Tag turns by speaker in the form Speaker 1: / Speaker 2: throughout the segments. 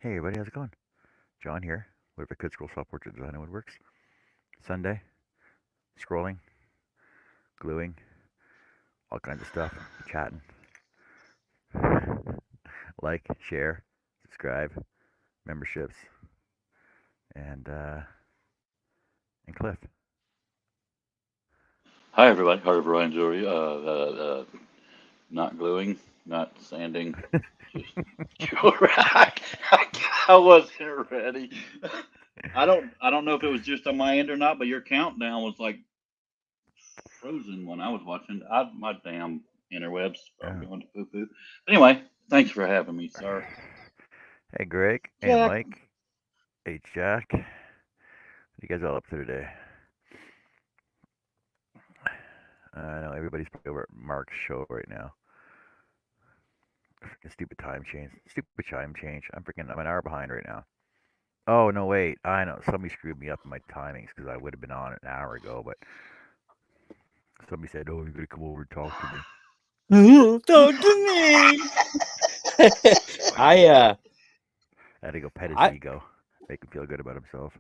Speaker 1: Hey everybody, how's it going? John here. What if I could scroll soft portrait design and woodworks? Sunday, scrolling, gluing, all kinds of stuff, chatting. Like, share, subscribe, memberships, and uh, and Cliff.
Speaker 2: Hi, everybody. Harder Brian Jewelry. Not gluing, not sanding, just jewelry. I wasn't ready. I don't know if it was just on my end or not, but your countdown was like frozen when I was watching. My damn interwebs probably
Speaker 1: Oh.
Speaker 2: going to poo poo. Anyway, thanks for having me, sir.
Speaker 1: Hey Greg. Hey
Speaker 2: Jack.
Speaker 1: Mike. Hey Jack. What you guys all up to today? I know everybody's probably over at Mark's show right now. Freaking stupid time change. Stupid time change. I'm an hour behind right now. Oh no, wait. I know somebody screwed me up in my timings because I would have been on an hour ago, but somebody said, "Oh, you're gonna come over and talk to me."
Speaker 3: Talk to me. I uh
Speaker 1: I had to go pet his
Speaker 3: I
Speaker 1: ego, make him feel good about himself.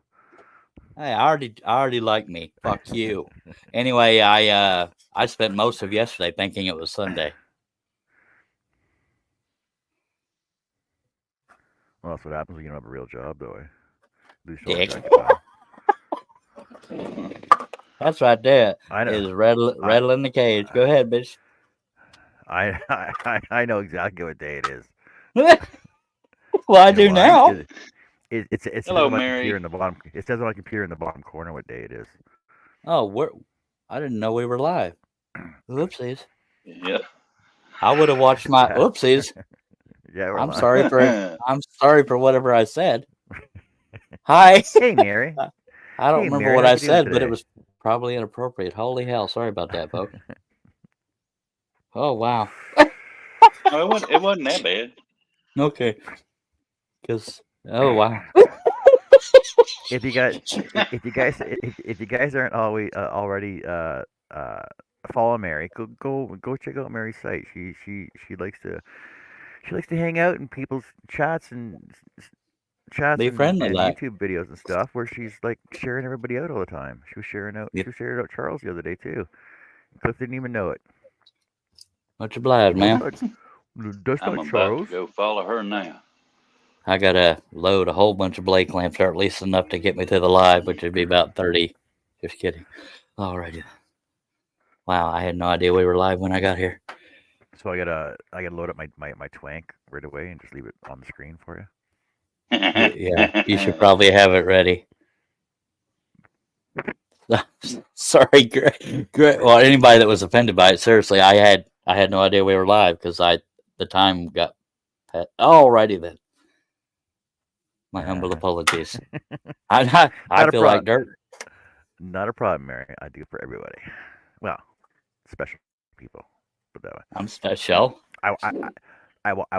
Speaker 3: I already like me. Fuck you. Anyway, I spent most of yesterday thinking it was Sunday.
Speaker 1: Well, that's what happens when you don't have a real job, though. Lose all
Speaker 3: Dick.
Speaker 1: track of time.
Speaker 3: That's right there.
Speaker 1: I know.
Speaker 3: Is
Speaker 1: I
Speaker 3: rattling the cage. Go ahead, bitch.
Speaker 1: I know exactly what day it is.
Speaker 3: Well, I
Speaker 1: You know
Speaker 3: do
Speaker 1: why?
Speaker 3: now.
Speaker 1: Because it says
Speaker 2: Hello,
Speaker 1: on my computer
Speaker 2: Mary.
Speaker 1: in the bottom. It says on my computer in the bottom corner what day it is.
Speaker 3: Oh, I didn't know we were live. Oopsies.
Speaker 2: Yeah.
Speaker 3: I would have watched my
Speaker 1: Yeah,
Speaker 3: oopsies.
Speaker 1: yeah, we're
Speaker 3: I'm
Speaker 1: live.
Speaker 3: sorry for I'm sorry for whatever I said. Hi.
Speaker 1: Hey, Mary.
Speaker 3: I don't
Speaker 1: Hey,
Speaker 3: remember
Speaker 1: Mary.
Speaker 3: what
Speaker 1: How
Speaker 3: I
Speaker 1: you doing
Speaker 3: said, but it
Speaker 1: today?
Speaker 3: was probably inappropriate. Holy hell. Sorry about that, folks. Oh, wow.
Speaker 2: No, it wasn't that bad.
Speaker 3: Okay. Because, oh, wow.
Speaker 1: if you guys, if you guys aren't always already uh, follow Mary, go check out Mary's site. She likes to hang out in people's chats
Speaker 3: Be friendly,
Speaker 1: and
Speaker 3: like.
Speaker 1: YouTube videos and stuff where she's like sharing everybody out all the time.
Speaker 3: Yep.
Speaker 1: She was sharing out Charles the other day too. Cliff didn't even know it.
Speaker 3: Much obliged,
Speaker 1: That's
Speaker 3: ma'am.
Speaker 1: not that's
Speaker 2: I'm
Speaker 1: not
Speaker 2: about to
Speaker 1: Charles.
Speaker 2: go follow her now.
Speaker 3: I got to load a whole bunch of blade clamps, or at least enough to get me to the live, which would be about 30. Just kidding. Alrighty. Wow, I had no idea we were live when I got here.
Speaker 1: So I gotta load up my twank right away and just leave it on the screen for you.
Speaker 3: Yeah, you should probably have it ready. Sorry, Greg. Well, anybody that was offended by it, seriously, I had no idea we were live because the time got pet. Alrighty then. My humble apologies. I
Speaker 1: Not a
Speaker 3: feel like
Speaker 1: problem.
Speaker 3: dirt.
Speaker 1: Not a problem, Mary. I do for everybody. Well, special people. Put it that way.
Speaker 3: I'm special.
Speaker 1: I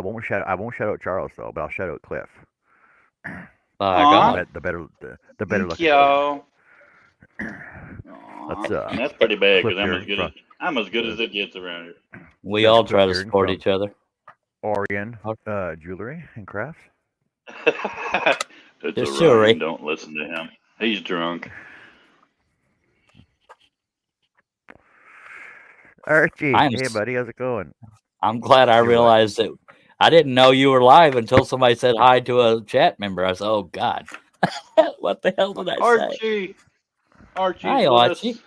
Speaker 1: won't shout out Charles though, but I'll shout out Cliff.
Speaker 3: By
Speaker 2: Aw,
Speaker 3: God.
Speaker 1: The better
Speaker 2: thank
Speaker 1: looking one.
Speaker 2: y'all.
Speaker 1: Let's
Speaker 2: Aw, and that's pretty bad
Speaker 1: Cliff
Speaker 2: because I'm
Speaker 1: here
Speaker 2: as good as
Speaker 1: from
Speaker 2: I'm as good
Speaker 1: uh,
Speaker 2: as it gets around here.
Speaker 3: We all
Speaker 1: Cliff
Speaker 3: try to
Speaker 1: here
Speaker 3: support
Speaker 1: from
Speaker 3: each other.
Speaker 1: Orion
Speaker 3: Oh,
Speaker 1: Jewelry and Crafts.
Speaker 2: It's
Speaker 3: just
Speaker 2: Orion.
Speaker 3: Shuri.
Speaker 2: Don't listen to him. He's drunk.
Speaker 1: Archie,
Speaker 3: I'm
Speaker 1: hey
Speaker 3: s-
Speaker 1: buddy, how's it going?
Speaker 3: I'm glad I
Speaker 1: Do what?
Speaker 3: realized that I didn't know you were live until somebody said hi to a chat member. I said, "Oh God, what the hell did I say?"
Speaker 2: Archie. Archie's
Speaker 3: Hi,
Speaker 2: with us.
Speaker 3: Archie.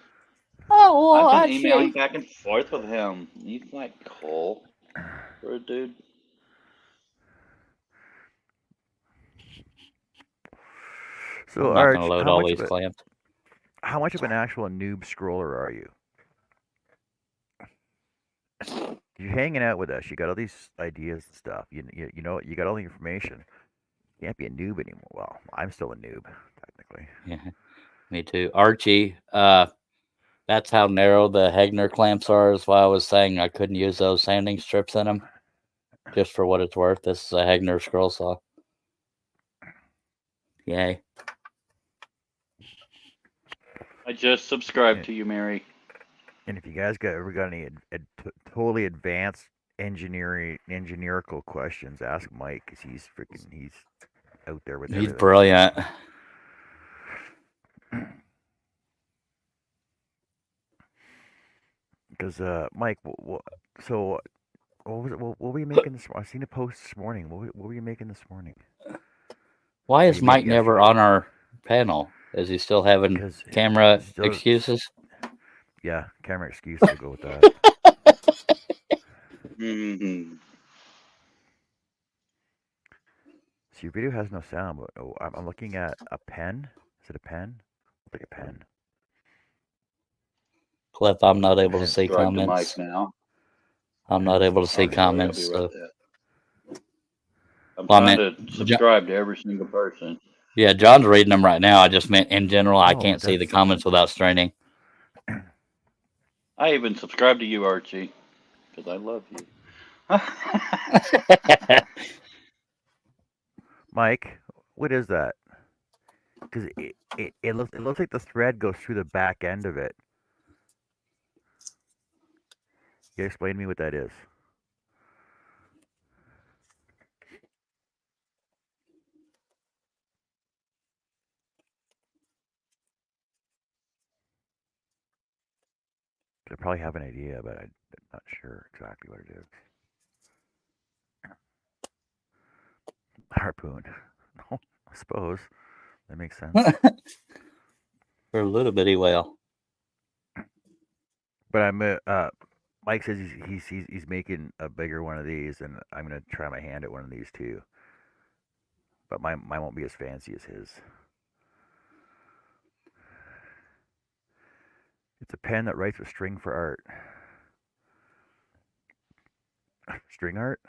Speaker 3: Oh,
Speaker 2: I've been emailing
Speaker 3: Archie.
Speaker 2: back and forth with him. He's like cool for a dude.
Speaker 1: So
Speaker 3: I'm not going to
Speaker 1: Arch,
Speaker 3: load all these clamps.
Speaker 1: how much of an actual noob scroller are you? You're hanging out with us. You got all these ideas and stuff. You know you got all the information. You can't be a noob anymore. Well, I'm still a noob technically.
Speaker 3: Yeah, me too. Archie. That's how narrow the Hegner clamps are. Is why I was saying I couldn't use those sanding strips in them. Just for what it's worth, this is a Hegner scroll saw. Yay.
Speaker 2: I just subscribed
Speaker 1: And,
Speaker 2: to you, Mary.
Speaker 1: and if you guys ever got any totally advanced engineerical questions, ask Mike because he's freaking out there with
Speaker 3: He's
Speaker 1: everything.
Speaker 3: brilliant.
Speaker 1: Because Mike, so what was it? What were you making this? I seen a post this morning. What were you making this morning?
Speaker 3: Why
Speaker 1: Or
Speaker 3: is
Speaker 1: you made it
Speaker 3: Mike never
Speaker 1: yesterday?
Speaker 3: on our panel? Is he still having
Speaker 1: Because
Speaker 3: camera
Speaker 1: still,
Speaker 3: excuses?
Speaker 1: yeah, camera excuse. We'll go with that.
Speaker 2: Mm-hmm.
Speaker 1: So your video has no sound, but I'm looking at a pen. Is it a pen? Looks like a pen.
Speaker 3: Cliff, I'm not able to
Speaker 1: Pen.
Speaker 3: see
Speaker 2: Subscribe to Mike
Speaker 3: comments.
Speaker 2: now.
Speaker 3: I'm not able to see
Speaker 2: I'm sorry, I'll be
Speaker 3: comments.
Speaker 2: right
Speaker 3: So,
Speaker 2: there. I'm
Speaker 3: well, I
Speaker 2: trying
Speaker 3: meant,
Speaker 2: to subscribe to every single person.
Speaker 3: yeah, John's reading them right now. I just meant in general, I
Speaker 1: Oh,
Speaker 3: can't see the
Speaker 1: that's
Speaker 3: comments without straining.
Speaker 2: I even subscribe to you, Archie, because I love you.
Speaker 1: Mike. What is that? Because it looks like the thread goes through the back end of it. You explain to me what that is. I probably have an idea, but I'm not sure exactly what it is. Harpoon. No, I suppose that makes sense.
Speaker 3: For a little bitty whale.
Speaker 1: But Mike says he's making a bigger one of these, and I'm gonna try my hand at one of these too. But mine won't be as fancy as his. It's a pen that writes with string for art. String art?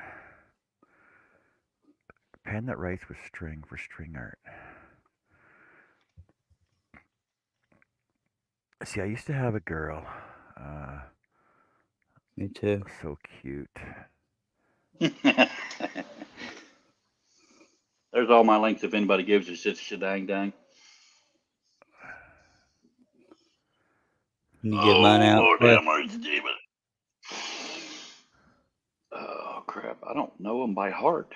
Speaker 1: A pen that writes with string for string art. See, I used to have a girl.
Speaker 3: Me too.
Speaker 1: So cute.
Speaker 2: There's all my links if anybody gives a shit shedang dang.
Speaker 3: Can you give mine
Speaker 2: Oh,
Speaker 3: out,
Speaker 2: Lord
Speaker 3: Cliff?
Speaker 2: have mercy, demon. Oh, crap. I don't know them by heart.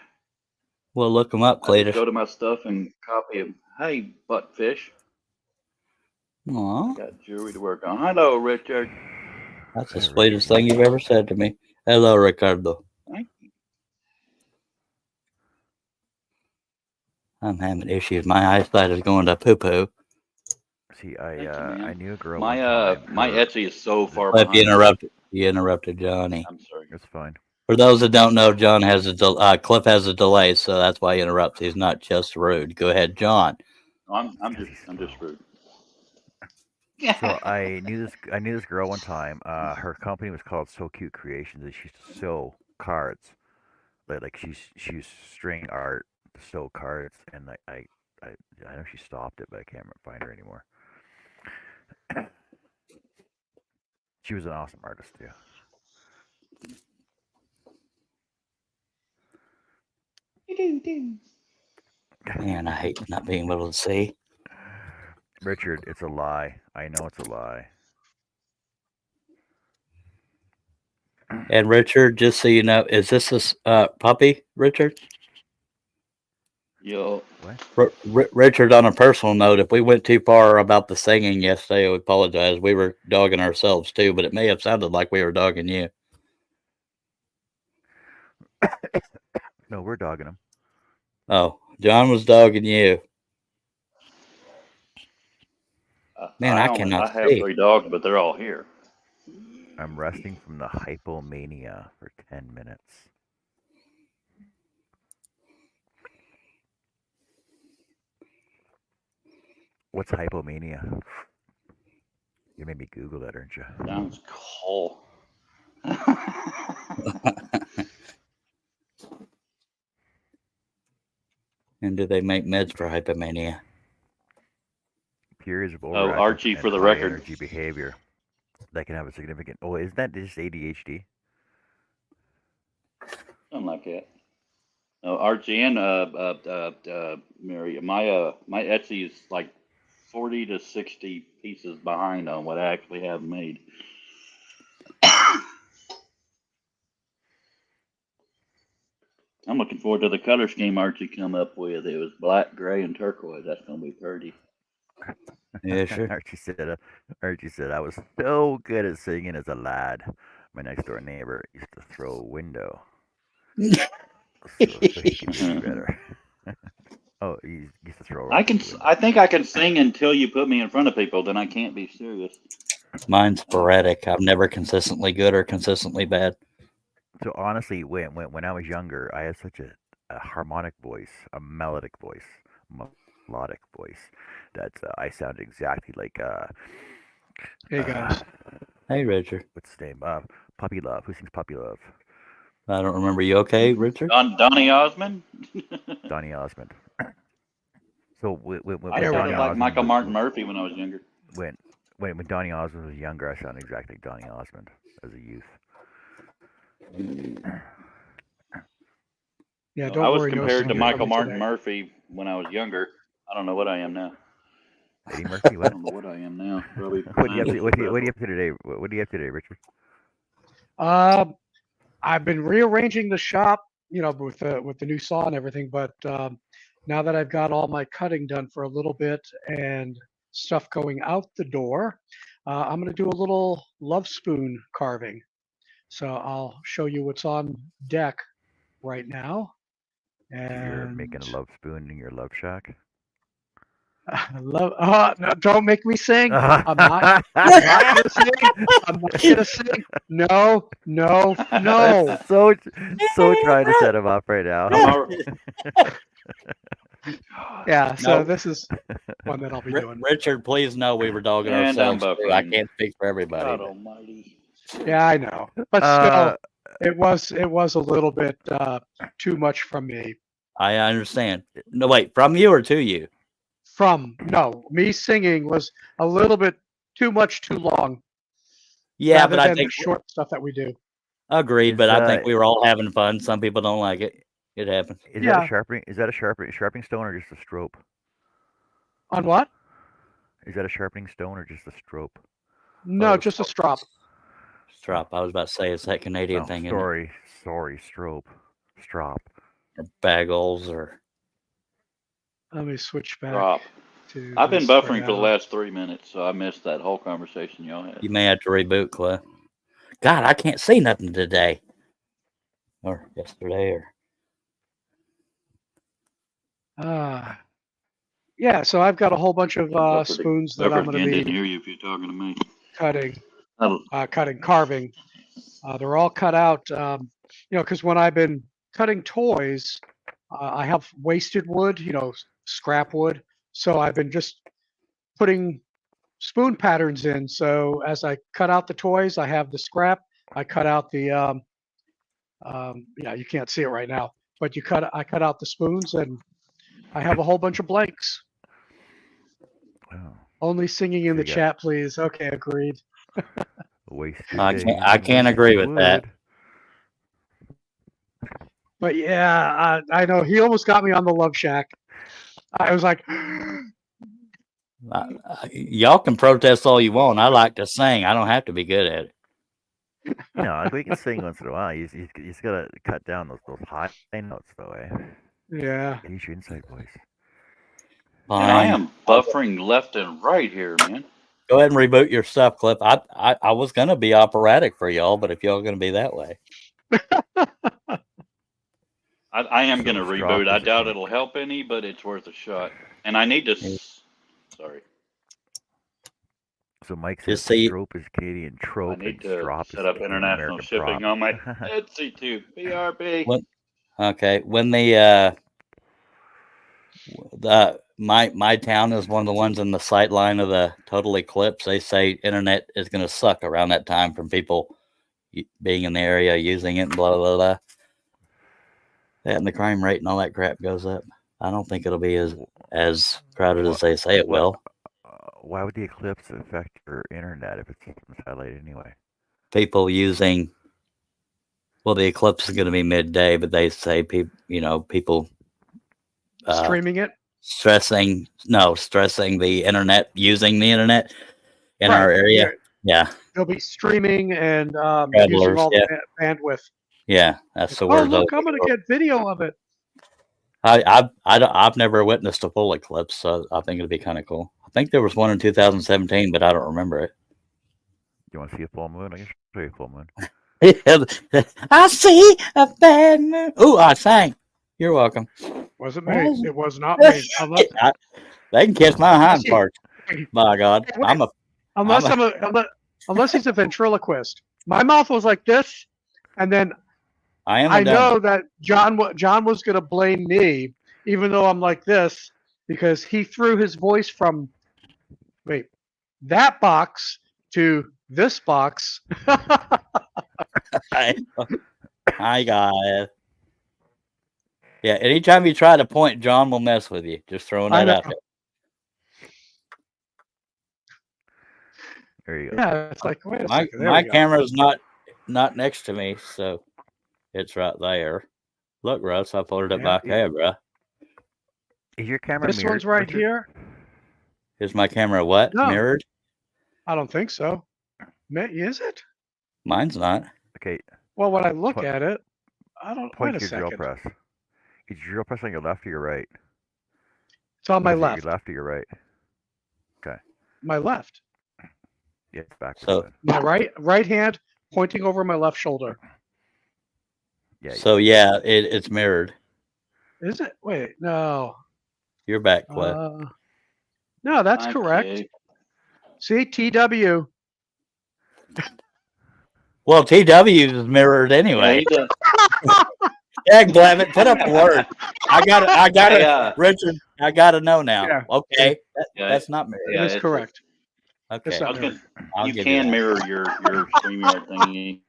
Speaker 3: We'll look them up,
Speaker 2: I just
Speaker 3: Cletus.
Speaker 2: go to my stuff and copy them. Hey, buttfish.
Speaker 3: Aw,
Speaker 2: I got jewelry to work on. Hello, Richard.
Speaker 3: that's the
Speaker 1: Richard.
Speaker 3: sweetest thing you've ever said to me. Hello, Ricardo.
Speaker 2: Thank you.
Speaker 3: I'm having issues. My eyesight is going to poo-poo.
Speaker 1: See,
Speaker 2: Thank you,
Speaker 1: I
Speaker 2: man.
Speaker 1: knew a girl one
Speaker 2: My
Speaker 1: time.
Speaker 2: my Etsy is so
Speaker 1: The,
Speaker 2: far
Speaker 3: Cliff,
Speaker 2: behind though.
Speaker 3: you interrupted Johnny.
Speaker 2: I'm sorry.
Speaker 1: it's fine.
Speaker 3: For those that don't know, John has Cliff has a delay, so that's why he interrupts. He's not just rude. Go ahead, John.
Speaker 2: No, I'm
Speaker 1: Because
Speaker 2: just
Speaker 1: he's
Speaker 2: I'm
Speaker 1: slow.
Speaker 2: just rude.
Speaker 1: So I knew this girl one time. Her company was called So Cute Creations, and she used to sew cards. Like she used string art to sew cards, and I I know she stopped it, but I can't find her anymore. She was an awesome artist too.
Speaker 3: Man, I hate not being able to see.
Speaker 1: Richard, it's a lie. I know it's a lie.
Speaker 3: And Richard, just so you know, is this a puppy, Richard?
Speaker 2: Yo,
Speaker 1: What?
Speaker 3: Richard, on a personal note, if we went too far about the singing yesterday, I apologize. We were dogging ourselves too, but it may have sounded like we were dogging you.
Speaker 1: No, we're dogging him.
Speaker 3: Oh, John was dogging you. Man, I
Speaker 2: I
Speaker 3: cannot
Speaker 2: have
Speaker 3: see.
Speaker 2: 3 dogs, but they're all here.
Speaker 1: I'm resting from the hypomania for 10 minutes. What's hypomania? You made me Google that, aren't you?
Speaker 2: Sounds cool.
Speaker 3: And do they make meds for hypomania?
Speaker 1: Periods of
Speaker 2: Oh,
Speaker 1: overactive
Speaker 2: Archie,
Speaker 1: and
Speaker 2: for the
Speaker 1: high
Speaker 2: record.
Speaker 1: energy behavior that can have a significant. Oh, isn't that just ADHD?
Speaker 2: Something like that. No, Archie and Mary. My Etsy is like 40 to 60 pieces behind on what I actually have made. I'm looking forward to the color scheme Archie come up with. It was black, gray, and turquoise. That's gonna be pretty.
Speaker 3: Yeah, sure.
Speaker 1: Archie said, I was so good at singing as a lad. My next door neighbor used to throw a window so he could see better. Oh, he used to throw a rock through the window.
Speaker 2: I think I can sing until you put me in front of people. Then I can't be serious.
Speaker 3: Mine's sporadic. I'm never consistently good or consistently bad.
Speaker 1: So honestly, when I was younger, I had such a harmonic voice, a melodic voice, melodic voice, that I sounded exactly like
Speaker 4: Hey guys.
Speaker 3: Hey, Richard.
Speaker 1: what's his name? Puppy Love. Who sings Puppy Love?
Speaker 3: I don't remember. You okay, Richard?
Speaker 2: Donny Osmond.
Speaker 1: Donny Osmond. So when
Speaker 2: I
Speaker 4: There we
Speaker 2: sounded
Speaker 4: go.
Speaker 2: like Michael Martin Murphy when I was younger.
Speaker 1: when Donny Osmond was younger, I sounded exactly like Donny Osmond as a youth.
Speaker 4: Yeah, don't
Speaker 2: I was
Speaker 4: worry.
Speaker 2: compared
Speaker 4: no
Speaker 2: to Michael
Speaker 4: coming
Speaker 2: Martin
Speaker 4: today.
Speaker 2: Murphy when I was younger. I don't know what I am now.
Speaker 1: Eddie Murphy.
Speaker 2: I
Speaker 1: What?
Speaker 2: don't know what I am now. Probably.
Speaker 1: What do you have to? What do you have to today? What do you have today, Richard?
Speaker 4: I've been rearranging the shop, with the new saw and everything. But now that I've got all my cutting done for a little bit and stuff going out the door, I'm going to do a little love spoon carving. So I'll show you what's on deck right now.
Speaker 1: You're making
Speaker 4: And
Speaker 1: a love spoon in your love shack.
Speaker 4: love. No, don't make me sing. I'm not gonna sing. I'm not gonna sing. No, no, no.
Speaker 1: so trying to set him up right now.
Speaker 4: Yeah. So
Speaker 3: No.
Speaker 4: this is one that I'll be doing.
Speaker 3: Richard, please know we were dogging
Speaker 2: And I'm
Speaker 3: ourselves. Too. I
Speaker 2: buffering.
Speaker 3: can't speak for everybody.
Speaker 2: God
Speaker 3: but-
Speaker 2: Almighty.
Speaker 4: Yeah, I know, but still, it was a little bit too much from me.
Speaker 3: I understand. No, wait, from you or to you?
Speaker 4: Me singing was a little bit too much, too long.
Speaker 3: Yeah,
Speaker 4: rather
Speaker 3: but I
Speaker 4: than
Speaker 3: think
Speaker 4: the short stuff that we do.
Speaker 3: agreed. But I think we were all having fun. Some people don't like it. It happens.
Speaker 1: Is
Speaker 4: Yeah.
Speaker 1: that a sharpening? Is that a sharpening stone or just a strope?
Speaker 4: On what?
Speaker 1: Is that a sharpening stone or just a strope?
Speaker 4: No,
Speaker 3: Oh,
Speaker 4: just a strop.
Speaker 3: Strop. I was about to say it's that Canadian thing. Isn't it?
Speaker 1: Sorry, strope, strop.
Speaker 3: Or bagels or
Speaker 4: Let me switch back
Speaker 2: Drop.
Speaker 4: to.
Speaker 2: I've been
Speaker 4: this
Speaker 2: buffering for the
Speaker 4: now.
Speaker 2: last 3 minutes, so I missed that whole conversation y'all had.
Speaker 3: you may have to reboot, Cliff. God, I can't see nothing today. Or yesterday or
Speaker 4: Yeah, so I've got a whole bunch of
Speaker 2: Bufford-
Speaker 4: spoons that I'm
Speaker 2: Bufford
Speaker 4: going to
Speaker 2: didn't
Speaker 4: be
Speaker 2: hear you if you're talking to me.
Speaker 4: cutting,
Speaker 2: Oh,
Speaker 4: carving. They're all cut out, because when I've been cutting toys, I have wasted wood, scrap wood. So I've been just putting spoon patterns in. So as I cut out the toys, I have the scrap. I cut out the, you can't see it right now, but I cut out the spoons and I have a whole bunch of blanks.
Speaker 1: Oh,
Speaker 4: Only singing in
Speaker 1: So
Speaker 4: the
Speaker 1: you got-
Speaker 4: chat, please. Okay, agreed.
Speaker 1: wasted
Speaker 3: I
Speaker 1: days
Speaker 3: can't
Speaker 1: and
Speaker 3: agree
Speaker 1: wasted
Speaker 3: with that.
Speaker 1: wood.
Speaker 4: But yeah, I know he almost got me on the Love Shack. I was like,
Speaker 3: y'all can protest all you want. I like to sing. I don't have to be good at it.
Speaker 1: Like we can sing once in a while. You just gotta cut down those high notes though, eh?
Speaker 4: yeah.
Speaker 1: Use your inside voice.
Speaker 2: and I
Speaker 3: Fine.
Speaker 2: am buffering left and right here, man.
Speaker 3: Go ahead and reboot your stuff, Cliff. I was gonna be operatic for y'all, but if y'all gonna be that way,
Speaker 2: I am
Speaker 1: So
Speaker 2: going to
Speaker 1: strop
Speaker 2: reboot. I
Speaker 1: is a
Speaker 2: doubt
Speaker 1: key.
Speaker 2: it'll help any, but it's worth a shot. And I need to. Sorry.
Speaker 1: So Mike
Speaker 3: Just
Speaker 1: says
Speaker 3: see-
Speaker 1: strope is Canadian trope
Speaker 2: I need
Speaker 1: and
Speaker 2: to
Speaker 1: strop
Speaker 2: set
Speaker 1: is
Speaker 2: up international
Speaker 1: American
Speaker 2: shipping
Speaker 1: prop.
Speaker 2: on my Etsy too. BRB.
Speaker 3: What? Okay. When my town is one of the ones in the sight line of the total eclipse, they say internet is going to suck around that time from people being in the area using it and blah blah blah. That and the crime rate and all that crap goes up. I don't think it'll be as crowded as they say it will.
Speaker 1: Why would the eclipse affect your internet if it's satellite anyway?
Speaker 3: People using, well, the eclipse is going to be midday, but they say people
Speaker 4: Streaming it.
Speaker 3: stressing the internet, using the internet in
Speaker 4: Right,
Speaker 3: our area. Yeah.
Speaker 4: They'll be streaming and using
Speaker 3: Travelers,
Speaker 4: all
Speaker 3: yeah.
Speaker 4: the bandwidth.
Speaker 3: Yeah, that's the
Speaker 4: Oh,
Speaker 3: word.
Speaker 4: look, I'm going to get video of it.
Speaker 3: I've never witnessed a full eclipse, so I think it'd be kind of cool. I think there was one in 2017, but I don't remember it.
Speaker 1: You want to see a full moon? I can show you a full moon.
Speaker 3: I see a bad moon. Ooh, I sang. You're welcome.
Speaker 4: Wasn't
Speaker 3: Why
Speaker 4: me.
Speaker 3: is it-
Speaker 4: It was not me. Unless,
Speaker 3: They can kiss my hind
Speaker 4: he-
Speaker 3: parts. By God,
Speaker 4: Wait,
Speaker 3: I'm a.
Speaker 4: unless he's a ventriloquist. My mouth was like this, and then
Speaker 3: I am.
Speaker 4: I know that John was going to blame me, even though I'm like this, because he threw his voice from that box to this box.
Speaker 3: I got it. Yeah, anytime you try to point, John will mess with you. Just throwing
Speaker 4: I
Speaker 3: that
Speaker 4: know.
Speaker 3: out there.
Speaker 1: There you go.
Speaker 4: Yeah, it's like wait a
Speaker 3: My
Speaker 4: second. There
Speaker 3: my
Speaker 4: we go.
Speaker 3: camera's not next to me, so it's right there. Look, Russ, I pulled it up
Speaker 4: Yeah,
Speaker 3: by camera.
Speaker 1: Is your camera
Speaker 4: This
Speaker 1: mirrored?
Speaker 4: one's right
Speaker 1: Richard?
Speaker 4: here.
Speaker 3: Is my camera what?
Speaker 4: No.
Speaker 3: Mirrored?
Speaker 4: I don't think so. Is it?
Speaker 3: Mine's not.
Speaker 1: Okay,
Speaker 4: Well, when I look
Speaker 1: Point-
Speaker 4: at it, I don't. Wait
Speaker 1: point
Speaker 4: a
Speaker 1: your drill
Speaker 4: second.
Speaker 1: press. Is your drill press on your left or your right?
Speaker 4: It's on my
Speaker 1: Is it
Speaker 4: left.
Speaker 1: Your left or your right?
Speaker 4: My left.
Speaker 1: Yeah, it's backwards.
Speaker 3: So-
Speaker 1: then.
Speaker 4: My right hand pointing over my left shoulder.
Speaker 1: Yeah.
Speaker 3: So yeah, it's mirrored.
Speaker 4: Is it? Wait, no.
Speaker 3: You're back, Cliff.
Speaker 4: No, that's
Speaker 2: Okay.
Speaker 4: correct. See, TW.
Speaker 3: Well, TW is mirrored
Speaker 2: Yeah,
Speaker 3: anyway.
Speaker 2: he does.
Speaker 3: Heck, Blavitt, put up a word. I got
Speaker 2: Hey,
Speaker 3: it, Richard. I gotta know now.
Speaker 4: Yeah.
Speaker 3: Okay,
Speaker 2: Yeah.
Speaker 3: that's not mirrored.
Speaker 2: Yeah,
Speaker 4: It is
Speaker 2: it's-
Speaker 4: correct.
Speaker 3: Okay,
Speaker 4: It's
Speaker 2: I
Speaker 4: not
Speaker 2: was
Speaker 4: mirrored.
Speaker 2: gonna,
Speaker 3: I'll
Speaker 2: you
Speaker 3: give
Speaker 2: can
Speaker 3: that.
Speaker 2: mirror your StreamYard thingy.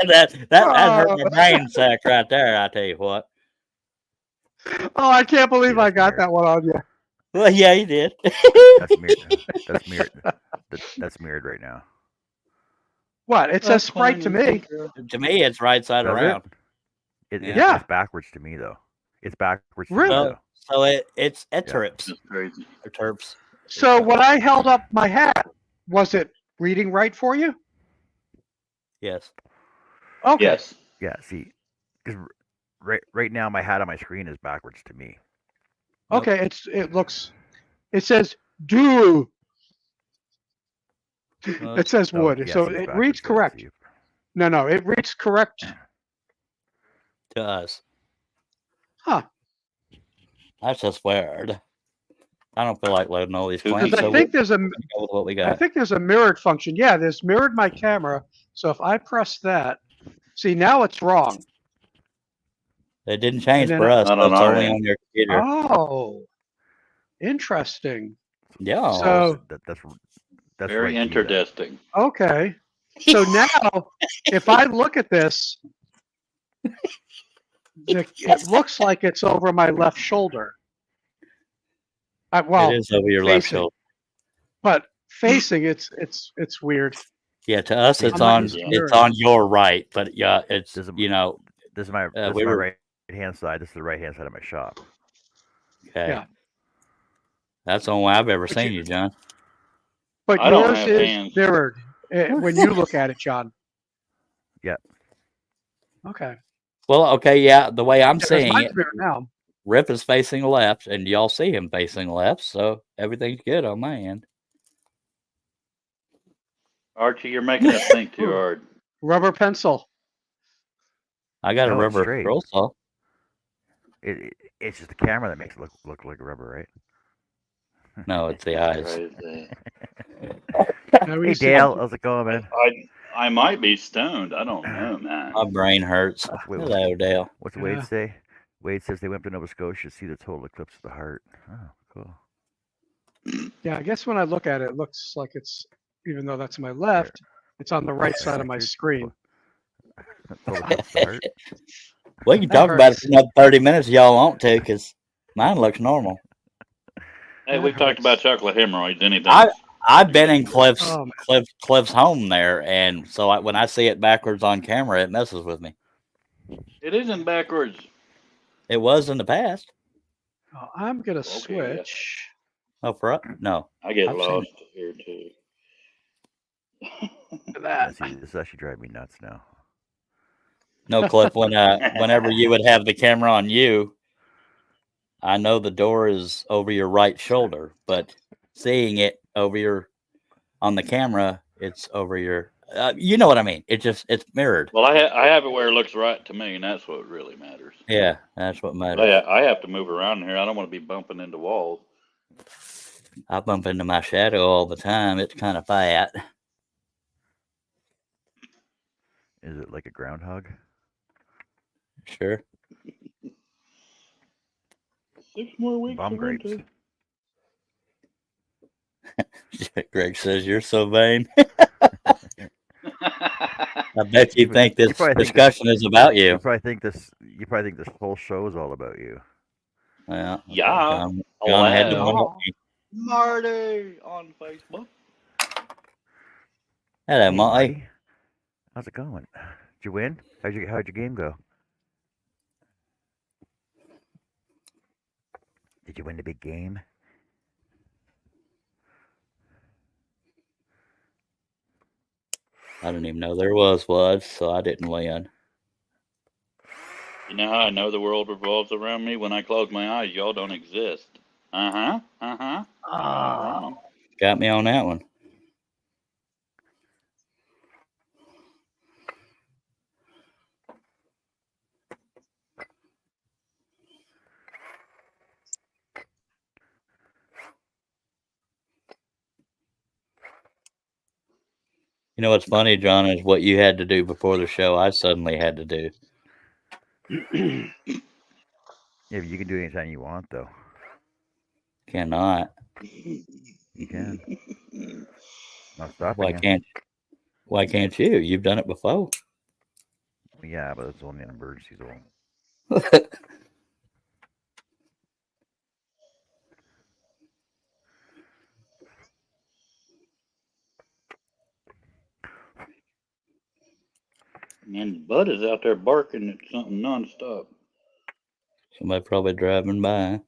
Speaker 3: that hurt my brain sack right there. I tell you what.
Speaker 4: Oh, I can't believe
Speaker 1: Yeah,
Speaker 4: I
Speaker 1: that's
Speaker 4: got
Speaker 1: mirrored.
Speaker 4: that one on you.
Speaker 3: Well, yeah, you did.
Speaker 1: That's mirrored. That's mirrored. That's mirrored right now.
Speaker 4: What? It says Sprite to me.
Speaker 3: To me, it's right side
Speaker 1: Does it?
Speaker 3: around.
Speaker 4: Yeah.
Speaker 1: It's backwards to me though. It's backwards to
Speaker 4: Really?
Speaker 1: me
Speaker 3: So,
Speaker 1: though.
Speaker 3: so it's terps
Speaker 2: That's crazy.
Speaker 3: or terps.
Speaker 4: So when I held up my hat, was it reading right for you?
Speaker 3: Yes.
Speaker 4: Okay.
Speaker 2: Yes.
Speaker 1: Yeah. See, because right now my hat on my screen is backwards to me.
Speaker 4: Okay. It says do.
Speaker 3: Well,
Speaker 4: It says
Speaker 1: Oh,
Speaker 4: would.
Speaker 1: yeah,
Speaker 4: So
Speaker 1: see, it's
Speaker 4: it
Speaker 1: backwards
Speaker 4: reads
Speaker 1: there,
Speaker 4: correct.
Speaker 1: see.
Speaker 4: No, it reads correct.
Speaker 3: To us.
Speaker 4: Huh.
Speaker 3: That's just weird. I don't feel like loading all these
Speaker 2: Because
Speaker 3: claims.
Speaker 4: Because
Speaker 3: So
Speaker 4: I think
Speaker 3: we'll
Speaker 4: there's a
Speaker 3: go with what we
Speaker 4: I
Speaker 3: got.
Speaker 4: think there's a mirrored function. Yeah, there's mirrored my camera. So if I press that, see now it's wrong.
Speaker 3: It didn't change
Speaker 4: And
Speaker 3: for
Speaker 4: then-
Speaker 3: us.
Speaker 2: Not
Speaker 3: So
Speaker 2: on
Speaker 3: it's
Speaker 2: our
Speaker 3: only
Speaker 2: end.
Speaker 3: on your computer.
Speaker 4: Oh, interesting.
Speaker 3: Yeah.
Speaker 4: So
Speaker 1: That's
Speaker 2: Very
Speaker 1: right to you then.
Speaker 2: interesting.
Speaker 4: okay. So now, if I look at this, it looks like it's over my left shoulder. Well,
Speaker 3: it is over your left
Speaker 4: facing.
Speaker 3: shoulder.
Speaker 4: but facing, it's weird.
Speaker 3: Yeah, to us it's
Speaker 1: I'm not
Speaker 3: on
Speaker 4: used to
Speaker 3: it's
Speaker 4: mirroring.
Speaker 3: on your right, but yeah, it's
Speaker 1: Doesn't-
Speaker 3: you know,
Speaker 1: This is my
Speaker 3: we were-
Speaker 1: right hand side. This is the right hand side of my shop.
Speaker 3: okay.
Speaker 4: Yeah.
Speaker 3: That's the only way I've ever
Speaker 4: But
Speaker 3: seen
Speaker 4: you-
Speaker 3: you, John.
Speaker 4: But
Speaker 2: I don't
Speaker 4: yours
Speaker 2: have
Speaker 4: is
Speaker 2: hands.
Speaker 4: mirrored when you look at it, John.
Speaker 1: Yeah.
Speaker 4: Okay.
Speaker 3: Well, okay, yeah, the way I'm
Speaker 4: Yeah, 'cause
Speaker 3: seeing
Speaker 4: mine's
Speaker 3: it,
Speaker 4: mirrored now.
Speaker 3: Rip is facing left, and y'all see him facing left, so everything's good on my end.
Speaker 2: Archie, you're making us think too hard.
Speaker 4: Rubber pencil.
Speaker 3: I got a
Speaker 1: No, it's
Speaker 3: rubber
Speaker 1: straight.
Speaker 3: scroll saw.
Speaker 1: It's just the camera that makes it look like rubber, right?
Speaker 3: No, it's the eyes.
Speaker 2: Crazy.
Speaker 4: Now we
Speaker 1: Hey
Speaker 4: see-
Speaker 1: Dale, how's it going, man?
Speaker 2: I might be stoned. I don't know, man.
Speaker 3: My brain hurts.
Speaker 1: Wait,
Speaker 3: Hello, Dale.
Speaker 1: What's
Speaker 4: Yeah.
Speaker 1: Wade say? Wade says they went to Nova Scotia to see the total eclipse of the heart. Oh, cool.
Speaker 4: Yeah, I guess when I look at it, it looks like it's, even though that's my left, it's on the right side of my screen.
Speaker 1: Total eclipse of the heart.
Speaker 3: We can
Speaker 4: That
Speaker 3: talk about it
Speaker 4: hurts.
Speaker 3: for another 30 minutes if y'all want to, because mine looks normal.
Speaker 2: Hey, we've talked about chocolate hemorrhoids. Anything?
Speaker 3: I've been in Cliff's
Speaker 4: Oh, man.
Speaker 3: Cliff's home there, and so when I see it backwards on camera, it messes with me.
Speaker 2: It isn't backwards.
Speaker 3: It was in the past.
Speaker 4: Oh, I'm gonna
Speaker 2: Okay,
Speaker 4: switch.
Speaker 3: Oh, for no.
Speaker 2: I get
Speaker 3: I've seen
Speaker 2: lost here too.
Speaker 4: to that.
Speaker 1: See, this is actually driving me nuts now.
Speaker 3: No, Cliff. Whenever you would have the camera on you, I know the door is over your right shoulder, but seeing it on the camera, it's over your. You know what I mean? It's mirrored.
Speaker 2: Well, I have it where it looks right to me, and that's what really matters.
Speaker 3: Yeah, that's what
Speaker 2: But
Speaker 3: matters.
Speaker 2: I have to move around here. I don't want to be bumping into walls.
Speaker 3: I bump into my shadow all the time. It's kind of fat.
Speaker 1: Is it like a groundhog?
Speaker 3: Sure.
Speaker 2: 6 more weeks
Speaker 1: Bomb
Speaker 2: of
Speaker 1: grapes.
Speaker 2: winter.
Speaker 3: Greg says you're so vain. I bet you think
Speaker 1: You
Speaker 3: this
Speaker 1: probably think
Speaker 3: discussion is about
Speaker 1: You
Speaker 3: you.
Speaker 1: probably think this. You probably think this whole show is all about you.
Speaker 3: Well,
Speaker 2: Yeah,
Speaker 3: John had to
Speaker 2: hello.
Speaker 3: one up
Speaker 4: No.
Speaker 3: me.
Speaker 2: Marty on Facebook.
Speaker 3: Hello,
Speaker 1: Hey,
Speaker 3: Marty.
Speaker 1: Marty. How's it going? Did you win? How'd your game go? Did you win the big game?
Speaker 3: I didn't even know there was one, so I didn't win.
Speaker 2: You know how I know the world revolves around me? When I close my eyes, y'all don't exist. Uh-huh. You're not wrong.
Speaker 3: Got me on that one. You know what's funny, John, is what you had to do before the show, I suddenly had to do.
Speaker 1: Yeah, but you can do it anytime you want, though.
Speaker 3: Cannot.
Speaker 1: You can. Not stopping you.
Speaker 3: Why can't you? You've done it before.
Speaker 1: Yeah, but it's only an emergency zone.
Speaker 2: And Bud is out there barking at something nonstop.
Speaker 3: Somebody probably driving by.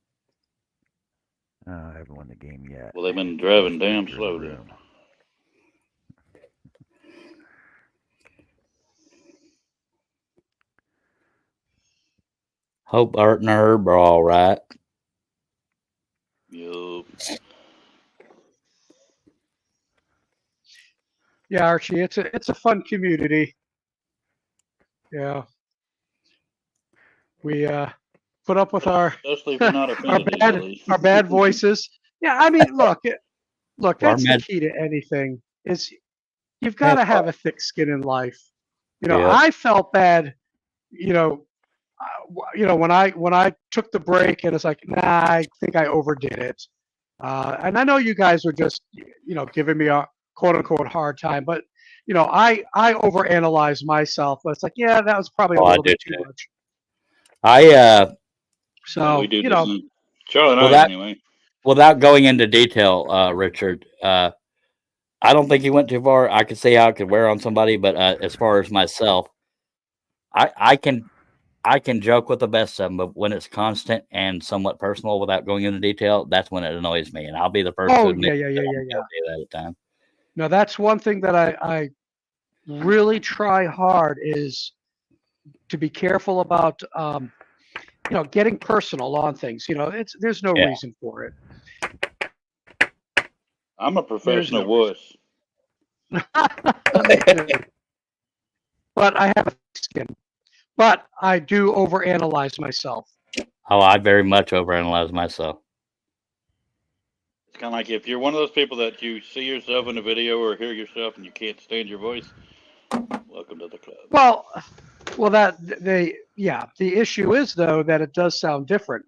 Speaker 1: I haven't won the game yet.
Speaker 2: Well, they've been
Speaker 1: There's
Speaker 2: driving
Speaker 1: a
Speaker 2: damn
Speaker 1: speaker in the
Speaker 2: slow, then.
Speaker 1: room.
Speaker 3: Hope Art and Herb are all right.
Speaker 2: Yup.
Speaker 4: Yeah, Archie, it's a fun community. Yeah. We put up with our
Speaker 2: Especially if you're not
Speaker 4: our
Speaker 2: offended
Speaker 4: bad
Speaker 2: easily.
Speaker 4: our bad voices. Yeah, I mean, look,
Speaker 3: Our
Speaker 4: that's the
Speaker 3: med-
Speaker 4: key to anything. Is you've got to have a thick skin in life. You know,
Speaker 3: Yeah.
Speaker 4: I felt bad. You know, when I took the break and it's like, nah, I think I overdid it. And I know you guys were just giving me a quote unquote hard time, but I overanalyze myself. But it's like, yeah, that was probably a
Speaker 3: Oh, I
Speaker 4: little
Speaker 3: did
Speaker 4: bit too
Speaker 3: too.
Speaker 4: much.
Speaker 3: I
Speaker 2: Yeah, we
Speaker 4: So
Speaker 2: do this. Charlie and
Speaker 3: Well,
Speaker 2: I,
Speaker 3: that-
Speaker 2: anyway.
Speaker 3: without going into detail, Richard, I don't think you went too far. I could see how it could wear on somebody, but as far as myself, I can joke with the best of them, but when it's constant and somewhat personal without going into detail, that's when it annoys me. And I'll be the first to
Speaker 4: oh
Speaker 3: admit
Speaker 4: yeah.
Speaker 3: that I'm guilty of that at times.
Speaker 4: No, that's one thing that I really try hard is to be careful about getting personal on things. There's no
Speaker 3: Yeah.
Speaker 4: reason for it.
Speaker 2: I'm a
Speaker 4: There's
Speaker 2: professional
Speaker 4: no
Speaker 2: wuss.
Speaker 4: Me too. But I have a thick skin. But I do overanalyze myself.
Speaker 3: Oh, I very much overanalyze myself.
Speaker 2: It's kind of like if you're one of those people that you see yourself in a video or hear yourself and you can't stand your voice, welcome to the club.
Speaker 4: Well, the issue is though that it does sound different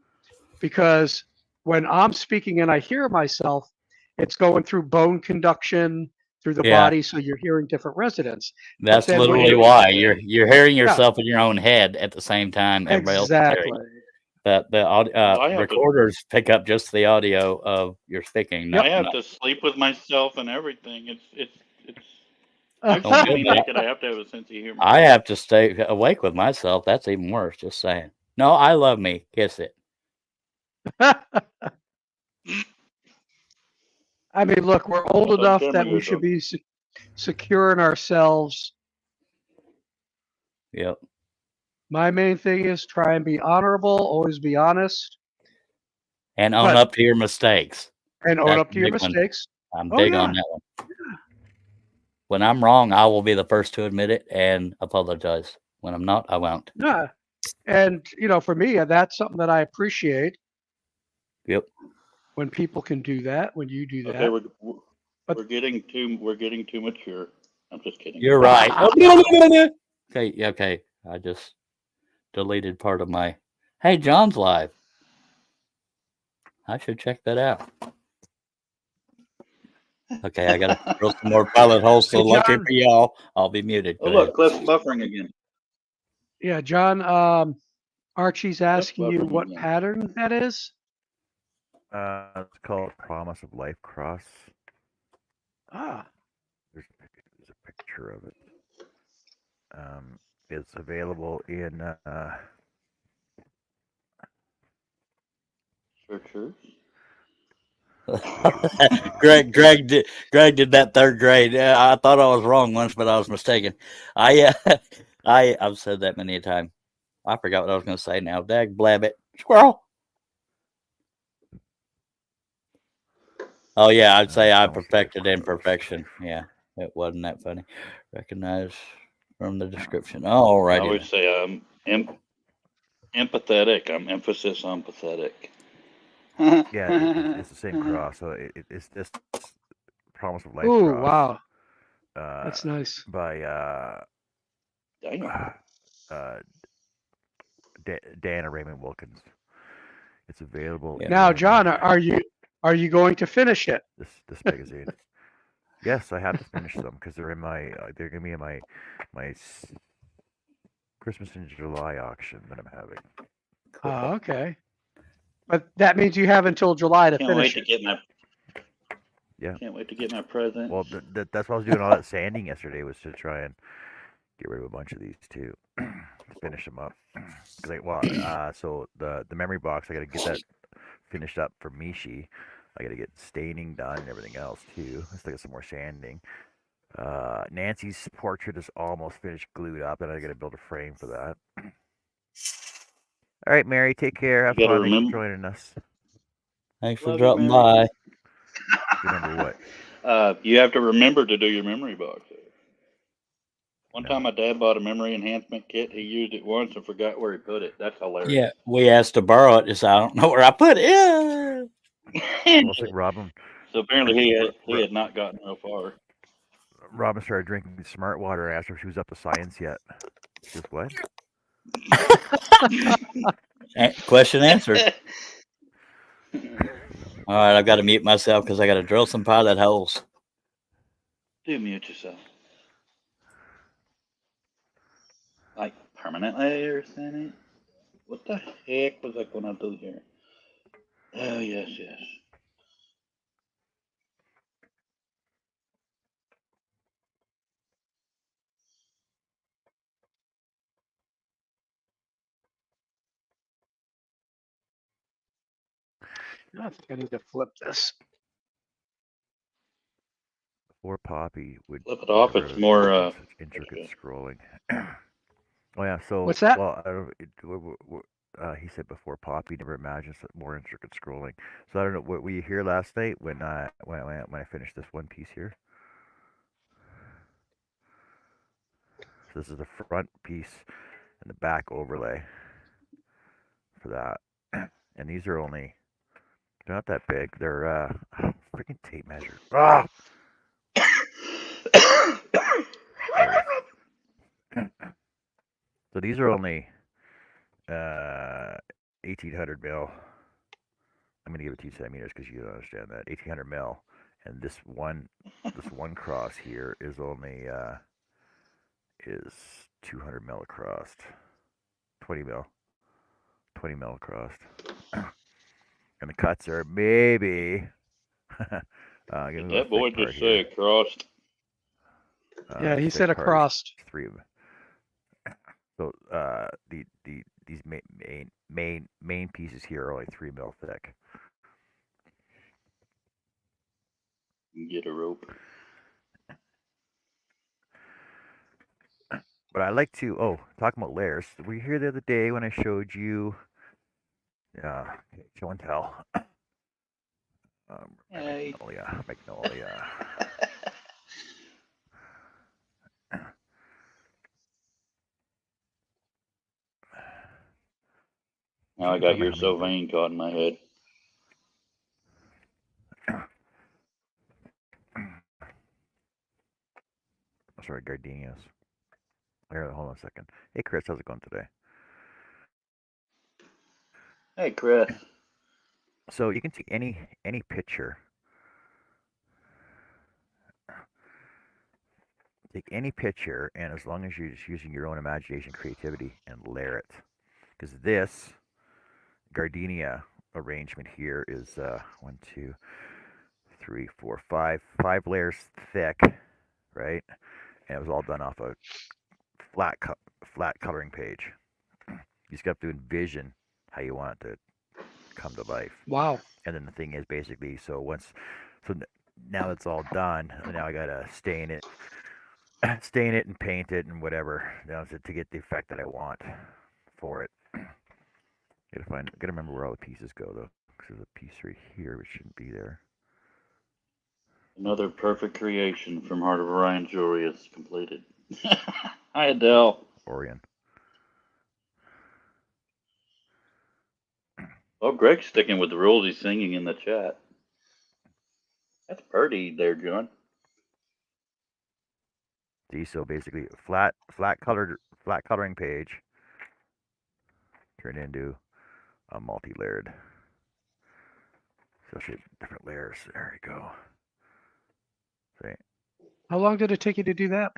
Speaker 4: because when I'm speaking and I hear myself, it's going through bone conduction through the
Speaker 3: Yeah.
Speaker 4: body, so you're hearing different resonance.
Speaker 3: That's
Speaker 4: then when
Speaker 3: literally
Speaker 4: you-
Speaker 3: why you're hearing yourself in your own head at the same time everybody else is hearing
Speaker 4: Exactly.
Speaker 3: you. The recorders pick up just the audio of your speaking.
Speaker 2: I have to sleep with myself and everything. It's. I've
Speaker 3: Don't
Speaker 2: seen
Speaker 3: feel
Speaker 2: me
Speaker 3: bad.
Speaker 2: naked. I have to have a sense of humor.
Speaker 3: I have to stay awake with myself. That's even worse. Just saying. No, I love me. Kiss it.
Speaker 4: I mean, look, we're old
Speaker 2: What
Speaker 4: enough
Speaker 2: camera
Speaker 4: that
Speaker 2: you're
Speaker 4: we should
Speaker 2: talking?
Speaker 4: be secure in ourselves.
Speaker 3: Yep.
Speaker 4: My main thing is try and be honorable, always be honest,
Speaker 3: And own
Speaker 4: but
Speaker 3: up to your mistakes.
Speaker 4: and own
Speaker 3: That's
Speaker 4: up
Speaker 3: a
Speaker 4: to your
Speaker 3: big one.
Speaker 4: mistakes.
Speaker 3: I'm
Speaker 4: Oh
Speaker 3: big on
Speaker 4: yeah,
Speaker 3: that one. When I'm wrong, I will be the first to admit it and apologize. When I'm not, I won't.
Speaker 4: yeah. And for me, that's something that I appreciate
Speaker 3: Yep.
Speaker 4: when people can do that, when you do
Speaker 2: Okay,
Speaker 4: that. But
Speaker 2: we're getting too mature. I'm just kidding.
Speaker 3: You're right. Okay, okay. I just deleted part of my. Hey, John's live. I should check that out. Okay, I gotta drill some more pilot holes. So
Speaker 4: hey,
Speaker 3: lucky
Speaker 4: John.
Speaker 3: for y'all, I'll be muted.
Speaker 2: Oh
Speaker 3: Go ahead.
Speaker 2: look, Cliff's buffering again.
Speaker 4: Yeah, John. Archie's
Speaker 2: Cliff's
Speaker 4: asking you
Speaker 2: buffering
Speaker 4: what
Speaker 2: again.
Speaker 4: pattern that is.
Speaker 1: It's called Promise of Life Cross.
Speaker 4: Ah,
Speaker 1: There's a picture of it. It's available in
Speaker 2: Sure.
Speaker 3: Greg did that third grade. I thought I was wrong once, but I was mistaken. I've said that many a time. I forgot what I was going to say now. Dag blab it, squirrel. Oh yeah, I'd say I
Speaker 1: Promise of Life
Speaker 3: perfected
Speaker 1: Cross.
Speaker 3: imperfection. Yeah, it wasn't that funny. Recognize from the description.
Speaker 2: I
Speaker 3: Alrighty
Speaker 2: would
Speaker 3: then.
Speaker 2: say empathetic. I'm emphasis on pathetic.
Speaker 1: Yeah, it's the same cross. So it's this Promise of Life
Speaker 4: ooh,
Speaker 1: Cross
Speaker 4: wow,
Speaker 1: uh,
Speaker 4: that's nice.
Speaker 1: by
Speaker 2: Damn.
Speaker 1: uh, Dan and Raymond Wilkins. It's available
Speaker 3: Yeah.
Speaker 4: Now,
Speaker 1: in
Speaker 4: John, are you going to finish it?
Speaker 1: this magazine. Yes, I have to finish them because they're gonna be in my Christmas in July auction that I'm having.
Speaker 4: Oh, okay. But that means you have until July to
Speaker 2: Can't wait
Speaker 4: finish
Speaker 2: to
Speaker 4: it.
Speaker 2: get my
Speaker 1: Yeah.
Speaker 2: can't wait to get my presents.
Speaker 1: Well, that's why I was doing all that sanding yesterday was to try and get rid of a bunch of these too, to finish them up. So the memory box, I got to get that finished up for Mishi. I got to get staining done and everything else too. I still got some more sanding. Nancy's portrait is almost finished, glued up, and I got to build a frame for that. All right, Mary, take care. Have
Speaker 2: You gotta
Speaker 1: fun. Thanks for
Speaker 2: remember.
Speaker 1: joining us.
Speaker 3: Thanks for
Speaker 2: Love you,
Speaker 3: dropping
Speaker 2: Mary.
Speaker 3: by.
Speaker 1: Remember what?
Speaker 2: You have to remember to do your memory box. One
Speaker 1: No.
Speaker 2: time, my dad bought a memory enhancement kit. He used it once and forgot where he put it. That's hilarious.
Speaker 3: Yeah, we asked to borrow it. Just I don't know where I put it. Yeah.
Speaker 1: Well, it's like Robin.
Speaker 2: So apparently, he had not gotten real far.
Speaker 1: Robin started drinking smart water. I asked her if she was up to science yet. She goes, "What?"
Speaker 3: Question answered. All right, I've got to mute myself because I got to drill some pilot holes.
Speaker 2: Do mute yourself. Like permanently or something? What the heck was I going to do here? Oh, yes.
Speaker 4: I think I need to flip this.
Speaker 1: Before Poppy would
Speaker 2: Flip it
Speaker 1: get
Speaker 2: off.
Speaker 1: rid
Speaker 2: It's
Speaker 1: of it,
Speaker 2: more.
Speaker 1: making such intricate
Speaker 2: Okay.
Speaker 1: scrolling. Oh yeah, so
Speaker 4: What's that?
Speaker 1: well, I don't. He said before Poppy never imagined more intricate scrolling. So I don't know. Were you here last night when I finished this one piece here? So this is the front piece and the back overlay for that. And these are only they're not that big. They're freaking tape measure. Ah, there it is. So these are only 1800 mil. I'm gonna give it 2 centimeters because you don't understand that. 1800 mil, and this one cross here is only is 200 mil across, 20 mil, 20 mil across, and the cuts are maybe. Give
Speaker 2: Did
Speaker 1: me the
Speaker 2: that boy
Speaker 1: thick part
Speaker 2: just say
Speaker 1: here.
Speaker 2: across?
Speaker 4: Yeah, he
Speaker 1: Thick
Speaker 4: said
Speaker 1: part is
Speaker 4: across.
Speaker 1: 3. So these main pieces here are only 3 mil thick.
Speaker 2: Get a rope.
Speaker 1: But I like to. Oh, talking about layers. Were you here the other day when I showed you? Show and tell.
Speaker 2: Hey.
Speaker 1: Magnolia.
Speaker 2: Now I got your Sylvain caught in my head.
Speaker 1: Sorry, gardenias. Here, hold on a second. Hey, Chris, how's it going today?
Speaker 2: Hey, Chris.
Speaker 1: So you can take any picture, and as long as you're just using your own imagination, creativity, and layer it, because this gardenia arrangement here is 1, 2, 3, 4, 5 layers thick, right? And it was all done off a flat coloring page. You just have to envision how you want it to come to life.
Speaker 4: Wow.
Speaker 1: And then the thing is basically, now it's all done. Now I gotta stain it and paint it and whatever, to get the effect that I want for it. Gotta remember where all the pieces go though, because there's a piece right here which shouldn't be there.
Speaker 2: Another perfect creation from Heart of Orion Jewelry is completed. Hi, Adele.
Speaker 1: Orion.
Speaker 2: Oh, Greg's sticking with the rules. He's singing in the chat. That's pretty there, John.
Speaker 1: See, so basically, flat coloring page turned into a multi-layered. So different layers. There you go. See,
Speaker 4: How long did it take you to do that?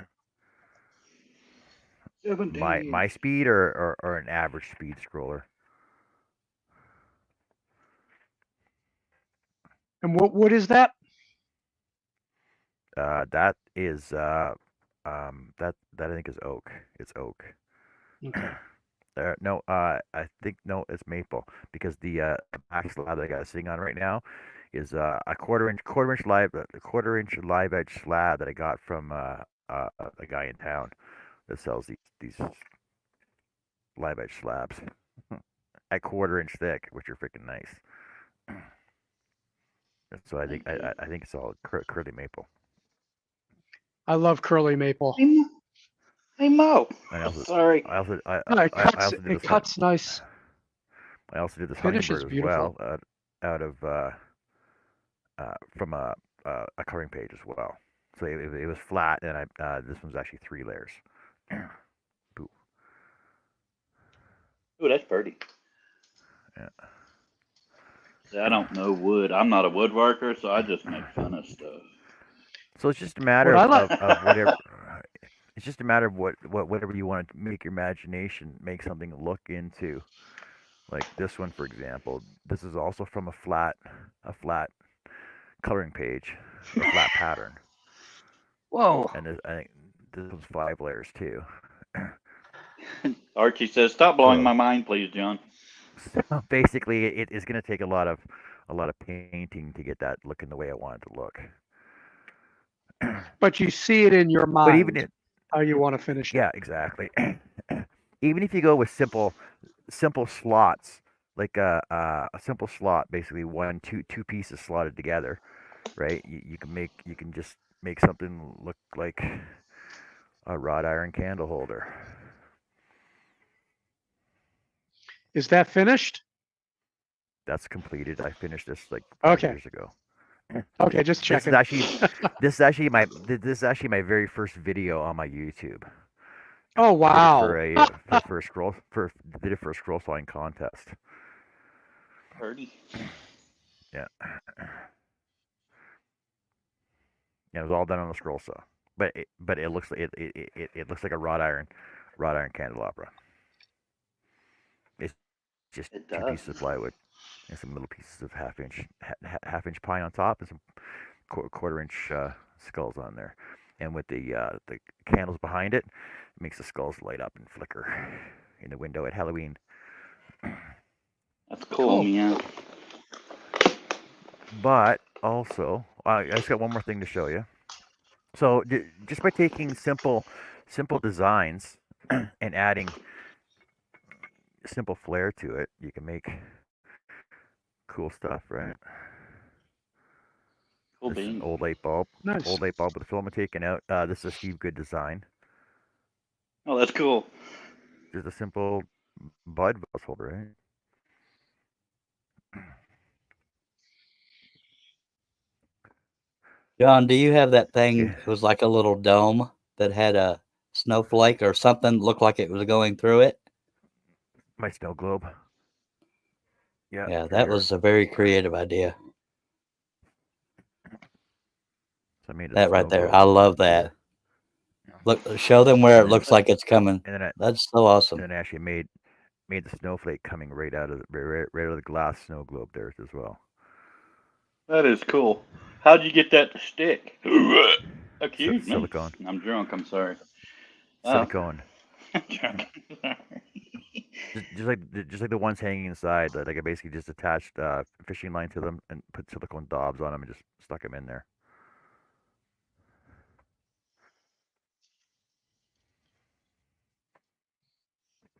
Speaker 2: 7 days.
Speaker 1: my speed or an average speed scroller.
Speaker 4: And what is that?
Speaker 1: That is that I think is oak. It's oak.
Speaker 4: Okay.
Speaker 1: No, I think no, it's maple because the back slab that I got sitting on right now is a quarter inch live edge slab that I got from a guy in town that sells these live edge slabs at quarter-inch thick, which are freaking nice. So I think it's all curly maple.
Speaker 4: I love curly maple.
Speaker 2: Hey, Mo.
Speaker 1: And I also
Speaker 2: Sorry.
Speaker 1: I also I,
Speaker 4: No, it
Speaker 1: I, I
Speaker 4: cuts.
Speaker 1: also did
Speaker 4: It
Speaker 1: this
Speaker 4: cuts nice.
Speaker 1: I also did this
Speaker 4: Finish is
Speaker 1: hummingbird as
Speaker 4: beautiful.
Speaker 1: well out of from a coloring page as well. So it was flat, and this one's actually 3 layers. Boo.
Speaker 2: Ooh, that's pretty.
Speaker 1: Yeah.
Speaker 2: See, I don't know wood. I'm not a woodworker, so I just make fun of stuff.
Speaker 1: So it's just a matter
Speaker 4: What I like.
Speaker 1: of whatever. It's just a matter of whatever you want to make your imagination make something look into. Like this one, for example. This is also from a flat coloring page, or flat pattern.
Speaker 4: Whoa.
Speaker 1: And I think this one's 5 layers too.
Speaker 2: Archie says, "Stop blowing
Speaker 1: So,
Speaker 2: my mind, please, John."
Speaker 1: so basically, it is going to take a lot of painting to get that looking the way I want it to look.
Speaker 4: But you see it in your
Speaker 1: But even
Speaker 4: mind how you want to finish it.
Speaker 1: yeah, exactly. Even if you go with simple slots, like a simple slot, basically two pieces slotted together, right? You can just make something look like a wrought iron candle holder.
Speaker 4: Is that finished?
Speaker 1: That's completed. I finished this like 5 years ago.
Speaker 4: Okay, just checking.
Speaker 1: This is actually my very first video on my YouTube.
Speaker 4: Oh wow.
Speaker 1: Did it for a scroll sawing contest.
Speaker 2: Pretty.
Speaker 1: Yeah. Yeah, it was all done on a scroll saw. But it looks like it looks like a wrought iron candelabra. It's just
Speaker 2: It
Speaker 1: two
Speaker 2: does.
Speaker 1: pieces of plywood and some little pieces of half inch pine on top and some quarter inch skulls on there. And with the candles behind it, it makes the skulls light up and flicker in the window at Halloween.
Speaker 2: That's cool, man.
Speaker 1: But also, I just got one more thing to show you. So just by taking simple designs, and adding simple flair to it, you can make cool stuff, right?
Speaker 2: Cool
Speaker 1: This is an
Speaker 2: bean.
Speaker 1: old light bulb.
Speaker 4: Nice.
Speaker 1: Old light bulb with the filament taken out. This is a Steve Good design.
Speaker 2: Oh, that's cool.
Speaker 1: Just a simple bud vase holder, right?
Speaker 3: John, do you have that thing?
Speaker 1: Yeah,
Speaker 3: It was like a little dome that had a snowflake or something looked like it was going through it.
Speaker 1: my snow globe. Yeah,
Speaker 3: Yeah,
Speaker 1: right
Speaker 3: that
Speaker 1: here.
Speaker 3: was a very creative idea.
Speaker 1: So I made a
Speaker 3: That right
Speaker 1: snow
Speaker 3: there.
Speaker 1: globe.
Speaker 3: I love that. Look, show them where it looks like it's coming.
Speaker 1: And then I,
Speaker 3: That's so awesome.
Speaker 1: and then I actually made the snowflake coming right out of right out of the glass snow globe there as well.
Speaker 2: That is cool. How'd you get that to stick? Excuse me.
Speaker 1: Silicone.
Speaker 2: I'm drunk. I'm sorry. Oh.
Speaker 1: Silicone.
Speaker 2: I'm drunk.
Speaker 1: Just like the ones hanging inside. Like I basically just attached fishing line to them and put silicone dobs on them and just stuck them in there.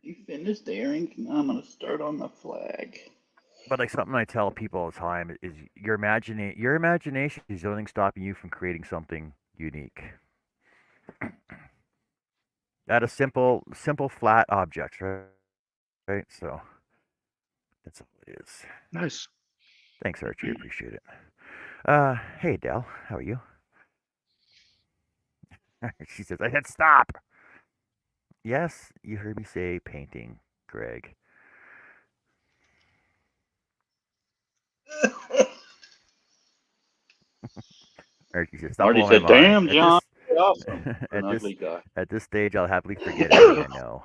Speaker 2: You finished airing? Now I'm gonna start on the flag.
Speaker 1: But like something I tell people all the time is your imagination is the only thing stopping you from creating something unique. Out of simple flat objects, right? Right. So that's all it is.
Speaker 4: Nice.
Speaker 1: Thanks, Archie. I appreciate it. Hey, Dell. How are you? She says, I said stop. Yes, you heard me say painting, Greg. Archie says, stop
Speaker 2: Marty
Speaker 1: blowing
Speaker 2: said,
Speaker 1: my mind.
Speaker 2: "Damn, John, you're awesome for an
Speaker 1: At this
Speaker 2: ugly guy."
Speaker 1: at this stage, I'll happily forget everything I know.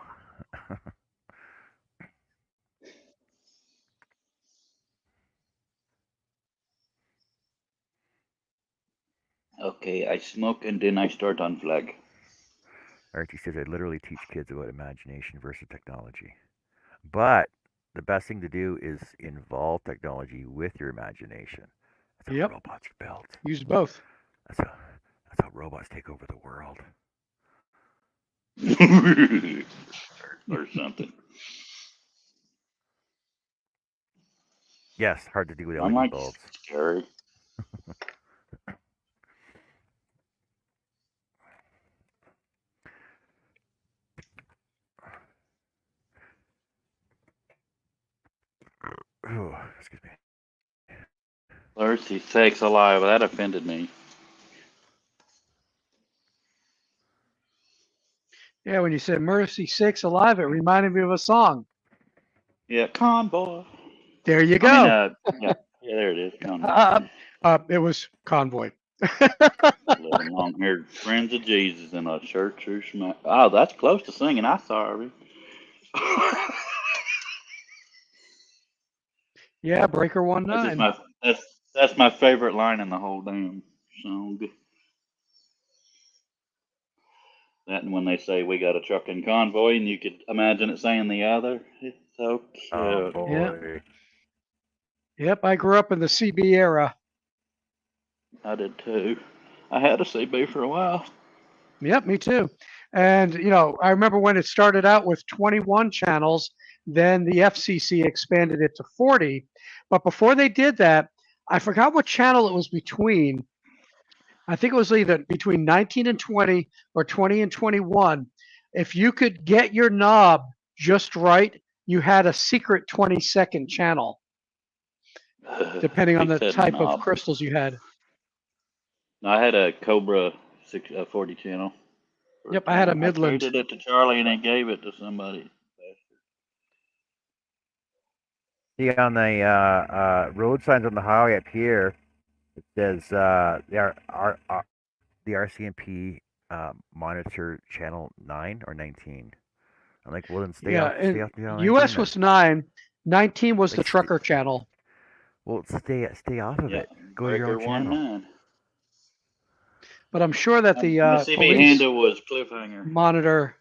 Speaker 2: Okay, I smoke and then I start on flag.
Speaker 1: Archie says, I literally teach kids about imagination versus technology. But the best thing to do is involve technology with your imagination. That's how
Speaker 4: Yep.
Speaker 1: robots are built.
Speaker 4: Use both.
Speaker 1: That's how robots take over the world.
Speaker 2: or something.
Speaker 1: Yes, hard to do with
Speaker 2: I'm
Speaker 1: LED
Speaker 2: like
Speaker 1: bulbs.
Speaker 2: scary.
Speaker 1: Ooh, excuse me.
Speaker 2: Mercy sakes alive, that offended me.
Speaker 4: Yeah, when you said Mercy Sakes Alive, it reminded me of a song.
Speaker 2: Yeah, convoy.
Speaker 4: There you
Speaker 2: I mean,
Speaker 4: go.
Speaker 2: yeah, there it is, convoy.
Speaker 4: It was Convoy.
Speaker 2: Little long-haired friends of Jesus in a church or smack. Oh, that's close to singing. I'm sorry.
Speaker 4: Yeah, Breaker
Speaker 2: That's just
Speaker 4: 19.
Speaker 2: my that's my favorite line in the whole damn song. That and when they say we got a trucking convoy, and you could imagine it saying the other. It's so
Speaker 1: Oh
Speaker 2: cute.
Speaker 4: Yeah.
Speaker 1: boy.
Speaker 4: Yep, I grew up in the CB era.
Speaker 2: I did too. I had a CB for a while.
Speaker 4: Yep, me too. And, I remember when it started out with 21 channels, then the FCC expanded it to 40. But before they did that, I forgot what channel it was between. I think it was either between 19 and 20 or 20 and 21. If you could get your knob just right, you had a secret 20-second channel, depending on
Speaker 2: He
Speaker 4: the
Speaker 2: said
Speaker 4: type of
Speaker 2: knob.
Speaker 4: crystals you had.
Speaker 2: I had a Cobra 40 channel. For a
Speaker 4: Yep, I had a
Speaker 2: time. I
Speaker 4: Midland.
Speaker 2: traded it to Charlie, and he gave it to somebody.
Speaker 1: See on the road signs on the highway up here, it says the RCMP monitor channel 9 or 19. I'm like, well then
Speaker 4: Yeah,
Speaker 1: stay
Speaker 4: and
Speaker 1: off channel 19
Speaker 4: US
Speaker 1: then.
Speaker 4: was 9. 19 was the
Speaker 1: Like
Speaker 4: trucker channel.
Speaker 1: well stay off of
Speaker 2: Yeah,
Speaker 1: it. Go to your
Speaker 2: Breaker
Speaker 1: own channel.
Speaker 2: 19.
Speaker 4: But I'm sure that the
Speaker 2: My CB
Speaker 4: police
Speaker 2: handle was Cliffhanger.
Speaker 4: monitor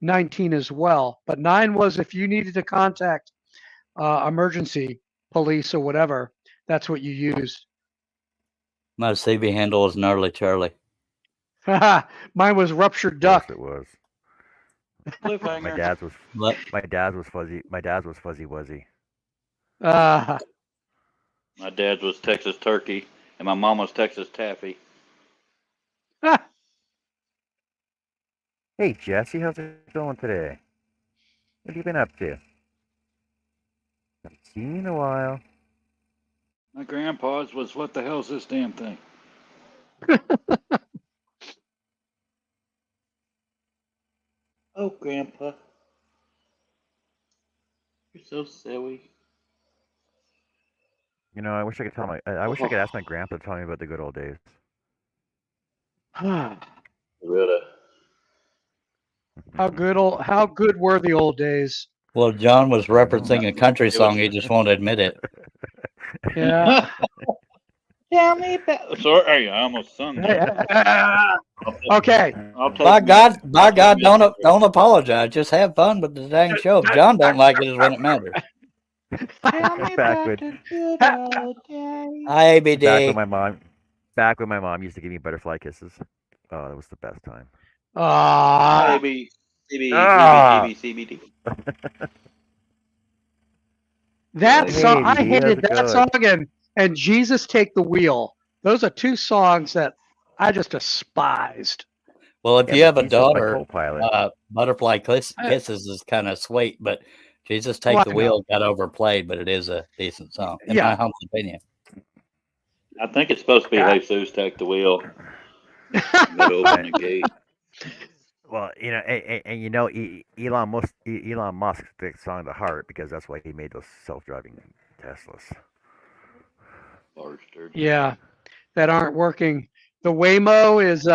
Speaker 4: 19 as well. But 9 was if you needed to contact emergency police or whatever, that's what you used.
Speaker 3: My CB handle is Gnarly Charlie.
Speaker 4: Mine was ruptured
Speaker 1: Of course
Speaker 4: duck.
Speaker 1: it was. My
Speaker 2: Cliffhanger.
Speaker 1: dad's was
Speaker 3: Let,
Speaker 1: my dad's was fuzzy. My dad's was fuzzy wuzzy.
Speaker 4: Uh,
Speaker 2: My dad's was Texas turkey, and my mom was Texas taffy.
Speaker 1: Hey Jesse, how's it going today? What have you been up to? Haven't seen you in a while.
Speaker 2: My grandpa's was what the hell's this damn thing? Oh, Grandpa, you're so silly.
Speaker 1: You know, I wish I could tell my. I wish I could ask my grandpa to tell me about the good old days.
Speaker 2: Really?
Speaker 4: how good were the old days?
Speaker 3: well, John was
Speaker 1: I know.
Speaker 3: referencing a country
Speaker 2: It was.
Speaker 3: song. He just won't admit it.
Speaker 4: Yeah.
Speaker 2: Tell me about. Sorry, I almost sung there.
Speaker 4: Okay.
Speaker 2: I'll take
Speaker 3: By God,
Speaker 2: I'll
Speaker 3: by
Speaker 2: take
Speaker 3: God,
Speaker 2: Miss Mary.
Speaker 3: don't apologize. Just have fun with the dang show. If John don't like it, is when it matters.
Speaker 2: Tell me
Speaker 1: back
Speaker 2: about
Speaker 1: when
Speaker 2: the good old days.
Speaker 3: Hi,
Speaker 1: back when
Speaker 3: ABD.
Speaker 1: my mom back when my mom used to give me butterfly kisses. Oh, that was the best time.
Speaker 4: Ah,
Speaker 2: ABCB,
Speaker 1: Ah,
Speaker 2: EBGB, CBD.
Speaker 4: that
Speaker 1: hey
Speaker 4: song, I
Speaker 1: ABD, how's
Speaker 4: hated
Speaker 1: it
Speaker 4: that
Speaker 1: going?
Speaker 4: song and Jesus Take the Wheel. Those are two songs that I just despised.
Speaker 3: Well, if
Speaker 1: Yeah,
Speaker 3: you
Speaker 1: but
Speaker 3: have a
Speaker 1: Jesus was my
Speaker 3: daughter,
Speaker 1: co-pilot.
Speaker 3: Butterfly
Speaker 4: I,
Speaker 3: Kisses is kind of sweet, but Jesus
Speaker 4: well,
Speaker 3: Take the
Speaker 4: I know.
Speaker 3: Wheel got overplayed, but it is a decent song, in my
Speaker 4: Yeah.
Speaker 3: humble opinion.
Speaker 2: I think it's supposed to be
Speaker 4: Yeah.
Speaker 2: Jesus take the wheel. You got to open
Speaker 1: I,
Speaker 2: the gate.
Speaker 1: well, you know, and you know, Elon Musk took the song to heart because that's why he made those self-driving Teslas.
Speaker 2: Bastard.
Speaker 4: Yeah, that aren't working. The Waymo is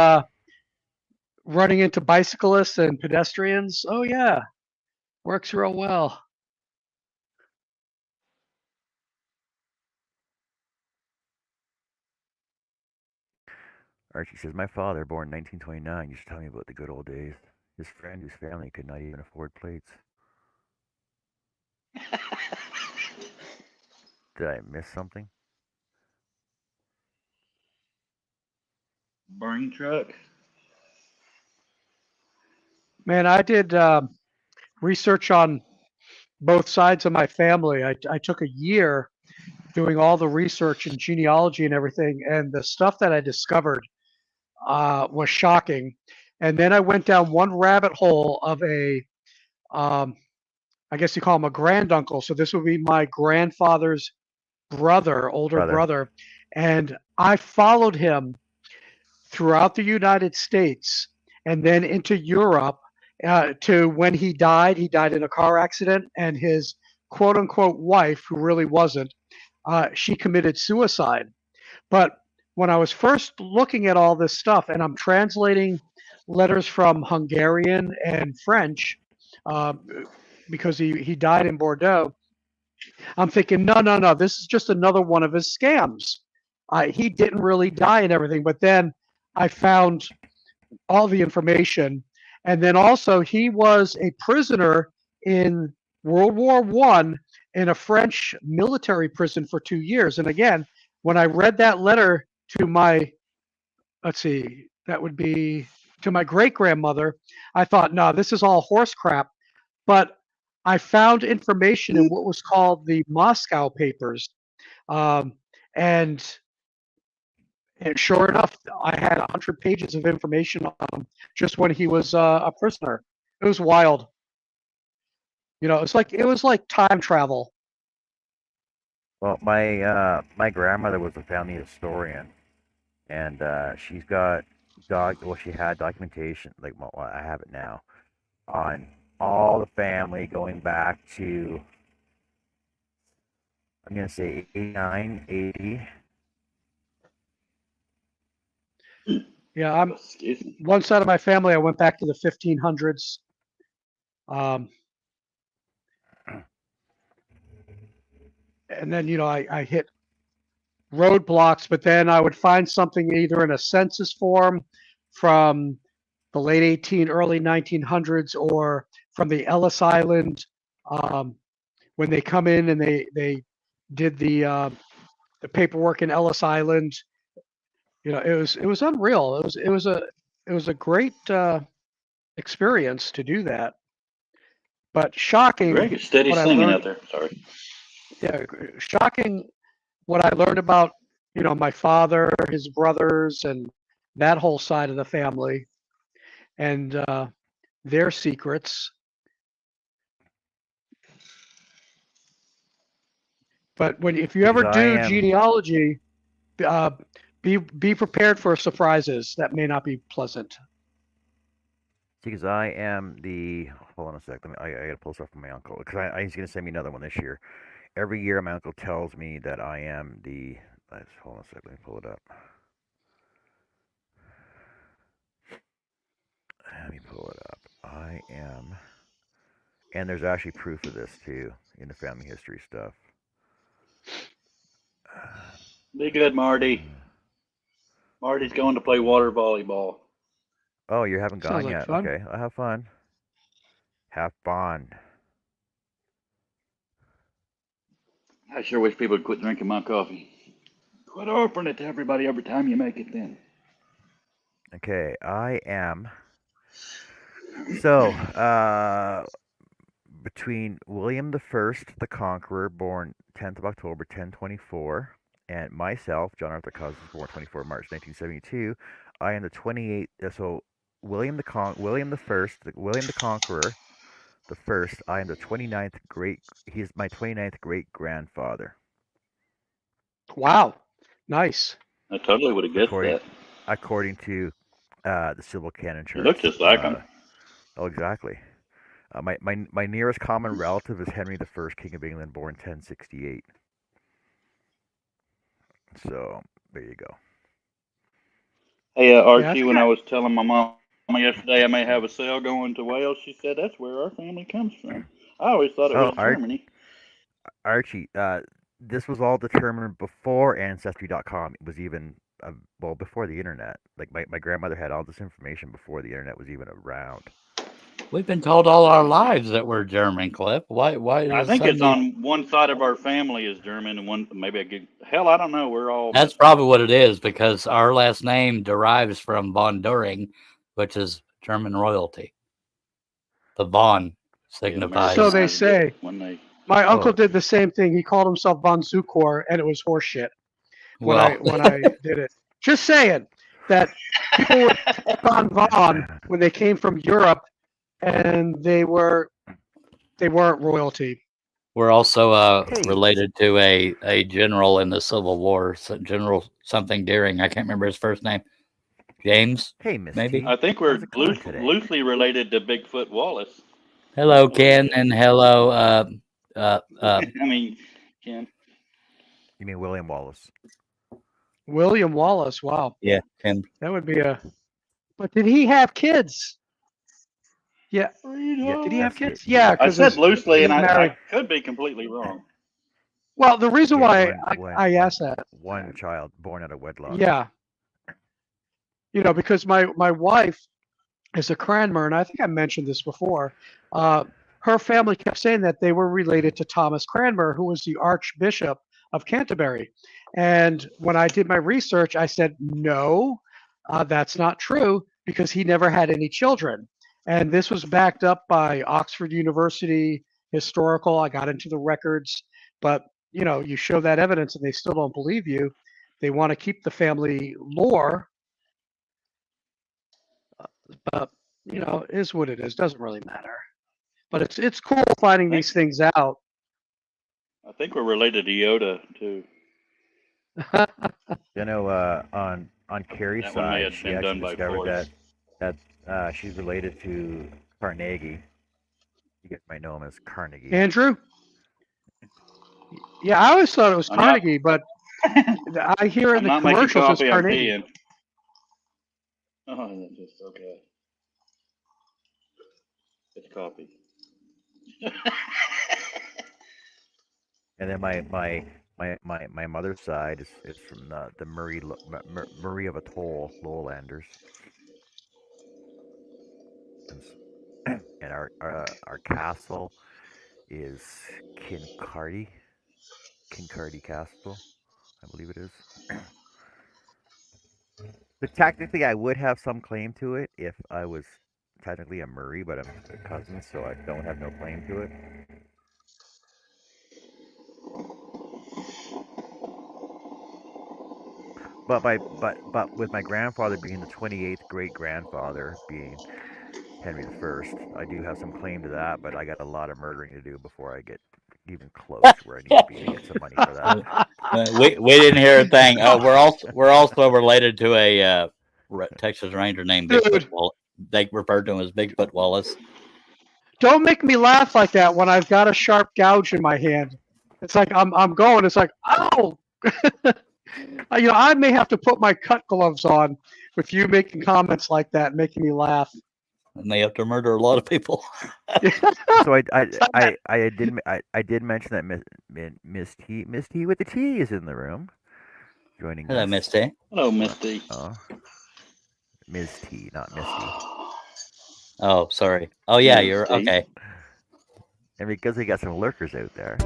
Speaker 4: running into bicyclists and pedestrians. Oh yeah, works real well.
Speaker 1: Archie says, my father, born in 1929, used to tell me about the good old days. His friend whose family could not even afford plates. Did I miss something?
Speaker 2: Brain truck.
Speaker 4: Man, I did research on both sides of my family. I took a year doing all the research and genealogy and everything, and the stuff that I discovered was shocking. And then I went down one rabbit hole of um, I guess you call him a granduncle. So this would be my grandfather's brother, older
Speaker 1: Brother.
Speaker 4: brother, and I followed him throughout the United States and then into Europe to when he died. He died in a car accident, and his quote unquote wife, who really wasn't, she committed suicide. But when I was first looking at all this stuff, and I'm translating letters from Hungarian and French, uh, because he died in Bordeaux, I'm thinking, no, no, no, this is just another one of his scams. He didn't really die and everything. But then I found all the information, and then also he was a prisoner in World War I in a French military prison for 2 years. And again, when I read that letter to my, let's see, that would be to my great grandmother, I thought, no, this is all horse crap. But I found information in what was called the Moscow Papers, um, and and sure enough, I had 100 pages of information on him just when he was a prisoner. It was wild. It was like time travel.
Speaker 1: Well, my grandmother was a family historian, and she's got well, she had documentation, like, well, I have it now, on all the family going back to, I'm gonna say 89, 80.
Speaker 4: Yeah, I'm
Speaker 2: Excuse me.
Speaker 4: one side of my family. I went back to the 1500s, um, and then I hit roadblocks. But then I would find something either in a census form from the late early 1900s, or from the Ellis Island, um, when they come in and they did the paperwork in Ellis Island. It was unreal. It was a great experience to do that. But shocking
Speaker 2: Greg is steady
Speaker 4: what I
Speaker 2: singing
Speaker 4: learned.
Speaker 2: out there. Sorry.
Speaker 4: Yeah, shocking what I learned about my father, his brothers, and that whole side of the family, and their secrets. But if you
Speaker 1: Because
Speaker 4: ever
Speaker 1: I
Speaker 4: do
Speaker 1: am
Speaker 4: genealogy, uh, be prepared for surprises that may not be pleasant.
Speaker 1: because I am the. Hold on a sec. I gotta pull stuff from my uncle because he's gonna send me another one this year. Every year, my uncle tells me that I am the. Hold on a sec. Let me pull it up. Let me pull it up. I am, and there's actually proof of this too in the family history stuff.
Speaker 2: Be good, Marty. Marty's going to play water volleyball.
Speaker 1: Oh, you haven't
Speaker 4: Sounds
Speaker 1: gone
Speaker 4: like
Speaker 1: yet?
Speaker 4: fun.
Speaker 1: Okay, I'll have fun. Have fun.
Speaker 2: I sure wish people would quit drinking my coffee. Quit offering it to everybody every time you make it then.
Speaker 1: Okay, I am. So, between William the First, the Conqueror, born 10th of October 1024, and myself, John Arthur Cousins, born 24 March 1972, I am the 28th. So, William the First, William the Conqueror, the first. I am the 29th great. He is my 29th great grandfather,
Speaker 4: Wow, nice.
Speaker 2: I totally would have guessed
Speaker 1: according
Speaker 2: that.
Speaker 1: according to the civil canon
Speaker 2: You look
Speaker 1: charts.
Speaker 2: just like him.
Speaker 1: Oh, exactly. My nearest common relative is Henry the First, King of England, born 1068. So there you go.
Speaker 2: Hey,
Speaker 4: Yeah, I
Speaker 2: Archie,
Speaker 4: think
Speaker 2: when I was telling my mom yesterday I may have a sale going to Wales, she said that's where our family comes from. I always thought it
Speaker 1: Oh,
Speaker 2: was Germany.
Speaker 1: Archie, this was all determined before Ancestry.com was even well before the internet. Like my grandmother had all this information before the internet was even around.
Speaker 3: We've been told all our lives that we're German, Cliff. Why
Speaker 2: I
Speaker 3: is
Speaker 2: think it's
Speaker 3: suddenly?
Speaker 2: on one side of our family is German and one maybe I get hell I don't know. We're all
Speaker 3: That's
Speaker 2: messed up.
Speaker 3: probably what it is because our last name derives from von During, which is German royalty. The von
Speaker 2: Yeah,
Speaker 4: so.
Speaker 3: signifies.
Speaker 4: They
Speaker 2: Americanized it
Speaker 4: say
Speaker 2: when they.
Speaker 4: my uncle
Speaker 1: Oh,
Speaker 4: did the same thing. He called himself von Zukor, and it was horseshit when I
Speaker 3: Well,
Speaker 4: when I did it. Just saying that people would take on von when they came from Europe, and they weren't royalty.
Speaker 3: we're also
Speaker 1: hey,
Speaker 3: related to a general in the Civil War, General something Deering. I can't remember his first name. James,
Speaker 1: hey, Miss
Speaker 3: maybe.
Speaker 1: T,
Speaker 2: I think
Speaker 1: how's
Speaker 2: we're
Speaker 1: it going today?
Speaker 2: loosely related to Bigfoot Wallace.
Speaker 3: Hello,
Speaker 2: A little
Speaker 3: Ken,
Speaker 2: bit.
Speaker 3: and hello, uh, uh,
Speaker 2: I mean, Ken.
Speaker 1: You mean William Wallace?
Speaker 4: William Wallace. Wow,
Speaker 3: yeah, Ken.
Speaker 4: that would be a. But did he have kids? Yeah, did he have
Speaker 1: Yes,
Speaker 4: kids?
Speaker 1: he
Speaker 4: Yeah,
Speaker 2: I
Speaker 4: because
Speaker 2: said loosely,
Speaker 4: he
Speaker 2: and I
Speaker 4: married.
Speaker 2: could be completely wrong.
Speaker 4: Well, the reason
Speaker 1: he had
Speaker 4: why I asked that,
Speaker 1: one child born out of wedlock.
Speaker 4: yeah, because my wife is a Cranmer, and I think I mentioned this before. Uh, Her family kept saying that they were related to Thomas Cranmer, who was the Archbishop of Canterbury. And when I did my research, I said, no, that's not true because he never had any children. And this was backed up by Oxford University historical. I got into the records, but you show that evidence and they still don't believe you. They want to keep the family lore, but is what it is. Doesn't really matter. But it's cool
Speaker 2: I
Speaker 4: finding
Speaker 2: think
Speaker 4: these things out.
Speaker 2: I think we're related to Yoda too.
Speaker 1: On Carrie's
Speaker 2: That one may
Speaker 1: side,
Speaker 2: have
Speaker 1: she
Speaker 2: been
Speaker 1: actually
Speaker 2: done by
Speaker 1: discovered
Speaker 2: force.
Speaker 1: that she's related to Carnegie. You guys might know him as Carnegie.
Speaker 4: Andrew? Yeah, I always thought it was
Speaker 2: I'm not.
Speaker 4: Carnegie, but I hear in
Speaker 2: I'm
Speaker 4: the
Speaker 2: not making
Speaker 4: commercials it's
Speaker 2: coffee. I'm
Speaker 4: Carnegie.
Speaker 2: peeing. Oh, that's just okay. It's coffee.
Speaker 1: And then my mother's side is from the Murray of Atoll lowlanders, and and our castle is Kincardy Kincardy Castle, I believe it is. But technically, I would have some claim to it if I was technically a Murray, but I'm a cousin, so I don't have no claim to it. But with my grandfather being the 28th great grandfather, being Henry I do have some claim to that. But I got a lot of murdering to do before I get even close to where I need to be to get some money for that.
Speaker 3: We didn't hear a thing. We're also related to a Texas Ranger named
Speaker 4: Dude.
Speaker 3: Bigfoot Wallace. They referred to him as Bigfoot Wallace.
Speaker 4: Don't make me laugh like that when I've got a sharp gouge in my hand. It's like I'm going. It's like, ow. I may have to put my cut gloves on with you making comments like that, making me laugh.
Speaker 3: And they have to murder a lot of people.
Speaker 1: So I did mention that Miss T with the T is in the room, joining
Speaker 3: Hello,
Speaker 1: us.
Speaker 3: Misty.
Speaker 2: Hello, Misty.
Speaker 1: Ms. T, not Misty.
Speaker 3: Oh, sorry. Oh, yeah,
Speaker 2: Ms.
Speaker 3: you're
Speaker 2: T.
Speaker 3: okay.
Speaker 1: And because we got some lurkers out there.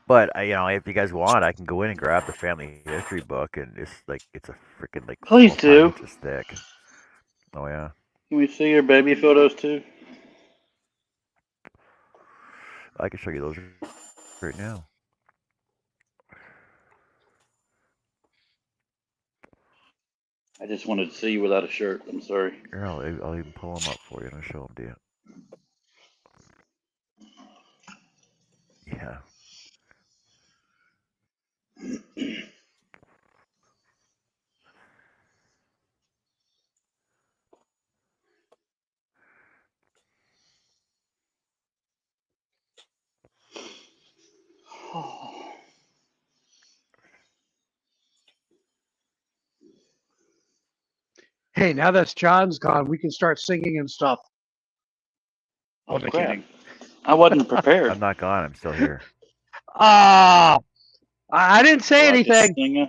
Speaker 1: But if you guys want, I can go in and grab the family history book, and it's a freaking
Speaker 2: Please
Speaker 1: 5
Speaker 2: do.
Speaker 1: inches thick. Oh yeah.
Speaker 2: Can we see your baby photos too?
Speaker 1: I can show you those right now.
Speaker 2: I just wanted to see you without a shirt. I'm sorry.
Speaker 1: Here, I'll even pull them up for you and I'll show them to you. Yeah.
Speaker 4: Hey, now that John's gone, we can start singing and stuff.
Speaker 2: Oh,
Speaker 4: no
Speaker 2: crap.
Speaker 4: kidding.
Speaker 2: I wasn't prepared.
Speaker 1: I'm not gone. I'm still here.
Speaker 4: Ah, I didn't say
Speaker 2: Like the
Speaker 4: anything.
Speaker 2: singer,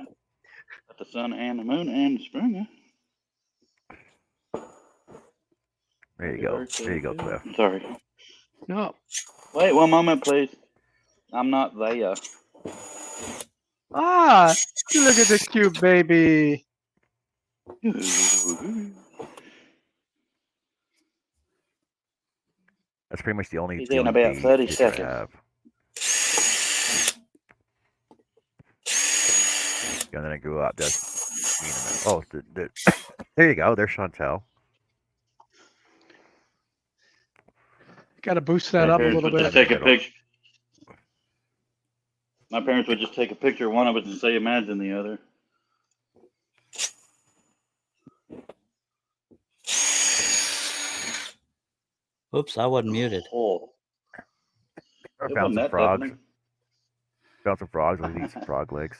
Speaker 2: got the sun and the moon and the springer.
Speaker 1: There you go. There you go, Cliff.
Speaker 2: Sorry.
Speaker 4: No.
Speaker 2: Wait 1 moment, please. I'm not there.
Speaker 4: Ah, look at the cute baby.
Speaker 1: That's pretty much the only
Speaker 2: He's in about
Speaker 1: baby
Speaker 2: 30
Speaker 1: picture I
Speaker 2: seconds.
Speaker 1: have. And then I grew up. Oh, there you go. There's Chantel.
Speaker 4: Got to boost that up a little
Speaker 2: Just
Speaker 4: bit.
Speaker 2: take a picture. My parents would just take a picture of one of us and say, imagine the other.
Speaker 3: Oops, I wasn't muted.
Speaker 2: Oh.
Speaker 1: I found some frogs. Found some frogs. Let's eat some frog legs.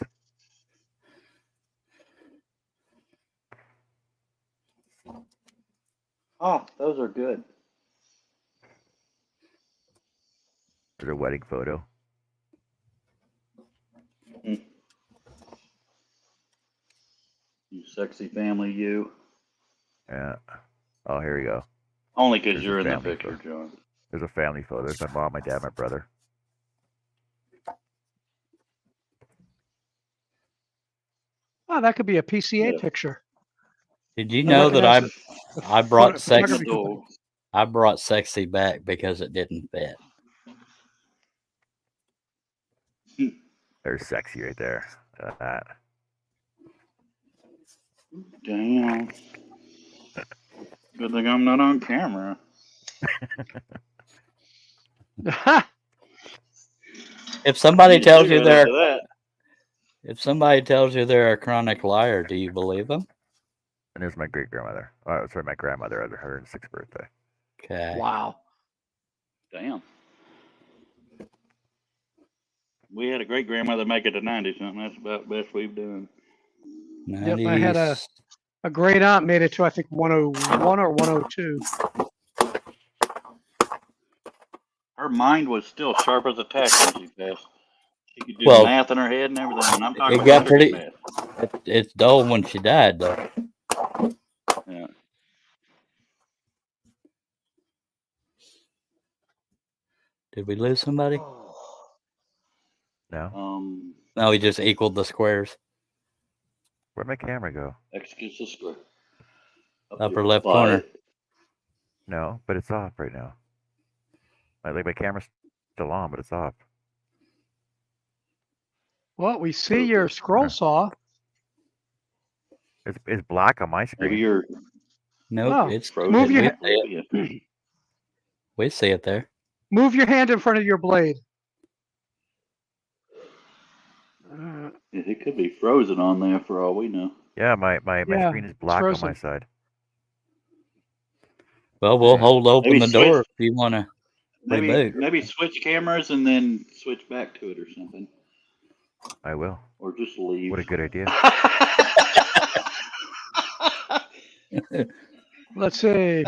Speaker 2: Oh, those are good.
Speaker 1: There's a wedding photo.
Speaker 2: You sexy family, you.
Speaker 1: Yeah. Oh, here we go.
Speaker 2: Only because you're in the picture, John.
Speaker 1: There's a family photo. There's my mom, my dad, my brother.
Speaker 4: Oh, that could be a PCA picture.
Speaker 3: Did you know that I brought sexy?
Speaker 2: Dog.
Speaker 3: I brought sexy back because it didn't fit.
Speaker 1: There's sexy right there. Look at that.
Speaker 2: Damn. Good thing I'm not on camera.
Speaker 3: If somebody tells you they're
Speaker 2: that.
Speaker 3: if somebody tells you they're a chronic liar, do you believe them?
Speaker 1: And there's my great grandmother. Oh, sorry, my grandmother at her 106th birthday.
Speaker 3: Okay.
Speaker 4: Wow.
Speaker 2: Damn. We had a great grandmother make it to 90 something. That's about the best we've done.
Speaker 4: Yep, I had a great aunt made it to, I think, 101 or 102.
Speaker 2: Her mind was still sharp as a tack when she passed. She could do math in her head and everything. And I'm talking
Speaker 3: it got pretty.
Speaker 2: math.
Speaker 3: It's dull when she died, though.
Speaker 2: Yeah.
Speaker 3: Did we lose somebody?
Speaker 1: No.
Speaker 3: No, we just equaled the squares.
Speaker 1: Where'd my camera go?
Speaker 2: X gets a square. Up
Speaker 3: Upper
Speaker 2: here.
Speaker 3: left
Speaker 2: But
Speaker 3: corner.
Speaker 1: No, but it's off right now. Like my camera's still on, but it's off.
Speaker 4: Well, we see your scroll saw.
Speaker 1: It's black on my
Speaker 2: Maybe
Speaker 1: screen.
Speaker 2: you're
Speaker 3: Nope,
Speaker 4: Oh,
Speaker 3: it's
Speaker 2: frozen.
Speaker 4: move your
Speaker 3: we
Speaker 4: ha-
Speaker 3: see it. We see it there.
Speaker 4: Move your hand in front of your blade.
Speaker 2: It could be frozen on there for all we know.
Speaker 1: Yeah, my
Speaker 4: Yeah,
Speaker 1: screen is
Speaker 4: it's
Speaker 1: black on my
Speaker 4: frozen.
Speaker 1: side.
Speaker 3: Well, we'll hold open
Speaker 2: Maybe
Speaker 3: the
Speaker 2: switch-
Speaker 3: door if you want to reboot.
Speaker 2: Maybe switch cameras and then switch back to it or something.
Speaker 1: I will.
Speaker 2: Or just leave.
Speaker 1: What a good idea.
Speaker 4: Let's see.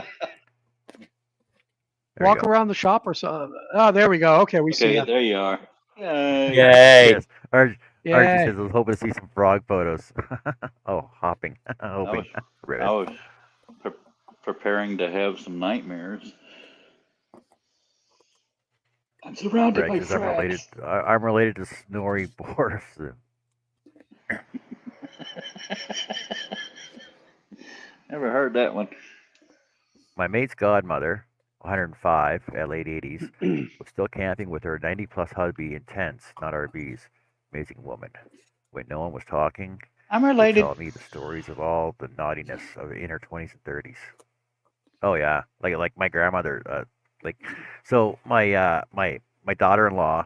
Speaker 1: There
Speaker 4: Walk
Speaker 1: you go.
Speaker 4: around the shop or so. Oh, there we go. Okay, we see
Speaker 2: Okay,
Speaker 4: you.
Speaker 2: there you are. Yay.
Speaker 3: Yay!
Speaker 1: Yes. Archie
Speaker 4: Yay.
Speaker 1: says I was hoping to see some frog photos. Oh, hopping. Hoping.
Speaker 2: I
Speaker 1: Ribbit.
Speaker 2: was preparing to have some nightmares. I'm surrounded by
Speaker 1: Greg says
Speaker 2: frags.
Speaker 1: I'm related to Snorri Borfson.
Speaker 2: Never heard that one.
Speaker 1: My mate's godmother, 105 at late 80s, was still camping with her 90-plus hubby in tents, not RVs. Amazing woman. When no one was talking,
Speaker 2: I'm
Speaker 1: she
Speaker 2: related.
Speaker 1: told me the stories of all the naughtiness of in her 20s and 30s. Oh yeah, like my grandmother. So my daughter-in-law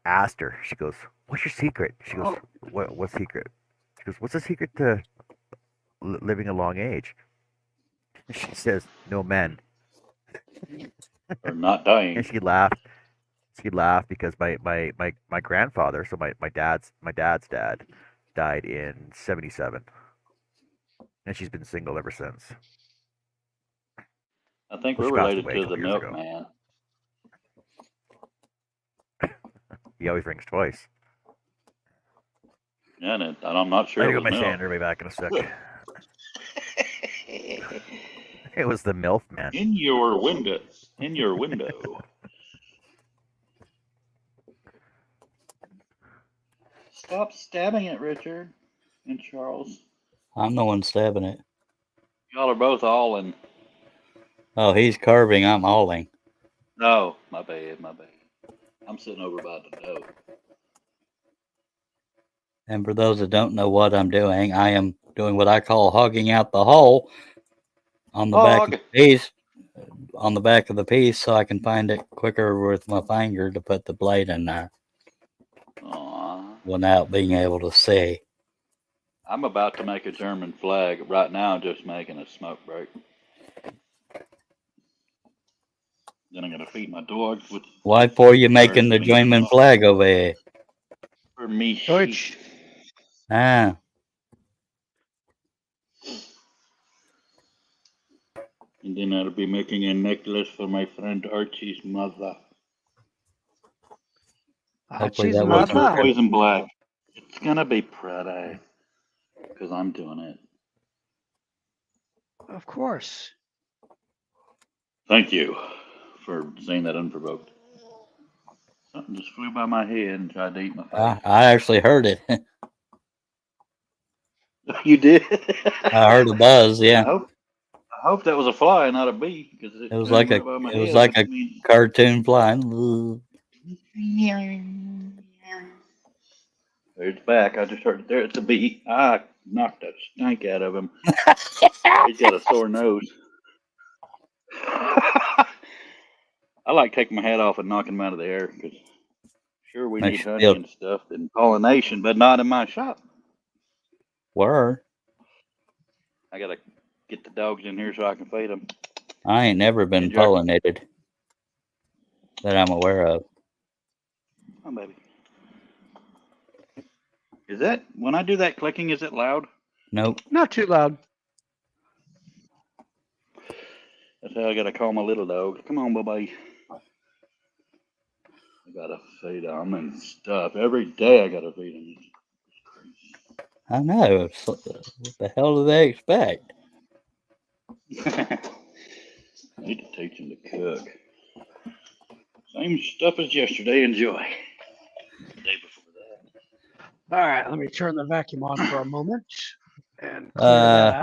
Speaker 1: asked her. She goes, "What's your secret?" She goes, "What secret?" She goes, "What's the secret to living a long age?" She says, "No men."
Speaker 2: Or not dying.
Speaker 1: And she laughed. She laughed because my grandfather, so my dad's dad, died in '77, and she's been single ever since.
Speaker 2: I think
Speaker 1: Well,
Speaker 2: we're
Speaker 1: she passed
Speaker 2: related
Speaker 1: away a
Speaker 2: to
Speaker 1: couple
Speaker 2: the
Speaker 1: years ago.
Speaker 2: milkman.
Speaker 1: He always rings twice.
Speaker 2: Yeah, and I'm not sure
Speaker 1: I
Speaker 2: it
Speaker 1: got
Speaker 2: was
Speaker 1: my
Speaker 2: milk.
Speaker 1: sander. Be back in a sec. It was the MILF man.
Speaker 2: In your window. In your window. Stop stabbing it, Richard and Charles.
Speaker 3: I'm the one stabbing it.
Speaker 2: Y'all are both all in.
Speaker 3: Oh, he's carving. I'm hauling.
Speaker 2: No, my bad. I'm sitting over by the dough.
Speaker 3: And for those that don't know what I'm doing, I am doing what I call hogging out the hole on the back of the piece. On the back of the piece, so I can find it quicker with my finger to put the blade in there.
Speaker 2: Aww.
Speaker 3: Without being able to see.
Speaker 2: I'm about to make a German flag. Right now, I'm just making a smoke break. Then I'm going to feed my dog with...
Speaker 3: Why for you making the German flag over here?
Speaker 2: For me.
Speaker 4: Deutsch.
Speaker 3: Ah.
Speaker 2: And then I'll be making a necklace for my friend Archie's mother.
Speaker 3: Hopefully
Speaker 4: Archie's
Speaker 3: that
Speaker 2: It's
Speaker 3: wasn't
Speaker 4: mother.
Speaker 2: turquoise and black. It's going to be pretty. Because I'm doing it.
Speaker 4: Of course.
Speaker 2: Thank you for saying that unprovoked. Something just flew by my head and tried to eat my face.
Speaker 3: I actually heard it.
Speaker 2: You did?
Speaker 3: I heard a buzz, yeah.
Speaker 2: I hope that was a fly, not a bee, because
Speaker 3: It was like a cartoon flying.
Speaker 2: It's back. I just heard it there. It's a bee. I knocked that stank out of him. He's got a sore nose. I like taking my hat off and knocking him out of the air because sure we need honey and stuff and pollination, but not in my shop.
Speaker 3: Where?
Speaker 2: I gotta get the dogs in here so I can feed them.
Speaker 3: I ain't never been pollinated that I'm aware of.
Speaker 2: Oh, baby. Is that, when I do that clicking, is it loud?
Speaker 3: Nope.
Speaker 4: Not too loud.
Speaker 2: That's how I gotta call my little dog. Come on, baby. I gotta feed them and stuff. Every day I gotta feed them.
Speaker 3: I know. What the hell do they expect?
Speaker 2: I need to teach them to cook. Same stuff as yesterday. Enjoy. The day before that.
Speaker 4: All right, let me turn the vacuum on for a moment and clear that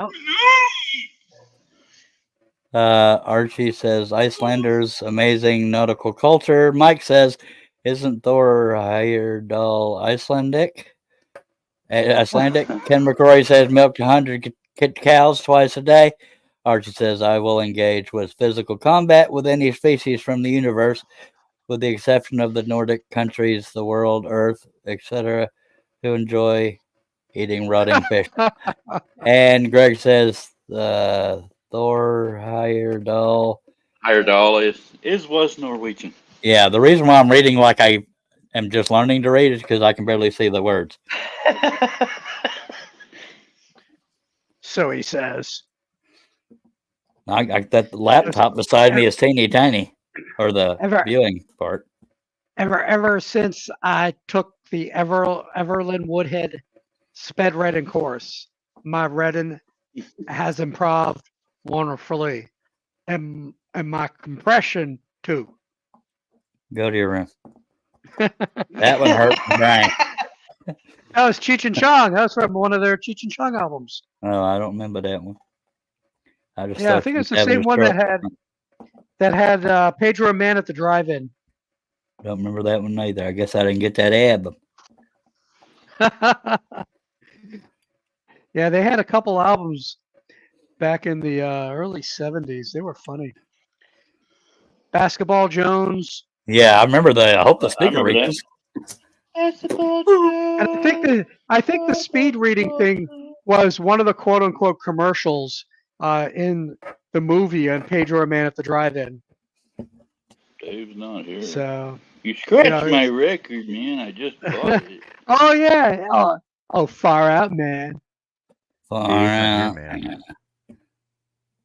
Speaker 4: out.
Speaker 3: Archie says Icelanders amazing nautical culture. Mike says, isn't Thor Heyerdahl Icelandic? Icelandic. Ken McCrory says milked 100 cows twice a day. Archie says I will engage with physical combat with any species from the universe, with the exception of the Nordic countries, the world, Earth, etc., who enjoy eating rotting fish. And Greg says Thor Heyerdahl.
Speaker 2: Heyerdahl was Norwegian.
Speaker 3: Yeah, the reason why I'm reading like I am just learning to read is because I can barely see the words.
Speaker 4: So he says.
Speaker 3: That laptop beside me is teeny tiny, or the
Speaker 4: Ever-
Speaker 3: viewing part.
Speaker 4: Ever since I took the Everlyn Woodhead sped reading course, my reading has improved wonderfully, and my compression too.
Speaker 3: Go to your room. That one hurt my brain.
Speaker 4: That was Cheech and Chong. That was from one of their Cheech and Chong albums.
Speaker 3: Oh, I don't remember that one. I just
Speaker 4: Yeah, I think it's the same one that had Pedro Man at the Drive-In.
Speaker 3: Don't remember that one either. I guess I didn't get that album.
Speaker 4: Yeah, they had a couple albums back in the early 70s. They were funny. Basketball Jones.
Speaker 3: Yeah, I remember I hope the speaker
Speaker 2: remember that.
Speaker 3: reaches.
Speaker 4: And I think the speed reading thing was one of the quote unquote commercials in the movie on Pedro Man at the Drive-In.
Speaker 2: Dave's not here.
Speaker 4: So
Speaker 2: You scratched
Speaker 4: you know,
Speaker 2: my record, man. I just bought it.
Speaker 4: oh yeah. Oh, far out, man.
Speaker 3: Far
Speaker 1: Dave's not
Speaker 3: out,
Speaker 1: here, man.
Speaker 3: man.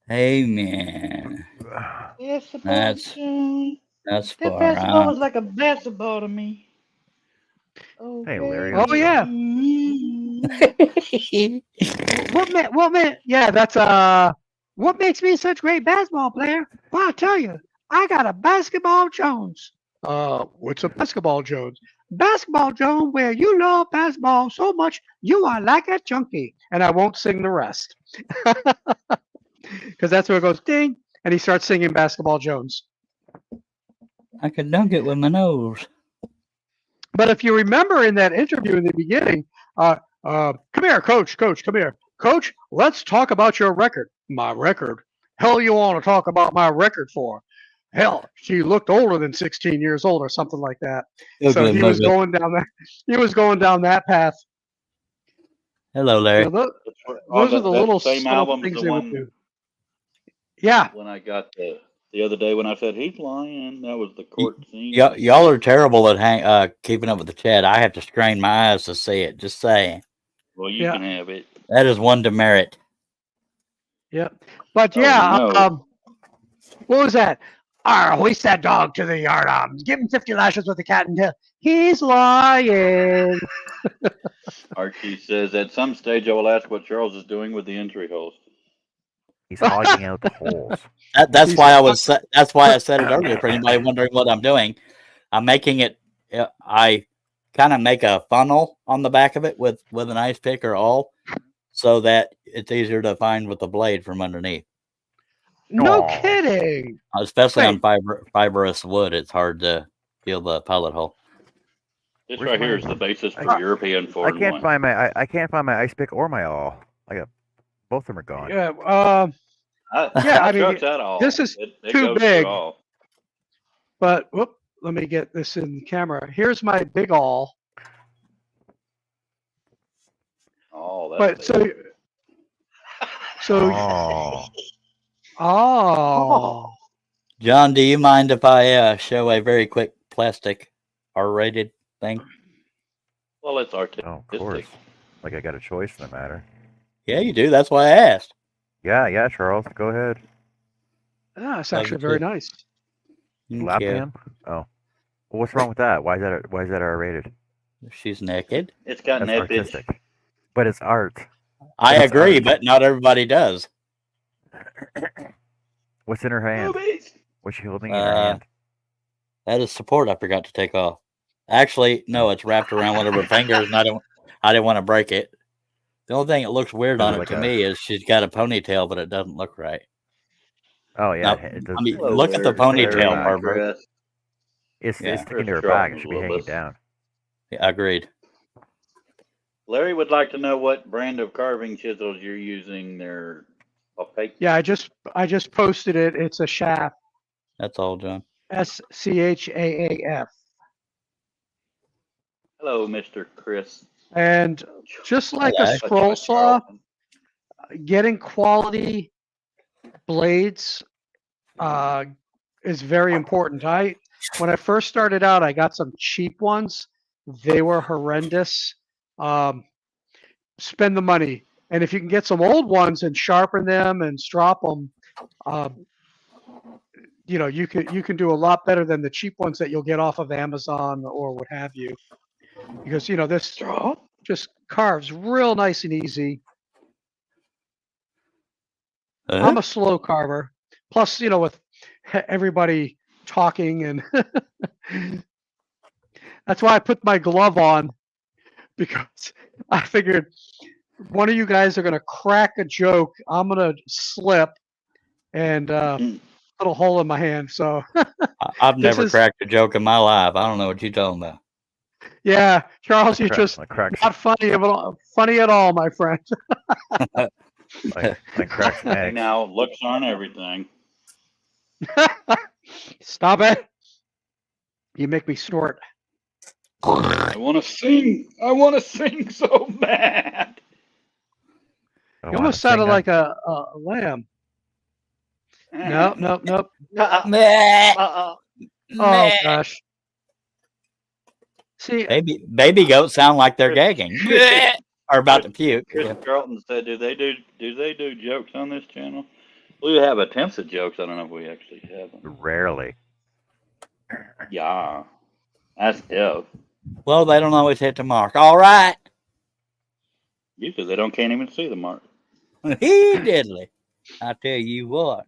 Speaker 3: Hey, man. That's
Speaker 5: That
Speaker 3: far
Speaker 5: basketball
Speaker 3: out.
Speaker 5: was like a basketball to me.
Speaker 1: Hey, Larry.
Speaker 4: Oh yeah. Yeah, that's what makes me such a great basketball player? Well, I'll tell you, I got a basketball Jones. What's a basketball Jones? Basketball Jones, where you love basketball so much you are like a junkie. And I won't sing the rest. Because that's where it goes ding, and he starts singing Basketball Jones.
Speaker 3: I could dunk it with my nose.
Speaker 4: But if you remember in that interview in the beginning, come here, coach, come here. Coach, let's talk about your record. My record? Hell you want to talk about my record for? Hell, she looked older than 16 years old or something like that. So he was going down that path.
Speaker 3: Hello, Larry.
Speaker 4: You know, those are the little
Speaker 2: same
Speaker 4: subtle
Speaker 2: album as
Speaker 4: things
Speaker 2: the
Speaker 4: they
Speaker 2: one
Speaker 4: would do. Yeah.
Speaker 2: when I got the other day when I said he's lying. That was the court scene.
Speaker 3: Y'all are terrible at keeping up with the chat. I have to strain my eyes to see it. Just saying.
Speaker 2: Well, you can have it.
Speaker 3: That is one demerit.
Speaker 4: Yep. But
Speaker 2: Oh,
Speaker 4: yeah,
Speaker 2: no.
Speaker 4: what was that? Hoist that dog to the yardarm. Give him 50 lashes with the cat and tail. He's lying.
Speaker 2: Archie says at some stage I will ask what Charles is doing with the entry holes.
Speaker 1: He's hogging out the holes.
Speaker 3: That's why I said it earlier for anybody wondering what I'm doing. I'm making it. I kind of make a funnel on the back of it with an ice pick or awl, so that it's easier to find with the blade from underneath.
Speaker 4: No
Speaker 1: Aw.
Speaker 4: kidding.
Speaker 3: Especially on fibrous wood, it's hard to feel the pellet hole.
Speaker 2: This
Speaker 1: Where's
Speaker 2: right here
Speaker 1: my-
Speaker 2: is the basis for European 4
Speaker 1: I
Speaker 2: and
Speaker 1: can't
Speaker 2: 1.
Speaker 1: find my ice pick or my awl. I got both of them are gone.
Speaker 4: Yeah.
Speaker 2: I
Speaker 4: mean,
Speaker 2: trust that all.
Speaker 4: this is
Speaker 2: it
Speaker 4: too
Speaker 2: goes
Speaker 4: big.
Speaker 2: through all.
Speaker 4: But let me get this in camera. Here's my big awl.
Speaker 2: Oh,
Speaker 4: But
Speaker 2: that's
Speaker 1: Oh,
Speaker 4: oh.
Speaker 3: John, do you mind if I show a very quick plastic R-rated thing?
Speaker 2: well, it's
Speaker 1: oh,
Speaker 2: artistic.
Speaker 1: of course. Like I got a choice in the matter.
Speaker 3: Yeah, you do. That's why I asked.
Speaker 1: Yeah, Charles, go ahead.
Speaker 4: It's actually very nice.
Speaker 1: Lap
Speaker 3: Okay.
Speaker 1: him. Oh, well, what's wrong with that? Why is that R-rated?
Speaker 3: She's naked.
Speaker 2: It's got
Speaker 1: That's
Speaker 2: nippage.
Speaker 1: artistic, but it's art.
Speaker 3: I
Speaker 1: It's
Speaker 3: agree,
Speaker 1: art.
Speaker 3: but not everybody does.
Speaker 1: What's in her hand?
Speaker 2: Movies.
Speaker 1: What's she holding in her hand?
Speaker 3: That is support I forgot to take off. Actually, no, it's wrapped around one of her fingers, and I didn't want to break it. The only thing that looks weird
Speaker 1: Is
Speaker 3: on
Speaker 1: it
Speaker 3: it
Speaker 1: like
Speaker 3: to
Speaker 1: a?
Speaker 3: me is she's got a ponytail, but it doesn't look right.
Speaker 1: Oh yeah,
Speaker 3: Now,
Speaker 1: it does.
Speaker 3: I mean,
Speaker 2: Hello
Speaker 3: look at the
Speaker 2: there,
Speaker 1: It's sticking to her
Speaker 3: ponytail,
Speaker 2: Larry and
Speaker 1: back.
Speaker 3: pervert.
Speaker 2: Chris.
Speaker 1: It's
Speaker 3: Yeah,
Speaker 1: sticking to
Speaker 2: Chris
Speaker 1: her back.
Speaker 2: Charlton
Speaker 1: It
Speaker 2: a
Speaker 1: should be
Speaker 2: little
Speaker 1: hanging
Speaker 2: bit.
Speaker 1: down.
Speaker 3: yeah, agreed.
Speaker 2: Larry would like to know what brand of carving chisels you're using. They're opaque.
Speaker 4: Yeah, I just posted it. It's a shaft.
Speaker 3: That's all, John.
Speaker 4: SCHAAF.
Speaker 2: Hello, Mr. Chris.
Speaker 4: And just like a
Speaker 3: Hello.
Speaker 4: scroll saw,
Speaker 2: Charlton.
Speaker 4: getting quality blades is very important. When I first started out, I got some cheap ones. They were horrendous. Spend the money, and if you can get some old ones and sharpen them and strop them, you can do a lot better than the cheap ones that you'll get off of Amazon or what have you. Because this
Speaker 2: Straw?
Speaker 4: just carves real nice and easy.
Speaker 3: Uh-huh.
Speaker 4: I'm a slow carver. Plus, with everybody talking and that's why I put my glove on, because I figured one of you guys are going to crack a joke. I'm going to slip and put a hole in my hand. So
Speaker 3: I've
Speaker 4: this
Speaker 3: never
Speaker 4: is,
Speaker 3: cracked a joke in my life. I don't know what you're talking about.
Speaker 4: yeah, Charles, you're just
Speaker 1: Like cracks.
Speaker 4: not funny at all, my friend.
Speaker 1: Like cracks some
Speaker 2: Hey,
Speaker 1: eggs.
Speaker 2: now, looks aren't everything.
Speaker 4: Stop it. You make me snort.
Speaker 2: I want to sing. I want to sing so bad.
Speaker 1: I
Speaker 4: You
Speaker 1: wanna
Speaker 4: almost
Speaker 1: sing
Speaker 4: sounded
Speaker 1: that.
Speaker 4: like a lamb. Nope.
Speaker 3: Meh,
Speaker 4: Oh,
Speaker 3: meh.
Speaker 4: gosh. See,
Speaker 3: Baby goats sound like they're gagging. Meh, or about to puke.
Speaker 2: Chris
Speaker 3: Yeah.
Speaker 2: Charlton said, "Do they do jokes on this channel? We have attempts at jokes. I don't know if we actually have them.
Speaker 1: Rarely.
Speaker 2: Yeah, that's if.
Speaker 3: Well, they don't always hit the mark. All right.
Speaker 2: Usually they can't even see the mark.
Speaker 3: He diddly. I tell you what.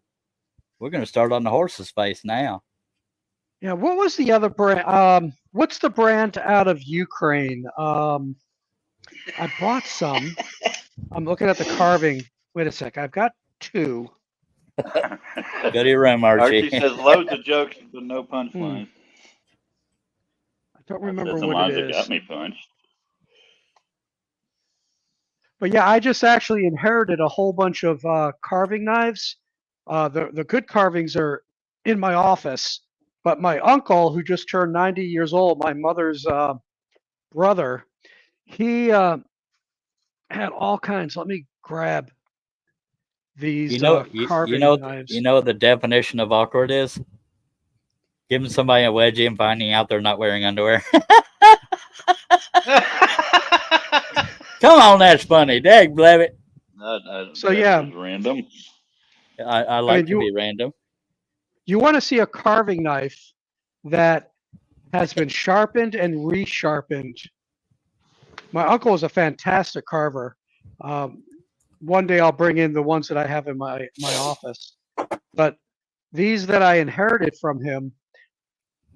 Speaker 3: We're going to start on the horse's face now.
Speaker 4: yeah, what was the other brand? What's the brand out of Ukraine? I bought some. I'm looking at the carving. Wait a sec. I've got two.
Speaker 3: Go to your room, Archie.
Speaker 2: Archie says loads of jokes but no punchlines.
Speaker 4: I don't
Speaker 2: I
Speaker 4: remember
Speaker 2: said the
Speaker 4: what
Speaker 2: lines
Speaker 4: it
Speaker 2: that
Speaker 4: is.
Speaker 2: got me punched.
Speaker 4: But yeah, I just actually inherited a whole bunch of carving knives. The good carvings are in my office. But my uncle, who just turned 90 years old, my mother's brother, he had all kinds. Let me grab these
Speaker 3: You know,
Speaker 4: carving knives.
Speaker 3: you know what the definition of awkward is? Giving somebody a wedgie and finding out they're not wearing underwear. Come on, that's funny. Dag blebbit.
Speaker 4: So, yeah.
Speaker 2: was random.
Speaker 3: I like
Speaker 4: mean,
Speaker 3: to be random.
Speaker 4: You want to see a carving knife that has been sharpened and resharpened. My uncle is a fantastic carver. One day I'll bring in the ones that I have in my office. But these that I inherited from him,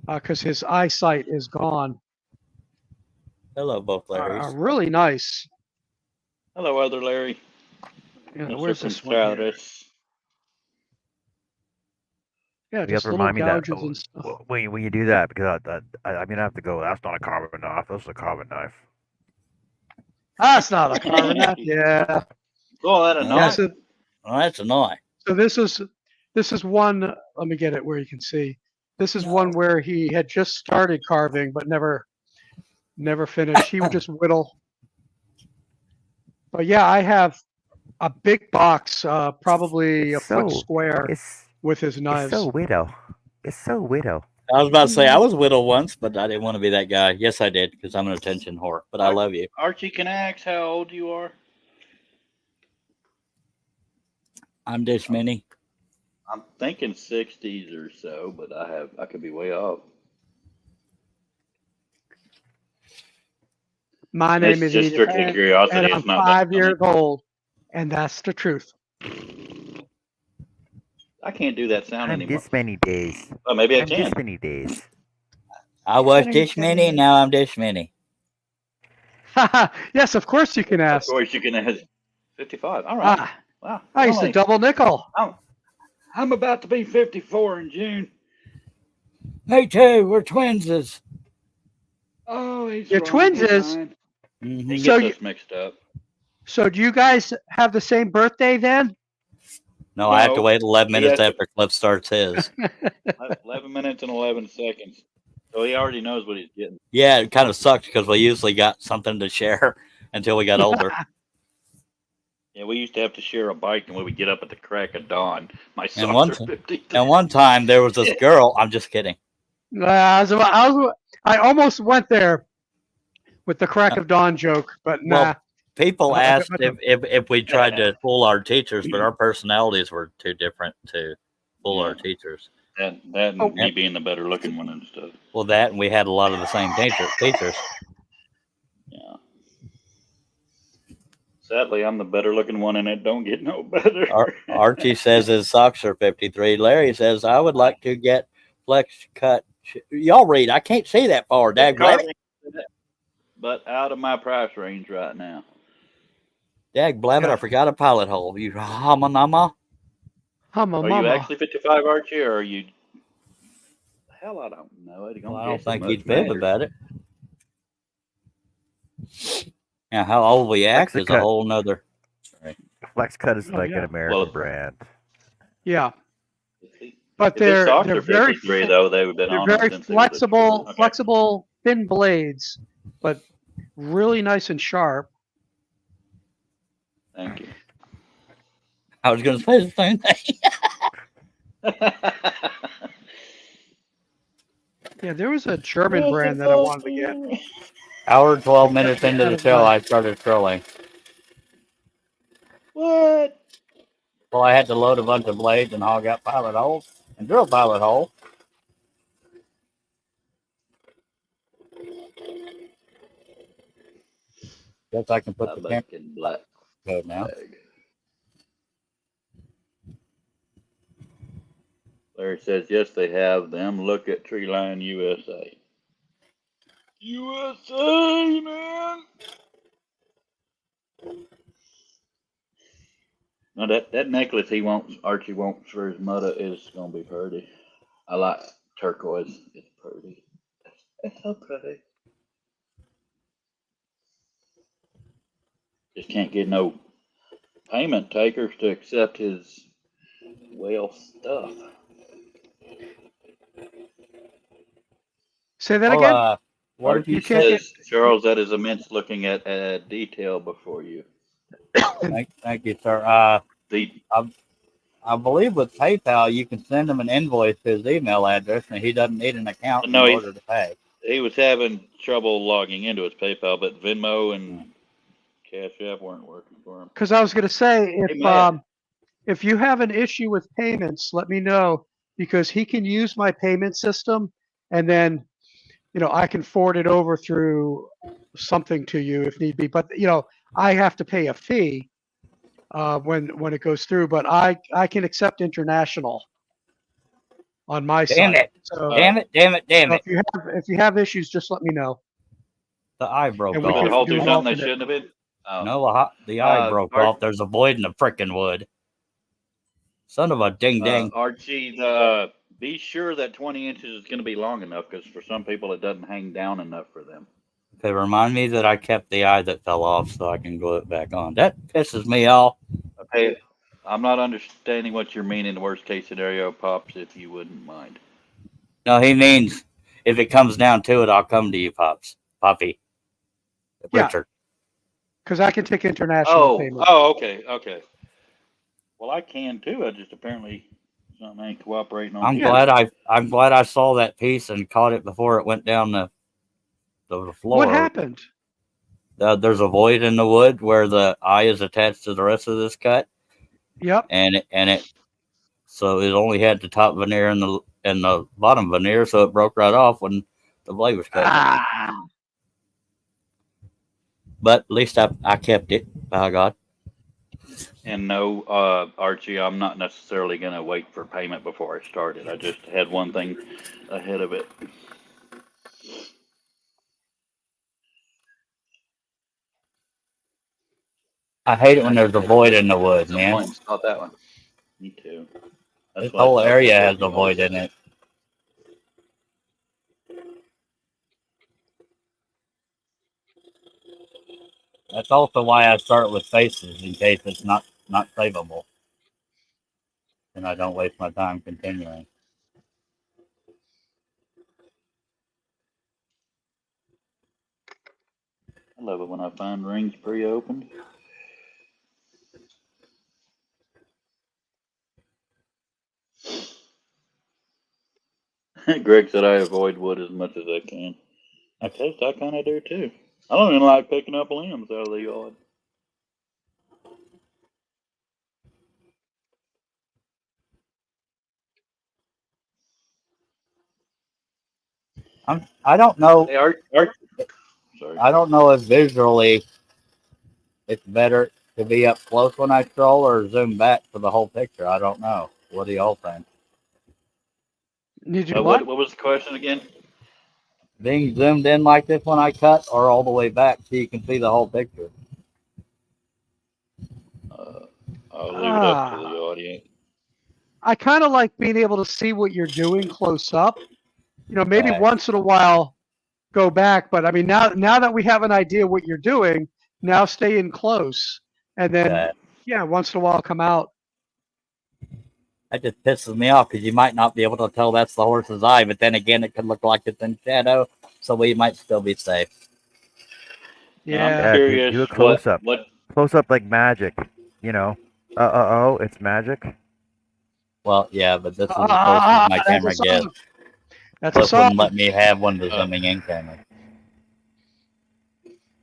Speaker 4: because his eyesight is gone,
Speaker 3: Hello, both Larrys.
Speaker 4: are really nice.
Speaker 2: Hello, other Larry.
Speaker 4: Yeah,
Speaker 2: Mr.
Speaker 4: where's this one here?
Speaker 2: Contreras.
Speaker 4: Yeah,
Speaker 1: You have
Speaker 4: just
Speaker 1: to
Speaker 4: little
Speaker 1: remind me that
Speaker 4: gouges and stuff.
Speaker 1: when you do that, because I mean I have to go. That's not a carving knife. That's a carving knife.
Speaker 4: That's not a carving knife. Yeah.
Speaker 2: Oh, that a
Speaker 3: Yeah,
Speaker 4: Yeah,
Speaker 2: knife?
Speaker 4: so,
Speaker 3: Well, that's annoying.
Speaker 4: so this is one. Let me get it where you can see. This is one where he had just started carving but never finished. He would just whittle. But yeah, I have a big box, probably a foot square, with his knives.
Speaker 1: It's so widow. It's so widow.
Speaker 3: I was about to say I was whittled once, but I didn't want to be that guy. Yes, I did, because I'm an attention whore. But I love you.
Speaker 2: Archie, can I ask how old you are?
Speaker 3: I'm this many.
Speaker 2: I'm thinking 60s or so, but I could be way off.
Speaker 4: My name is
Speaker 2: just
Speaker 4: Edith,
Speaker 2: strictly curiosity.
Speaker 4: and
Speaker 2: It's
Speaker 4: I'm
Speaker 2: not that
Speaker 4: 5 years old, and that's the truth.
Speaker 2: I can't do that sound
Speaker 1: I'm
Speaker 2: anymore.
Speaker 1: this many days.
Speaker 2: Oh, maybe I
Speaker 1: I'm
Speaker 2: can.
Speaker 1: this many days.
Speaker 3: I was
Speaker 5: Cutting
Speaker 3: Dish Mini,
Speaker 5: toys.
Speaker 3: now I'm Dish Mini.
Speaker 4: Yes, of course you can
Speaker 2: Of
Speaker 4: ask.
Speaker 2: course, you can ask 55. All right.
Speaker 4: Ah,
Speaker 2: Wow.
Speaker 4: I used to
Speaker 2: Really?
Speaker 4: double nickel.
Speaker 2: I'm about to be 54 in June.
Speaker 3: Me too, we're twinses.
Speaker 2: Oh, he's
Speaker 4: Your
Speaker 2: wrong. He's
Speaker 4: twinses.
Speaker 2: lying.
Speaker 3: Mm-hmm.
Speaker 2: He
Speaker 4: So
Speaker 2: gets
Speaker 4: you,
Speaker 2: us mixed up.
Speaker 4: so do you guys have the same birthday then?
Speaker 3: No, I have to
Speaker 2: No,
Speaker 3: wait 11
Speaker 2: he
Speaker 3: minutes
Speaker 2: has to
Speaker 3: after Cliff starts his.
Speaker 2: 11 minutes and 11 seconds. So he already knows what he's getting.
Speaker 3: Yeah, it kind of sucks because we usually got something to share until we got older.
Speaker 2: Yeah, we used to have to share a bike, and we would get up at the crack of dawn. My
Speaker 3: And
Speaker 2: socks
Speaker 3: one
Speaker 2: are
Speaker 3: t-
Speaker 2: 53.
Speaker 3: and one time there was this girl. I'm just kidding.
Speaker 4: I almost went there with the crack
Speaker 3: Uh,
Speaker 4: of dawn joke, but
Speaker 3: Well,
Speaker 4: nah.
Speaker 3: people
Speaker 4: I got
Speaker 3: asked
Speaker 4: my-
Speaker 3: if we tried to fool our teachers, but our personalities were too different to fool our teachers.
Speaker 2: That
Speaker 4: Oh,
Speaker 2: and me being the better looking one and stuff.
Speaker 3: Well, that and we had a lot of the same teachers.
Speaker 2: Yeah. Sadly, I'm the better looking one, and it don't get no better.
Speaker 3: Archie says his socks are 53. Larry says I would like to get flex cut. Y'all read. I can't see that far. Dag blabbit.
Speaker 2: But out of my price range right now.
Speaker 3: Dag blabbit.
Speaker 4: Yeah.
Speaker 3: I forgot a pilot hole. You hamanama.
Speaker 4: Hum
Speaker 2: Are you actually 55, Archie, or are you? Hell, I don't know.
Speaker 3: Well, I don't think he'd fib about it. Now, how old we act is a whole nother.
Speaker 1: Flex Cut is like
Speaker 4: yeah.
Speaker 1: an American brand.
Speaker 4: Yeah, but
Speaker 2: If his socks
Speaker 4: they're
Speaker 2: are
Speaker 4: very
Speaker 2: 53, though, they would have been
Speaker 4: they're
Speaker 2: on
Speaker 4: very
Speaker 2: since they were this
Speaker 4: flexible,
Speaker 2: short. Okay.
Speaker 4: flexible thin blades, but really nice and sharp.
Speaker 2: Thank you.
Speaker 3: I was going to say the same thing.
Speaker 4: Yeah, there was a German brand that I wanted to get.
Speaker 3: Hour 12 minutes into the show, I started trolling.
Speaker 2: What?
Speaker 3: Well, I had to load a bunch of blades and hog out pilot holes and drill pilot hole. Guess I can put the camera
Speaker 2: black
Speaker 3: code now.
Speaker 2: Larry says, yes, they have them. Look at Treeline USA. USA, man! No, that necklace Archie wants for his mother is going to be pretty. I like turquoise. It's pretty. It's so pretty. Just can't get no payment takers to accept his whale stuff.
Speaker 4: Say that again.
Speaker 3: What
Speaker 2: Archie
Speaker 3: if you
Speaker 2: says, Charles, that is immense looking at detail before you.
Speaker 3: Thank you, sir.
Speaker 2: The
Speaker 3: I believe with PayPal, you can send him an invoice to his email address, and he doesn't need an account in order to pay.
Speaker 2: He was having trouble logging into his PayPal, but Venmo and Cash App weren't working for him.
Speaker 4: Because I was going to say, if you have an issue with payments, let me know, because he can use my payment system, and then I can forward it over through something to you if need be. But I have to pay a fee when it goes through. But I can accept international on my side.
Speaker 3: Damn it!
Speaker 4: So,
Speaker 3: damn it!
Speaker 4: If you have issues, just let me know.
Speaker 3: The eye broke
Speaker 2: Did the
Speaker 3: off.
Speaker 2: hole do something they shouldn't have been? Oh.
Speaker 3: No, the eye broke off. There's a void in the frickin' wood. Son of a ding ding.
Speaker 2: Archie, be sure that 20 inches is going to be long enough, because for some people it doesn't hang down enough for them.
Speaker 3: Okay, remind me that I kept the eye that fell off so I can glue it back on. That pisses me off.
Speaker 2: Okay, I'm not understanding what you're meaning. The worst case scenario, Pops, if you wouldn't mind.
Speaker 3: No, he means if it comes down to it, I'll come to you, Poppy. Richard.
Speaker 4: Because I can take international payments.
Speaker 2: Oh, okay. Well, I can too. I just apparently something ain't cooperating on.
Speaker 3: I'm glad I saw that piece and caught it before it went down the floor.
Speaker 4: What happened?
Speaker 3: There's a void in the wood where the eye is attached to the rest of this cut.
Speaker 4: Yep.
Speaker 3: So it only had the top veneer and the bottom veneer, so it broke right off when the blade was cut. But at least I kept it, by God.
Speaker 2: And no, Archie, I'm not necessarily going to wait for payment before I started. I just had one thing ahead of it.
Speaker 3: I hate it when there's a void in the wood,
Speaker 2: Some
Speaker 3: man.
Speaker 2: points. Thought that one. Me too. That's
Speaker 3: This
Speaker 2: what I
Speaker 3: whole
Speaker 2: thought
Speaker 3: area
Speaker 2: that
Speaker 3: has
Speaker 2: would
Speaker 3: a
Speaker 2: be
Speaker 3: void
Speaker 2: also.
Speaker 3: in it. That's also why I start with faces in case it's not savable, and I don't waste my time continuing.
Speaker 2: I love it when I find rings pre-opened. Greg said I avoid wood as much as I can. I guess I kind of do too. I don't even like picking up limbs out of the yard.
Speaker 3: I don't know.
Speaker 2: Hey, Art. Sorry.
Speaker 3: I don't know if visually it's better to be up close when I scroll or zoom back for the whole picture. I don't know. What do y'all think?
Speaker 4: Need to do what?
Speaker 2: What was the question again?
Speaker 3: Being zoomed in like this when I cut, or all the way back so you can see the whole picture?
Speaker 2: Uh, I'll leave it up to
Speaker 4: Ah,
Speaker 2: the audience.
Speaker 4: I kind of like being able to see what you're doing close up. Maybe
Speaker 3: Okay.
Speaker 4: once in a while go back, but I mean now that we have an idea what you're doing, now stay in close, and then
Speaker 3: Okay.
Speaker 4: yeah, once in a while come out.
Speaker 3: That just pisses me off because you might not be able to tell that's the horse's eye, but then again, it could look like it's in shadow, so we might still be safe.
Speaker 2: Now I'm
Speaker 4: Yeah.
Speaker 1: Yeah,
Speaker 2: curious
Speaker 1: do a close up.
Speaker 2: what
Speaker 1: Close up like magic. You know. Oh, it's magic.
Speaker 3: Well, yeah, but this is as close as my
Speaker 4: That's a
Speaker 3: camera gets.
Speaker 4: song. That's a
Speaker 3: Cliff
Speaker 4: song.
Speaker 3: wouldn't let me have one of the
Speaker 2: uh,
Speaker 3: zooming in cameras.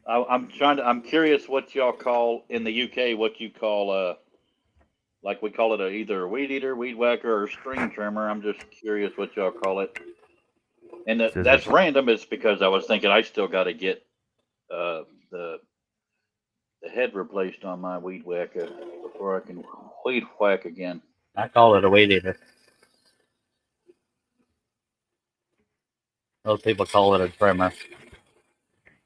Speaker 2: I'm curious what y'all call in the UK what you call like we call it either a weed eater, weed whacker, or string trimmer. I'm just curious what y'all call it. And that's
Speaker 1: Scissors.
Speaker 2: random. It's because I was thinking I still got to get uh, the head replaced on my weed whacker before I can weed whack again.
Speaker 3: I call it a weed eater. Most people call it a trimmer.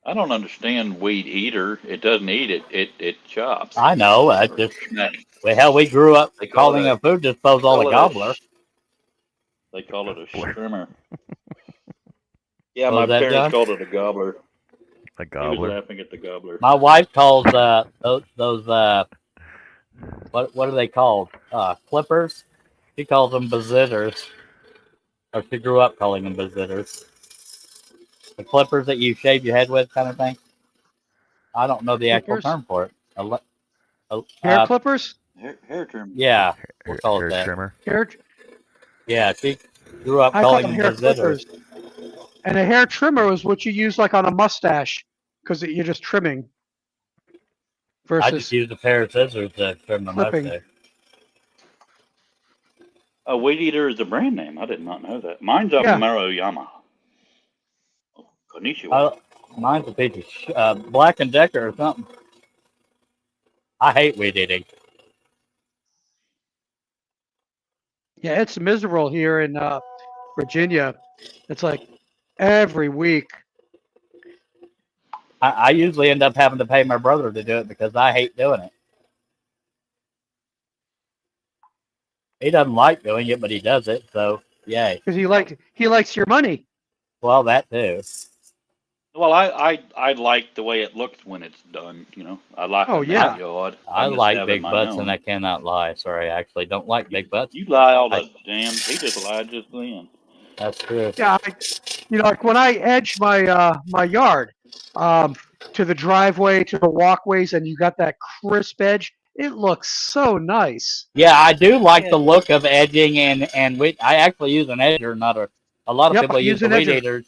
Speaker 2: I don't understand weed eater. It doesn't eat it. It chops
Speaker 3: I know. I
Speaker 2: or
Speaker 3: just
Speaker 2: smack.
Speaker 3: well, hell, we grew up
Speaker 2: They call it
Speaker 3: calling
Speaker 2: a
Speaker 3: a food
Speaker 2: they
Speaker 3: disposal a
Speaker 2: call it a
Speaker 3: gobbler.
Speaker 2: they call it a
Speaker 1: Gobbler.
Speaker 2: strimmer. Yeah,
Speaker 3: What
Speaker 2: my
Speaker 3: was that,
Speaker 2: parents
Speaker 3: John?
Speaker 2: called it a gobbler.
Speaker 1: A
Speaker 2: He was
Speaker 1: gobbler.
Speaker 2: laughing at the gobbler.
Speaker 3: My wife calls those what are they called? Clippers. She calls them bazitters, or she grew up calling them bazitters. The clippers that you shave your head with, kind of thing. I don't know the actual
Speaker 4: Clippers,
Speaker 3: term for it.
Speaker 4: hair clippers,
Speaker 2: Hair trimmer.
Speaker 3: Yeah, we'll
Speaker 1: Hair,
Speaker 3: call it
Speaker 1: hair
Speaker 3: that.
Speaker 1: trimmer.
Speaker 4: hair.
Speaker 3: Yeah, she grew up
Speaker 4: I call
Speaker 3: calling
Speaker 4: them
Speaker 3: them
Speaker 4: hair
Speaker 3: bazitters.
Speaker 4: clippers, and a hair trimmer is what you use like on a mustache because you're just trimming
Speaker 3: I just
Speaker 4: versus
Speaker 3: used a pair of scissors to trim my
Speaker 4: clipping.
Speaker 3: mustache.
Speaker 2: A weed eater is a brand name. I did not know that. Mine's a
Speaker 4: Yeah,
Speaker 2: Maruyama. Oh, konnichiwa.
Speaker 3: Uh, mine's a piece of Black and Decker or something. I hate weed eating.
Speaker 4: yeah, it's miserable here in Virginia. It's like every week.
Speaker 3: I usually end up having to pay my brother to do it because I hate doing it. He doesn't like doing it, but he does it. So yay.
Speaker 4: Because he likes your money.
Speaker 3: Well, that too.
Speaker 2: Well, I like the way it looks when it's done. I like
Speaker 4: Oh
Speaker 2: a
Speaker 3: I
Speaker 2: nice
Speaker 4: yeah,
Speaker 2: yard. I
Speaker 3: I
Speaker 2: miss
Speaker 3: like
Speaker 2: having
Speaker 3: big
Speaker 2: my
Speaker 3: butts, and
Speaker 2: own.
Speaker 3: I cannot lie. Sorry, I actually don't like
Speaker 2: You,
Speaker 3: big butts.
Speaker 2: you lie all
Speaker 3: I
Speaker 2: the damn. He just lied just then.
Speaker 3: That's true.
Speaker 4: yeah. Like when I edge my yard um, to the driveway to the walkways, and you got that crisp edge. It looks so nice.
Speaker 3: Yeah, I do like
Speaker 2: Yeah.
Speaker 3: the look of edging, and I actually use an edger, not a. A lot of
Speaker 4: Yep, I
Speaker 3: people use
Speaker 4: use
Speaker 3: the
Speaker 4: an
Speaker 3: weed
Speaker 4: edger.
Speaker 3: eater.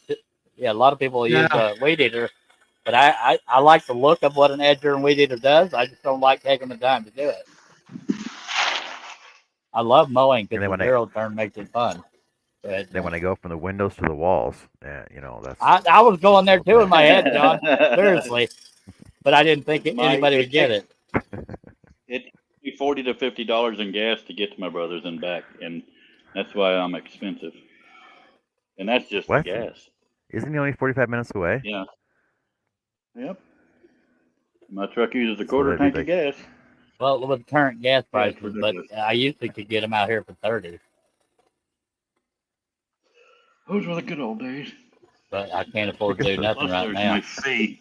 Speaker 3: Yeah, a lot of people use
Speaker 4: Yeah,
Speaker 3: a weed eater, but I like the look of what an edger and weed eater does. I just don't like taking the time to do it. I love mowing
Speaker 1: And
Speaker 3: because the zero turn makes it fun. But
Speaker 1: then when I go from the windows to the walls, that's
Speaker 3: I was going there
Speaker 1: so
Speaker 3: too in my
Speaker 1: nice.
Speaker 3: head, John. Seriously, but I didn't think
Speaker 2: my
Speaker 3: anybody would get it.
Speaker 2: it takes me $40 to $50 in gas to get to my brother's and back, and that's why I'm expensive. And that's just the
Speaker 1: What?
Speaker 2: gas.
Speaker 1: Isn't he only 45 minutes away?
Speaker 2: Yeah. Yep. My truck uses a
Speaker 1: So
Speaker 2: quarter
Speaker 1: that'd
Speaker 2: tank
Speaker 1: be
Speaker 2: of gas.
Speaker 3: Well, with current gas
Speaker 2: Yeah, it's
Speaker 3: prices, but
Speaker 2: ridiculous.
Speaker 3: I usually could get them out here for 30,
Speaker 2: Those were the good old days.
Speaker 3: but I can't afford to do
Speaker 1: Plus
Speaker 3: nothing
Speaker 2: Plus,
Speaker 3: right
Speaker 2: there's
Speaker 3: now.
Speaker 2: my fee.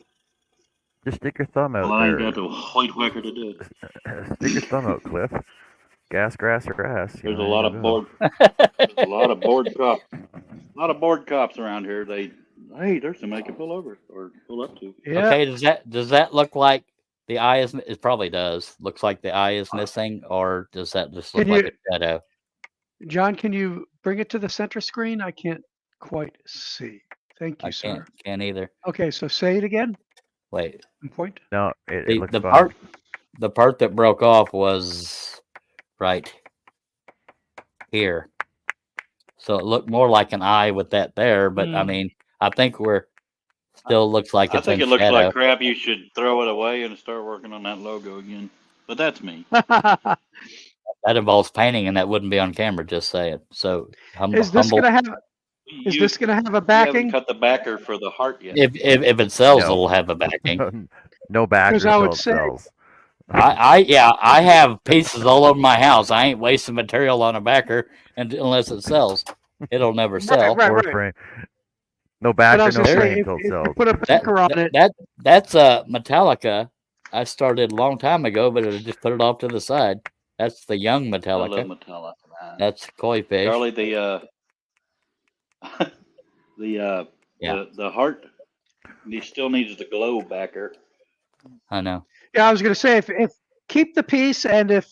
Speaker 1: Just stick your thumb
Speaker 2: Well,
Speaker 1: out
Speaker 2: I ain't
Speaker 1: there.
Speaker 2: got the white whacker to do it.
Speaker 1: Stick your thumb out, Cliff. Gas, grass, or grass.
Speaker 2: There's a
Speaker 1: there
Speaker 2: lot
Speaker 1: you
Speaker 2: of
Speaker 1: go.
Speaker 2: a lot of board cops. A lot of board cops around here. Hey, there's somebody can pull over or pull up to.
Speaker 4: Yeah.
Speaker 3: Okay, does that look like the eye is? It probably does. Looks like the eye is missing, or does that just look
Speaker 4: Can
Speaker 3: like
Speaker 4: you,
Speaker 3: a shadow?
Speaker 4: John? Can you bring it to the center screen? I can't quite see. Thank you,
Speaker 3: I
Speaker 4: sir.
Speaker 3: can't either.
Speaker 4: Okay, so say it again
Speaker 3: Wait,
Speaker 4: and point.
Speaker 1: No, it
Speaker 3: the
Speaker 1: looks
Speaker 3: the
Speaker 1: fine.
Speaker 3: part that broke off was right here, so it looked more like an eye with that there. But I
Speaker 4: Hmm.
Speaker 3: mean, I think we're still looks like
Speaker 2: I
Speaker 3: it's
Speaker 2: think
Speaker 3: in
Speaker 2: it looks
Speaker 3: shadow.
Speaker 2: like crap. You should throw it away and start working on that logo again. But that's me.
Speaker 3: That involves painting, and that wouldn't be on camera. Just saying. So
Speaker 4: Is this
Speaker 3: humble.
Speaker 4: gonna have? Is this gonna have a
Speaker 2: You haven't
Speaker 4: backing?
Speaker 2: cut the backer for the heart yet.
Speaker 3: If it sells,
Speaker 1: No.
Speaker 3: it'll have a backing.
Speaker 1: No backer
Speaker 4: Because I would
Speaker 1: till it
Speaker 4: say-
Speaker 1: sells.
Speaker 3: I have pieces all over my house. I ain't wasting material on a backer unless it sells. It'll never sell.
Speaker 4: Right,
Speaker 1: Or
Speaker 4: right.
Speaker 1: frame. No
Speaker 4: But I
Speaker 1: backer,
Speaker 4: was
Speaker 1: no
Speaker 4: gonna say,
Speaker 1: frame
Speaker 4: if,
Speaker 1: till it
Speaker 4: if you
Speaker 1: sells.
Speaker 4: put a backer on it,
Speaker 3: That's Metallica. I started a long time ago, but I just put it off to the side. That's the young
Speaker 2: I love
Speaker 3: Metallica.
Speaker 2: Metallica, man.
Speaker 3: That's koi fish.
Speaker 2: Charlie, the heart, he still needs the glow backer.
Speaker 3: I know.
Speaker 4: yeah, I was gonna say, if keep the piece, and if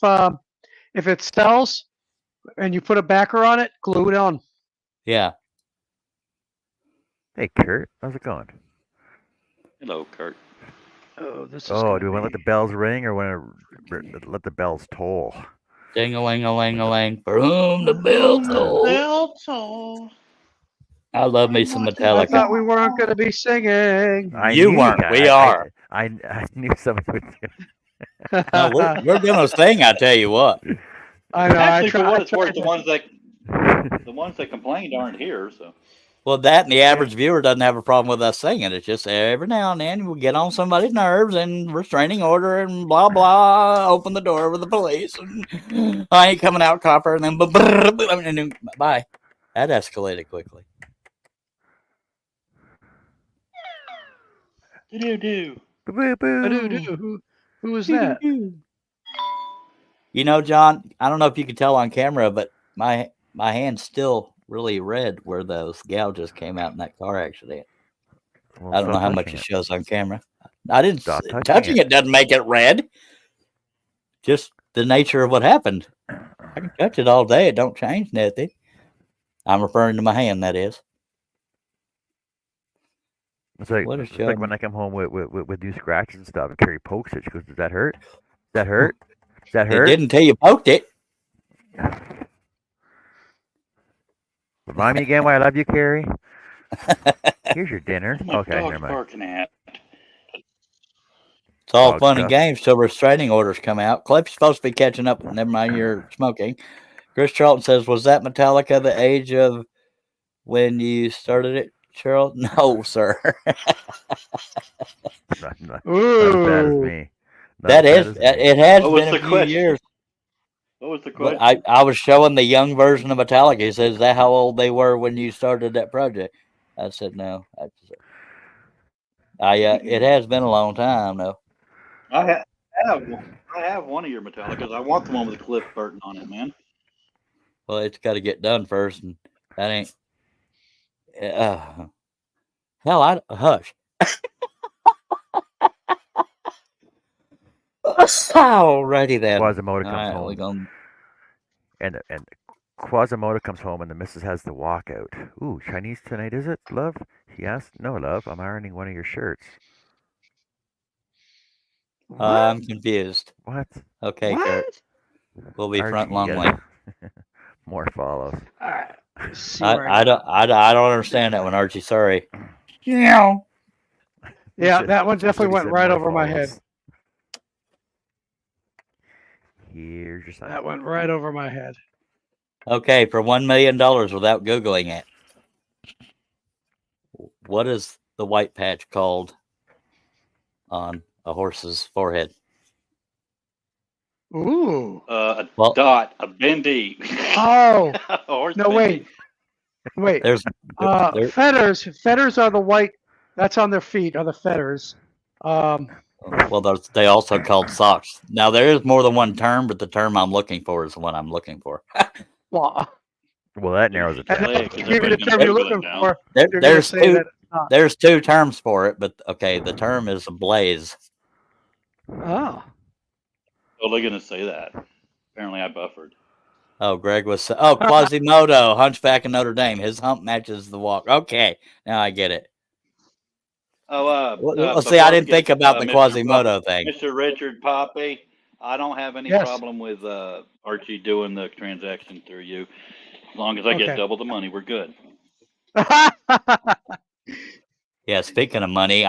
Speaker 4: it sells, and you put a backer on it, glue it on.
Speaker 3: Yeah.
Speaker 1: Hey, Kurt, how's it going?
Speaker 2: Hello, Kurt.
Speaker 4: Oh, this is.
Speaker 1: Oh, do we want to let the bells ring or want to let the bells toll?
Speaker 3: Ding a ling a ling a ling. For whom the bell tolls.
Speaker 5: Bell toll.
Speaker 3: I love me some
Speaker 4: I
Speaker 3: Metallica.
Speaker 4: thought we weren't gonna be singing.
Speaker 3: You
Speaker 1: knew
Speaker 3: weren't,
Speaker 1: guys-
Speaker 3: we are.
Speaker 1: I knew somebody would do.
Speaker 3: No, we're gonna sing. I tell you what.
Speaker 4: I know.
Speaker 2: Actually, for what
Speaker 4: I
Speaker 2: it's worth,
Speaker 4: tried
Speaker 2: the ones that complained aren't here. So
Speaker 3: Well, that and the average viewer doesn't have a problem with us singing. It's just every now and then we get on somebody's nerves and restraining order and blah blah. Open the door with the police. And I ain't coming out, copper. And then bye. That escalated quickly.
Speaker 2: do.
Speaker 1: Boo boo.
Speaker 4: Who was that?
Speaker 3: You know, John, I don't know if you can tell on camera, but my hand's still really red where those gouges came out in that car accident.
Speaker 1: Well,
Speaker 3: I don't know
Speaker 1: stop
Speaker 3: how much
Speaker 1: touching
Speaker 3: it shows on camera. I didn't
Speaker 1: Stop
Speaker 3: touching it doesn't make it red. Just the nature of what happened. I can touch it all day. It don't change nothing. I'm referring to my hand, that is.
Speaker 1: It's like,
Speaker 3: What a
Speaker 1: it's like
Speaker 3: show.
Speaker 1: when I come home with new scratches and stuff, and Carrie pokes it. She goes, "Does that hurt? Does that hurt? Does that
Speaker 3: It
Speaker 1: hurt?"
Speaker 3: didn't tell you poked it.
Speaker 1: Remind me again why I love you, Carrie. Here's your dinner.
Speaker 2: What's my
Speaker 1: Okay,
Speaker 2: dog's
Speaker 1: never mind.
Speaker 2: barking at?
Speaker 3: It's all
Speaker 1: Dog
Speaker 3: fun and
Speaker 1: stuff.
Speaker 3: games till restraining orders come out. Cliff's supposed to be catching up. Never mind, you're smoking. Chris Charlton says, was that Metallica the age of when you started it, Cheryl? No, sir.
Speaker 1: Not as bad as
Speaker 4: Ooh.
Speaker 1: me. Not
Speaker 3: That
Speaker 1: as
Speaker 3: is,
Speaker 1: bad as me.
Speaker 3: it has
Speaker 2: What was
Speaker 3: been a
Speaker 2: the
Speaker 3: few
Speaker 2: question?
Speaker 3: years.
Speaker 2: What was the
Speaker 3: But
Speaker 2: question?
Speaker 3: I was showing the young version of Metallica. He says, is that how old they were when you started that project? I said, no. It has been a long time, though.
Speaker 2: I have one of your Metallicas. I want the one with Cliff Burton on it, man.
Speaker 3: Well, it's got to get done first, and that ain't. Hell, hush. Alrighty then.
Speaker 1: Quasimodo comes
Speaker 3: Alright,
Speaker 1: home,
Speaker 3: we're gonna...
Speaker 1: and Quasimodo comes home, and the missus has the walkout. Ooh, Chinese tonight, is it, love? He asked. No, love. I'm ironing one of your shirts.
Speaker 3: I'm confused.
Speaker 1: What?
Speaker 3: Okay,
Speaker 4: What?
Speaker 3: Kurt. We'll be front
Speaker 1: Archie,
Speaker 3: lonely.
Speaker 1: More follows.
Speaker 4: All right. Let's see where
Speaker 3: I don't understand that one, Archie. Sorry. Yeah.
Speaker 4: Yeah, that one
Speaker 1: That's what
Speaker 4: definitely
Speaker 1: he
Speaker 4: went
Speaker 1: said,
Speaker 4: right
Speaker 1: more
Speaker 4: over my head.
Speaker 1: follows. Here's your sign.
Speaker 4: That went right over my head.
Speaker 3: Okay, for $1 million without Googling it. What is the white patch called on a horse's forehead.
Speaker 4: Ooh.
Speaker 2: A
Speaker 3: Well-
Speaker 2: dot, a bendy.
Speaker 4: Oh,
Speaker 2: A horse
Speaker 4: no,
Speaker 2: bendy.
Speaker 4: wait.
Speaker 3: There's there-
Speaker 4: Fetters are the white. That's on their feet. Are the fetters?
Speaker 3: well, they also called socks. Now there is more than one term, but the term I'm looking for is the one I'm looking for.
Speaker 4: Well,
Speaker 1: Well, that narrows it
Speaker 4: and
Speaker 1: down.
Speaker 2: Leg,
Speaker 4: if
Speaker 2: 'cause
Speaker 4: you give me the
Speaker 2: everybody's
Speaker 4: term
Speaker 2: gonna
Speaker 4: you're
Speaker 2: Google it
Speaker 4: looking
Speaker 2: now.
Speaker 4: for, you're going to
Speaker 3: There's
Speaker 4: say
Speaker 3: two.
Speaker 4: that it's not.
Speaker 3: There's two terms for it, but okay, the term is a blaze.
Speaker 4: Oh.
Speaker 2: Totally gonna say that. Apparently, I buffered.
Speaker 3: Oh, Greg was Quasimodo, Hunchback of Notre Dame. His hump matches the walk. Okay, now I get it.
Speaker 2: Oh,
Speaker 3: Well, see, I didn't think about the
Speaker 2: Mr.
Speaker 3: Quasimodo thing.
Speaker 2: Mr. Richard Poppy, I don't have any
Speaker 4: Yes.
Speaker 2: problem with Archie doing the transaction through you. As long as I
Speaker 4: Okay.
Speaker 2: get double the money, we're good.
Speaker 3: Yeah, speaking of money,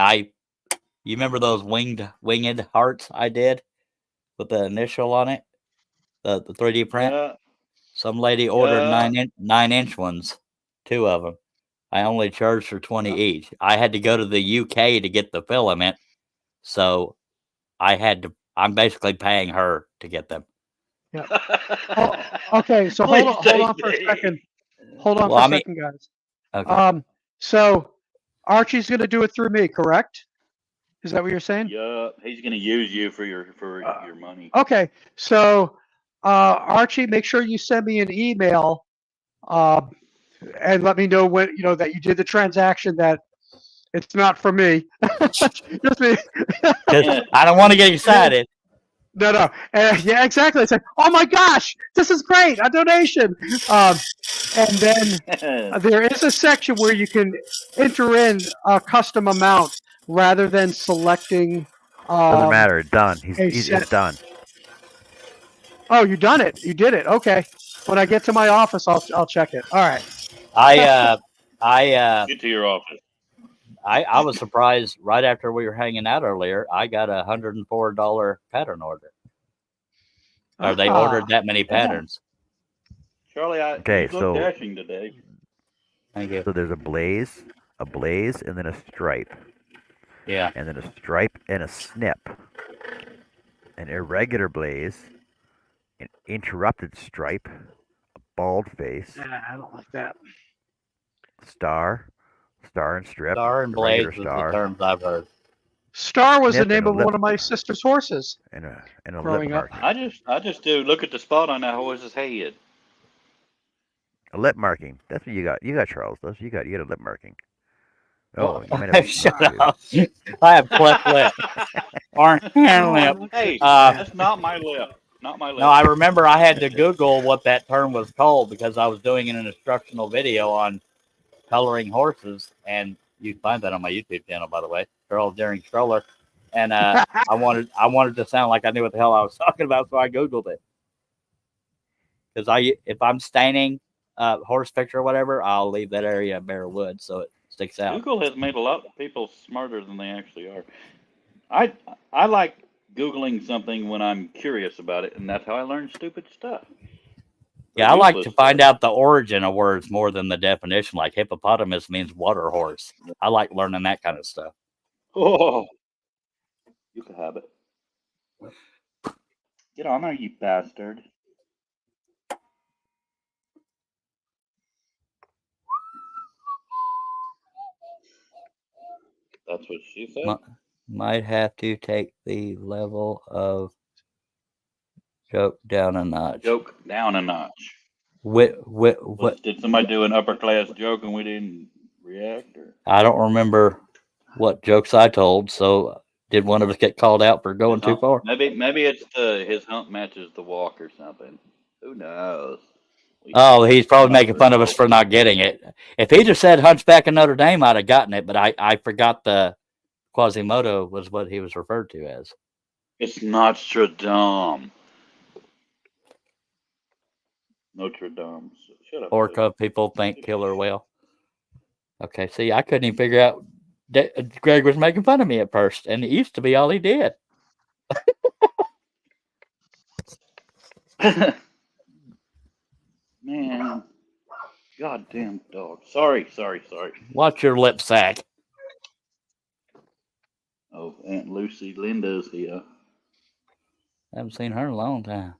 Speaker 3: you remember those winged hearts I did with the initial on it, the 3D print.
Speaker 2: Yeah.
Speaker 3: Some lady ordered
Speaker 2: Yeah.
Speaker 3: 9-inch ones, 2 of them. I only charged for 20 each. I had to go to the UK to get the filament, so I'm basically paying her to get them.
Speaker 4: Okay, so hold on for a
Speaker 2: Please,
Speaker 4: second. Hold on
Speaker 3: Well,
Speaker 4: for
Speaker 3: I
Speaker 4: a
Speaker 3: mean-
Speaker 4: second, guys.
Speaker 3: Okay.
Speaker 4: So Archie's going to do it through me, correct? Is that what you're saying?
Speaker 2: Yeah, he's gonna use you for your money.
Speaker 4: Okay, so Archie, make sure you send me an email and let me know when that you did the transaction. That it's not for me. Just me.
Speaker 3: 'Cause I don't want to get excited.
Speaker 4: No. Yeah, exactly. It's like, oh my gosh, this is great, a donation. And then there is a section where you can enter in a custom amount rather than selecting.
Speaker 1: Doesn't matter. It's done. It's
Speaker 4: set-
Speaker 1: done.
Speaker 4: Oh, you done it. You did it. Okay. When I get to my office, I'll check it. All right.
Speaker 3: I
Speaker 2: Get to your office.
Speaker 3: I was surprised right after we were hanging out earlier. I got a $104 pattern order. Or they ordered that many patterns.
Speaker 2: Charlie,
Speaker 1: Okay,
Speaker 2: you look
Speaker 1: so-
Speaker 2: dashing today.
Speaker 3: Thank you.
Speaker 1: So there's a blaze, and then a stripe,
Speaker 3: Yeah.
Speaker 1: and then a stripe and a snip, an irregular blaze, an interrupted stripe, a bald face,
Speaker 4: I don't like that.
Speaker 1: star and strip,
Speaker 3: Star and blaze
Speaker 1: irregular
Speaker 3: was the
Speaker 1: star,
Speaker 3: terms I've heard.
Speaker 4: Star was the
Speaker 1: Snip
Speaker 4: name
Speaker 1: and a
Speaker 4: of
Speaker 1: lip.
Speaker 4: one of my sister's horses.
Speaker 1: and a lip
Speaker 4: Growing up.
Speaker 1: marking.
Speaker 2: I just do look at the spot on that horse's head.
Speaker 1: A lip marking. That's what you got. You got Charles. You got a lip marking. Oh, you might have
Speaker 3: Shut
Speaker 1: two.
Speaker 3: up. I have cleft lip. Orange lip.
Speaker 2: Hey,
Speaker 3: Uh,
Speaker 2: that's not my lip. Not my lip.
Speaker 3: No, I remember I had to Google what that term was called because I was doing an instructional video on coloring horses, and you can find that on my YouTube channel, by the way, Charles Daring Stroller. And I wanted to sound like I knew what the hell I was talking about, so I Googled it. Because if I'm staining horse picture or whatever, I'll leave that area bare wood so it sticks out.
Speaker 2: Google has made a lot of people smarter than they actually are. I like Googling something when I'm curious about it, and that's how I learn stupid stuff.
Speaker 3: Yeah, I like to find out the origin of words more than the definition. Like hippopotamus means water horse. I like learning that kind of stuff.
Speaker 2: Oh, you can have it. Get on there, you bastard. That's what she said.
Speaker 3: Might have to take the level of joke down a notch.
Speaker 2: Joke down a notch.
Speaker 3: What?
Speaker 2: Did somebody do an upper class joke and we didn't react? Or?
Speaker 3: I don't remember what jokes I told. So did one of us get called out for going too far?
Speaker 2: Maybe it's his hump matches the walk or something. Who knows?
Speaker 3: Oh, he's probably making fun of us for not getting it. If he just said Hunchback of Notre Dame, I'd have gotten it. But I forgot the Quasimodo was what he was referred to as.
Speaker 2: It's Notre Dame. Notre Dame. Shut up.
Speaker 3: Orca people think killer whale. Okay, see, I couldn't even figure out. Greg was making fun of me at first, and it used to be all he did.
Speaker 2: Man, goddamn dog. Sorry.
Speaker 3: Watch your lip sack.
Speaker 2: Oh, Aunt Lucy. see Linda's here.
Speaker 3: I haven't seen her in a long time.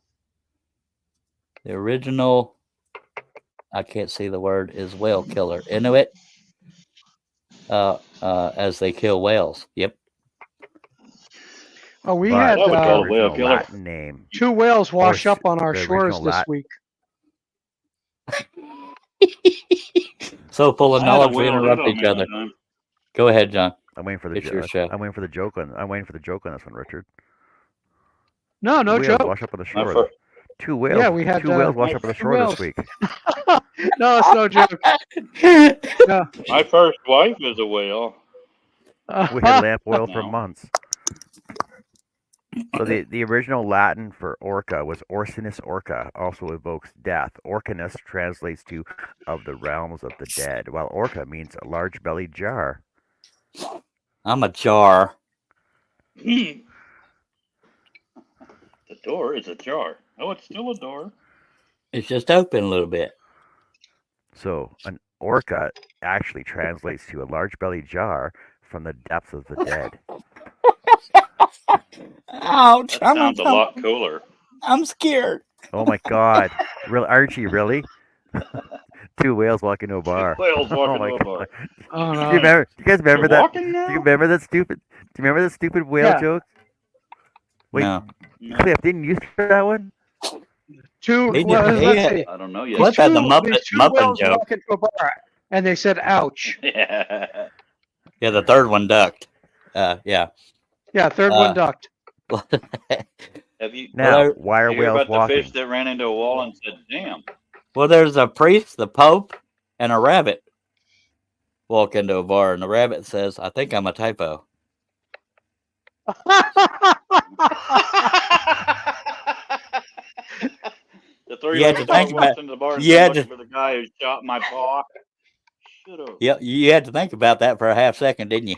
Speaker 3: The original, I can't see the word, is whale killer. Inuit, as they kill whales. Yep.
Speaker 4: Oh, we
Speaker 1: But
Speaker 4: had
Speaker 2: I would
Speaker 1: the
Speaker 2: call it whale
Speaker 1: original
Speaker 2: killer.
Speaker 1: Latin name,
Speaker 4: 2 whales wash
Speaker 1: s-
Speaker 4: up on our
Speaker 1: the
Speaker 4: shores
Speaker 1: original
Speaker 4: this
Speaker 1: Lat-
Speaker 4: week.
Speaker 3: So full of
Speaker 2: I had a
Speaker 3: knowledge, we
Speaker 2: whale
Speaker 3: interrupt
Speaker 2: live on
Speaker 3: each
Speaker 2: me
Speaker 3: other.
Speaker 2: one time.
Speaker 3: Go ahead, John.
Speaker 1: I'm waiting for the
Speaker 3: It's your show.
Speaker 1: I'm waiting for the joke on. I'm waiting for the joke on this one, Richard.
Speaker 4: No,
Speaker 1: Two
Speaker 4: no
Speaker 1: whales
Speaker 4: joke.
Speaker 1: wash up on the
Speaker 2: My,
Speaker 1: shore.
Speaker 2: fir-
Speaker 1: Two whales.
Speaker 4: Yeah, we had
Speaker 1: two whales wash
Speaker 2: my-
Speaker 1: up on the
Speaker 4: 2
Speaker 1: shore
Speaker 4: whales.
Speaker 1: this week.
Speaker 4: No, it's no joke. No.
Speaker 2: my first wife was a whale.
Speaker 1: We had lamp oil for
Speaker 2: No.
Speaker 1: months. So the original Latin for orca was Orcinus orca, also evokes death. Orcanus translates to of the realms of the dead, while orca means a large-bellied jar.
Speaker 3: I'm a jar.
Speaker 2: The door is ajar. Oh, it's still a door.
Speaker 3: It's just open a little bit.
Speaker 1: So an orca actually translates to a large-bellied jar from the depths of the dead.
Speaker 3: Ouch!
Speaker 2: That sounds a lot cooler.
Speaker 3: I'm scared.
Speaker 1: Oh my God! Real Archie, really? Two whales walk into a bar.
Speaker 2: Whales
Speaker 1: Oh
Speaker 2: walking
Speaker 1: my
Speaker 2: to a bar.
Speaker 1: God!
Speaker 4: Oh
Speaker 1: Do
Speaker 4: no.
Speaker 1: you remember? Do you guys remember
Speaker 2: They're
Speaker 1: that?
Speaker 2: walking
Speaker 1: Do you
Speaker 2: now?
Speaker 1: remember that stupid? Do you remember that stupid whale
Speaker 4: Yeah.
Speaker 1: joke? Wait,
Speaker 3: No.
Speaker 2: No,
Speaker 1: Cliff, didn't you throw that one?
Speaker 4: 2.
Speaker 3: He
Speaker 4: Well,
Speaker 3: did- he
Speaker 4: let's
Speaker 3: had-
Speaker 4: see.
Speaker 2: I don't know
Speaker 4: These
Speaker 2: yet.
Speaker 3: Cliff had the
Speaker 4: these two
Speaker 3: Muppet
Speaker 4: whales
Speaker 3: joke.
Speaker 4: walk into a bar, and they said, "Ouch."
Speaker 2: Yeah.
Speaker 3: Yeah, the third one ducked. Yeah.
Speaker 4: Yeah, third one ducked.
Speaker 2: Have you
Speaker 1: Now,
Speaker 3: there-
Speaker 1: why are
Speaker 2: you hear
Speaker 1: whales
Speaker 2: about the
Speaker 1: walking?
Speaker 2: fish that ran into a wall and said, "Damn"?
Speaker 3: Well, there's a priest, the Pope, and a rabbit walk into a bar, and the rabbit says, "I think I'm a typo."
Speaker 2: The three
Speaker 3: You had to
Speaker 2: legged dog
Speaker 3: think
Speaker 2: walks
Speaker 3: about-
Speaker 2: into the bar and
Speaker 3: you
Speaker 2: said,
Speaker 3: had
Speaker 2: "Looking for the guy who shot my paw." Shut up.
Speaker 3: Yeah, you had to think about that for a half second, didn't you?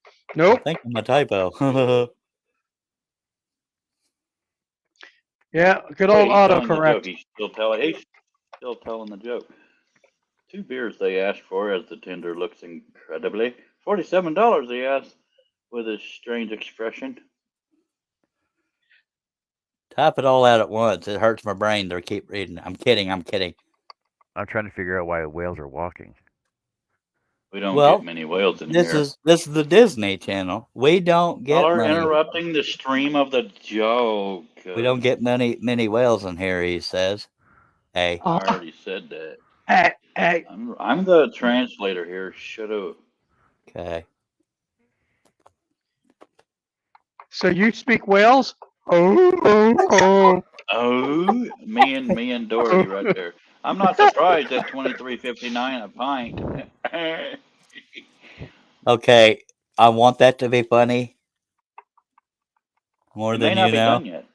Speaker 3: I
Speaker 4: Nope.
Speaker 3: think I'm a typo.
Speaker 4: Yeah, good
Speaker 2: Wait,
Speaker 4: old
Speaker 2: he's telling the
Speaker 4: autocorrect.
Speaker 2: joke. He's still telling the joke. 2 beers they asked for as the tender looks incredibly. $47 he asked with a strange expression.
Speaker 3: Type it all out at once. It hurts my brain to keep reading. I'm kidding.
Speaker 1: I'm trying to figure out why whales are walking.
Speaker 2: We don't
Speaker 3: Well,
Speaker 2: get many whales in
Speaker 3: This
Speaker 2: here.
Speaker 3: is the Disney Channel. We don't get
Speaker 2: Y'all are
Speaker 3: money.
Speaker 2: interrupting the stream of the joke.
Speaker 3: We don't get many whales in here. He says. Hey,
Speaker 2: I already said that.
Speaker 4: Hey.
Speaker 2: I'm the translator here. Shut up.
Speaker 3: okay.
Speaker 4: So you speak Wales? Oh.
Speaker 2: Oh, me and Dory right there. I'm not surprised at $23.59 a pint.
Speaker 3: Okay. I want that to be funny. More
Speaker 2: It may
Speaker 3: than
Speaker 2: not
Speaker 3: you
Speaker 2: be
Speaker 3: know.
Speaker 2: done yet.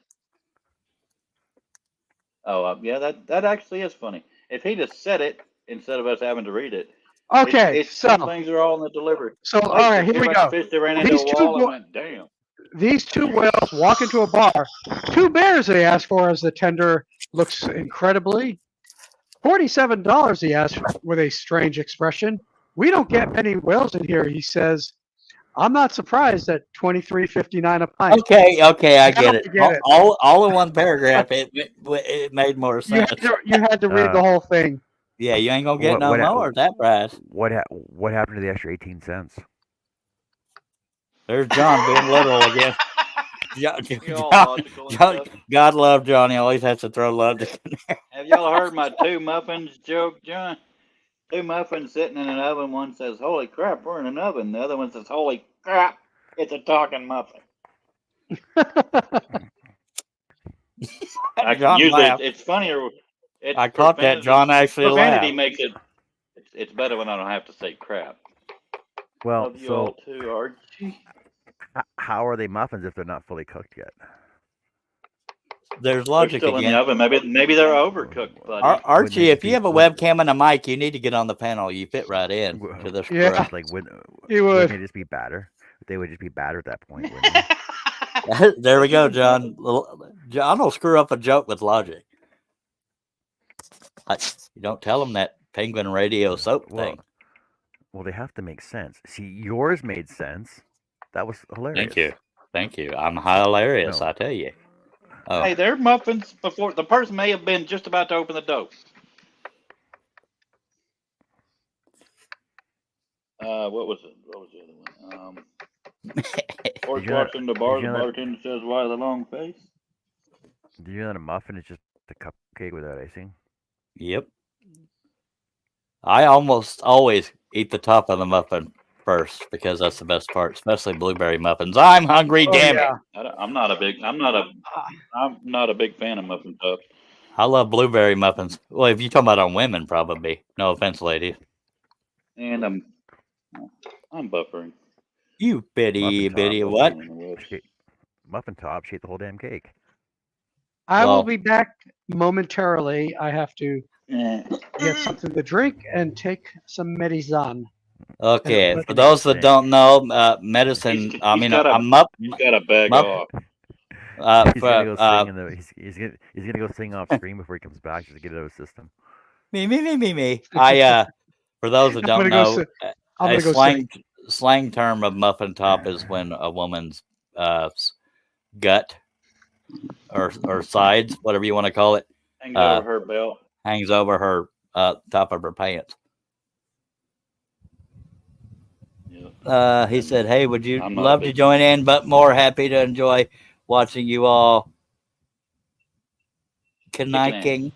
Speaker 2: Oh, yeah, that actually is funny. If he just said it instead of us having to read it.
Speaker 4: Okay,
Speaker 2: Some
Speaker 4: so
Speaker 2: things are all in the delivery.
Speaker 4: all right, here we go.
Speaker 2: Fish that ran into
Speaker 4: These
Speaker 2: a
Speaker 4: two
Speaker 2: wall and
Speaker 4: bo-
Speaker 2: went, damn.
Speaker 4: These 2 whales walk into a bar. 2 bears they asked for as the tender looks incredibly. $47 he asked with a strange expression. We don't get many whales in here, he says. I'm not surprised at $23.59 a pint.
Speaker 3: Okay, I get it.
Speaker 4: I get it.
Speaker 3: All in one paragraph. It made more
Speaker 4: You
Speaker 3: sense.
Speaker 4: had to read the whole thing.
Speaker 3: Yeah, you ain't gonna get
Speaker 1: What-
Speaker 3: no more at that price.
Speaker 1: What happened to the extra 18 cents?
Speaker 3: There's John being literal again.
Speaker 2: You're all logical and stuff.
Speaker 3: God love John. He always has to throw logic in there.
Speaker 2: Have y'all heard my 2 muffins joke, John? 2 muffins sitting in an oven. One says, "Holy crap, we're in an oven." The other one says, "Holy crap, it's a talking muffin."
Speaker 3: John
Speaker 2: Usually
Speaker 3: laughed.
Speaker 2: it's funnier.
Speaker 3: I caught that. John actually
Speaker 2: Profanity
Speaker 3: laughed.
Speaker 2: makes it. It's better when I don't have to say crap.
Speaker 1: Well,
Speaker 2: Love you all
Speaker 1: so
Speaker 2: too, Archie.
Speaker 1: how are they muffins if they're not fully cooked yet?
Speaker 3: There's
Speaker 2: They're
Speaker 3: logic
Speaker 2: still in
Speaker 3: again.
Speaker 2: the oven. Maybe they're overcooked, buddy.
Speaker 3: Archie,
Speaker 1: Wouldn't
Speaker 3: if you
Speaker 1: it
Speaker 3: have a
Speaker 1: be-
Speaker 3: webcam and a mic, you need to get on the panel. You fit right in to this
Speaker 4: Yeah.
Speaker 3: crowd.
Speaker 1: Like
Speaker 4: You
Speaker 1: wouldn't
Speaker 4: would.
Speaker 1: they just be batter? They would just be batter at that point, wouldn't they?
Speaker 3: There we go, John. John will screw up a joke with logic. You don't tell him that penguin radio soap thing.
Speaker 1: Well, they have to make sense. See, yours made sense. That was hilarious.
Speaker 3: Thank you. Thank you. I'm hilarious,
Speaker 1: No.
Speaker 3: I tell you. Oh,
Speaker 2: Hey, they're muffins before the person may have been just about to open the dough. What was it? What was the other one? Horse
Speaker 1: Did you know
Speaker 2: walks in the
Speaker 1: did
Speaker 2: bar.
Speaker 1: you
Speaker 2: The
Speaker 1: know that
Speaker 2: bartender says, "Why the long face?"
Speaker 1: did you know that a muffin is just a cupcake without icing?
Speaker 3: yep. I almost always eat the top of the muffin first because that's the best part, especially blueberry muffins. I'm hungry,
Speaker 4: Oh
Speaker 3: damn it.
Speaker 4: yeah.
Speaker 2: I'm not a big. I'm not a big fan of muffin tops.
Speaker 3: I love blueberry muffins. Well, if you're talking about on women, probably. No offense, ladies.
Speaker 2: And I'm buffering.
Speaker 3: You
Speaker 1: Muffin
Speaker 3: bitty
Speaker 1: top.
Speaker 3: bitty what?
Speaker 2: Buffering on the whoops.
Speaker 1: Muffin top. She ate the whole damn cake.
Speaker 4: I will
Speaker 3: Well,
Speaker 4: be back momentarily. I have to get something to drink and take some medicine.
Speaker 3: okay.
Speaker 4: But
Speaker 3: For those that
Speaker 1: Same.
Speaker 3: don't know, medicine. I
Speaker 2: He's
Speaker 3: mean,
Speaker 2: got
Speaker 3: a
Speaker 2: a
Speaker 3: muff,
Speaker 2: he's got a bag
Speaker 3: muff.
Speaker 2: off.
Speaker 1: He's gonna
Speaker 3: For
Speaker 1: go sing in the. He's gonna go sing off screen before he comes back just to get it out of his system.
Speaker 3: me. I for those that
Speaker 4: I'm
Speaker 3: don't
Speaker 4: gonna go.
Speaker 3: know,
Speaker 4: I'm
Speaker 3: a
Speaker 4: gonna go sing.
Speaker 3: slang term of muffin top is when a woman's gut or sides, whatever you want to call it,
Speaker 2: Hangs over her belt.
Speaker 3: hangs over her top of her pants.
Speaker 2: Yeah.
Speaker 3: He said, "Hey, would you
Speaker 2: I'm not a
Speaker 3: love to
Speaker 2: big
Speaker 3: join
Speaker 2: fan.
Speaker 3: in? But more happy to enjoy watching you all
Speaker 2: Kicking ass.
Speaker 3: connecting."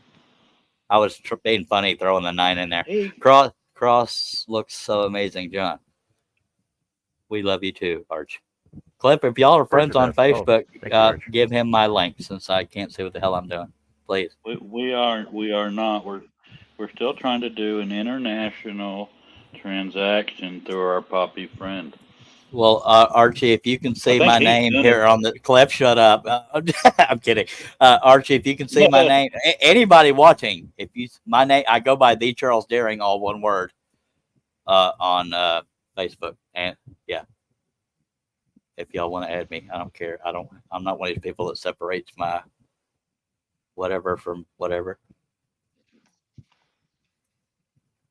Speaker 3: I was being funny, throwing the 9 in there.
Speaker 2: Hey,
Speaker 3: Cross looks so amazing, John. We love you too, Arch. Clip, if y'all are friends on
Speaker 1: Archer does. Oh,
Speaker 3: Facebook,
Speaker 1: thank you, Arch.
Speaker 3: give him my link since I can't see what the hell I'm doing. Please.
Speaker 2: we are not. We're still trying to do an international transaction through our Poppy friend.
Speaker 3: Well, Archie, if you can see
Speaker 2: think
Speaker 3: my
Speaker 2: he's
Speaker 3: name
Speaker 2: done
Speaker 3: here
Speaker 2: it.
Speaker 3: on the Clef, shut up. I'm kidding. Archie, if you can see my name, anybody watching, if you my name, I go by the Charles Deering, all one word, on Facebook, and yeah, if y'all want to add me, I don't care. I'm not one of these people that separates my whatever from whatever.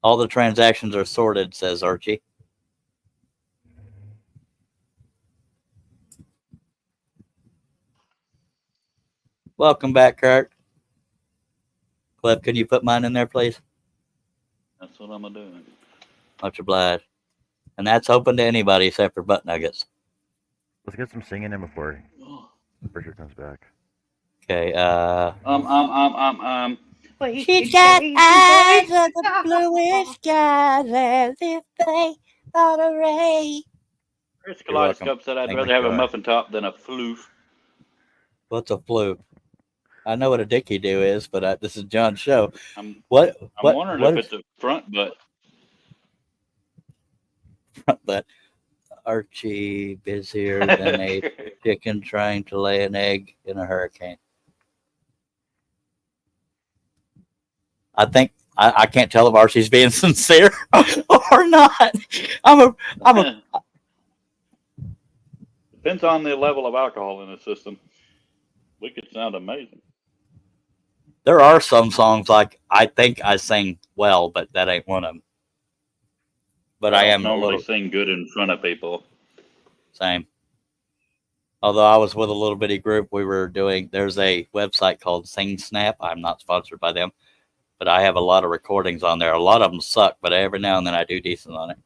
Speaker 3: All the transactions are sorted, says Archie. Welcome back, Kurt. Cliff, can you put mine in there, please?
Speaker 2: That's what I'm gonna do.
Speaker 3: Much obliged. And that's open to anybody except for butt nuggets.
Speaker 1: Let's get some singing in before Bridget comes back.
Speaker 3: Okay.
Speaker 5: She's got eyes of the
Speaker 3: bluish skies as if they thought a ray.
Speaker 2: Chris
Speaker 3: You're welcome.
Speaker 2: Kaleidoscope said I'd
Speaker 3: Thank
Speaker 2: rather
Speaker 1: you.
Speaker 2: have
Speaker 1: Oh
Speaker 2: a
Speaker 1: my God.
Speaker 2: muffin top than a floof.
Speaker 3: What's a fluke? I know what a dicky do is, but this is John's show.
Speaker 2: I'm
Speaker 3: What?
Speaker 2: wondering
Speaker 3: What
Speaker 2: if it's a front butt.
Speaker 3: but Archie busier than a chicken trying to lay an egg in a hurricane. I think I can't tell if Archie's being sincere or not. I'm a
Speaker 2: Depends on the level of alcohol in the system. We could sound amazing.
Speaker 3: There are some songs like I think I sing well, but that ain't one of them. But I
Speaker 2: don't
Speaker 3: am a
Speaker 2: normally
Speaker 3: little
Speaker 2: sing good in front of people.
Speaker 3: same. Although I was with a little bitty group, there's a website called Sing Snap. I'm not sponsored by them, but I have a lot of recordings on there. A lot of them suck, but every now and then I do decent on it.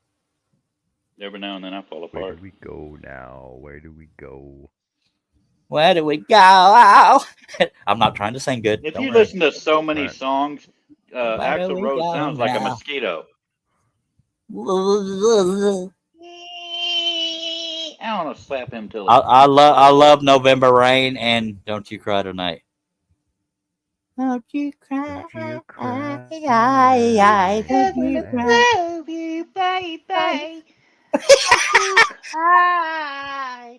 Speaker 2: Every now and then I fall
Speaker 1: Where
Speaker 2: apart.
Speaker 1: do we go now? Where do we go?
Speaker 3: Where do we go? I'm not trying to sing good.
Speaker 2: If
Speaker 3: Don't
Speaker 2: you
Speaker 3: worry.
Speaker 2: listen to so many
Speaker 1: Alright.
Speaker 2: songs,
Speaker 3: Where do
Speaker 2: Axl
Speaker 3: we
Speaker 2: Rose
Speaker 3: go
Speaker 2: sounds like a
Speaker 3: now?
Speaker 2: mosquito. I want to slap him till
Speaker 3: I love November Rain and Don't You Cry Tonight. Don't you cry,
Speaker 1: Don't you cry.
Speaker 3: don't you cry.
Speaker 5: love you, baby. Don't you cry.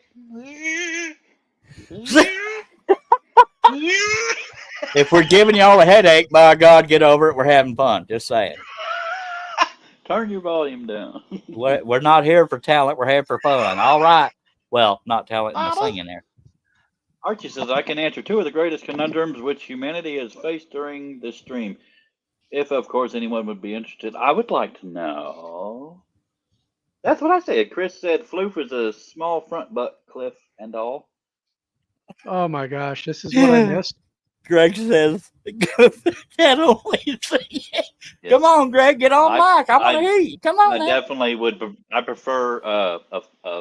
Speaker 3: If we're giving y'all a headache, by God, get over it. We're having fun. Just saying.
Speaker 2: Turn your volume down.
Speaker 3: We're not here for talent. We're here for fun. All right. Well, not talent in the singing there.
Speaker 2: Archie says, I can answer two of the greatest conundrums which humanity has faced during this stream. If, of course, anyone would be interested, I would like to know. That's what I said. Chris said floof is a small front butt cliff and all.
Speaker 4: Oh my gosh, this is what I missed.
Speaker 3: Greg says, "Can only sing."
Speaker 2: Yes.
Speaker 3: Come on, Greg, get on mic. I want to hear you. Come on
Speaker 2: I
Speaker 3: now.
Speaker 2: definitely would. I prefer a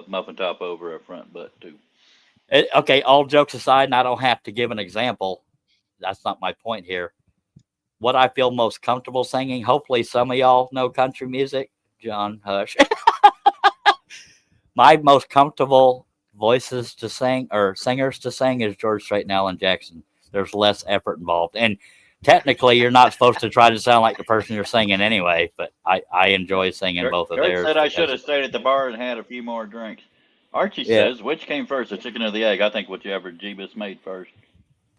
Speaker 2: muffin top over a front butt too.
Speaker 3: Okay, all jokes aside, and I don't have to give an example. That's not my point here. What I feel most comfortable singing. Hopefully, some of y'all know country music. John Hush. My most comfortable voices to sing or singers to sing is George Strait and Alan Jackson. There's less effort involved, and technically, you're not supposed to try to sound like the person you're singing anyway. But I enjoy singing both of
Speaker 2: Kurt
Speaker 3: theirs.
Speaker 2: said I should have stayed at the bar and had a few more drinks. Archie
Speaker 3: Yeah.
Speaker 2: says, which came first, the chicken or the egg? I think whichever Jeebus made first.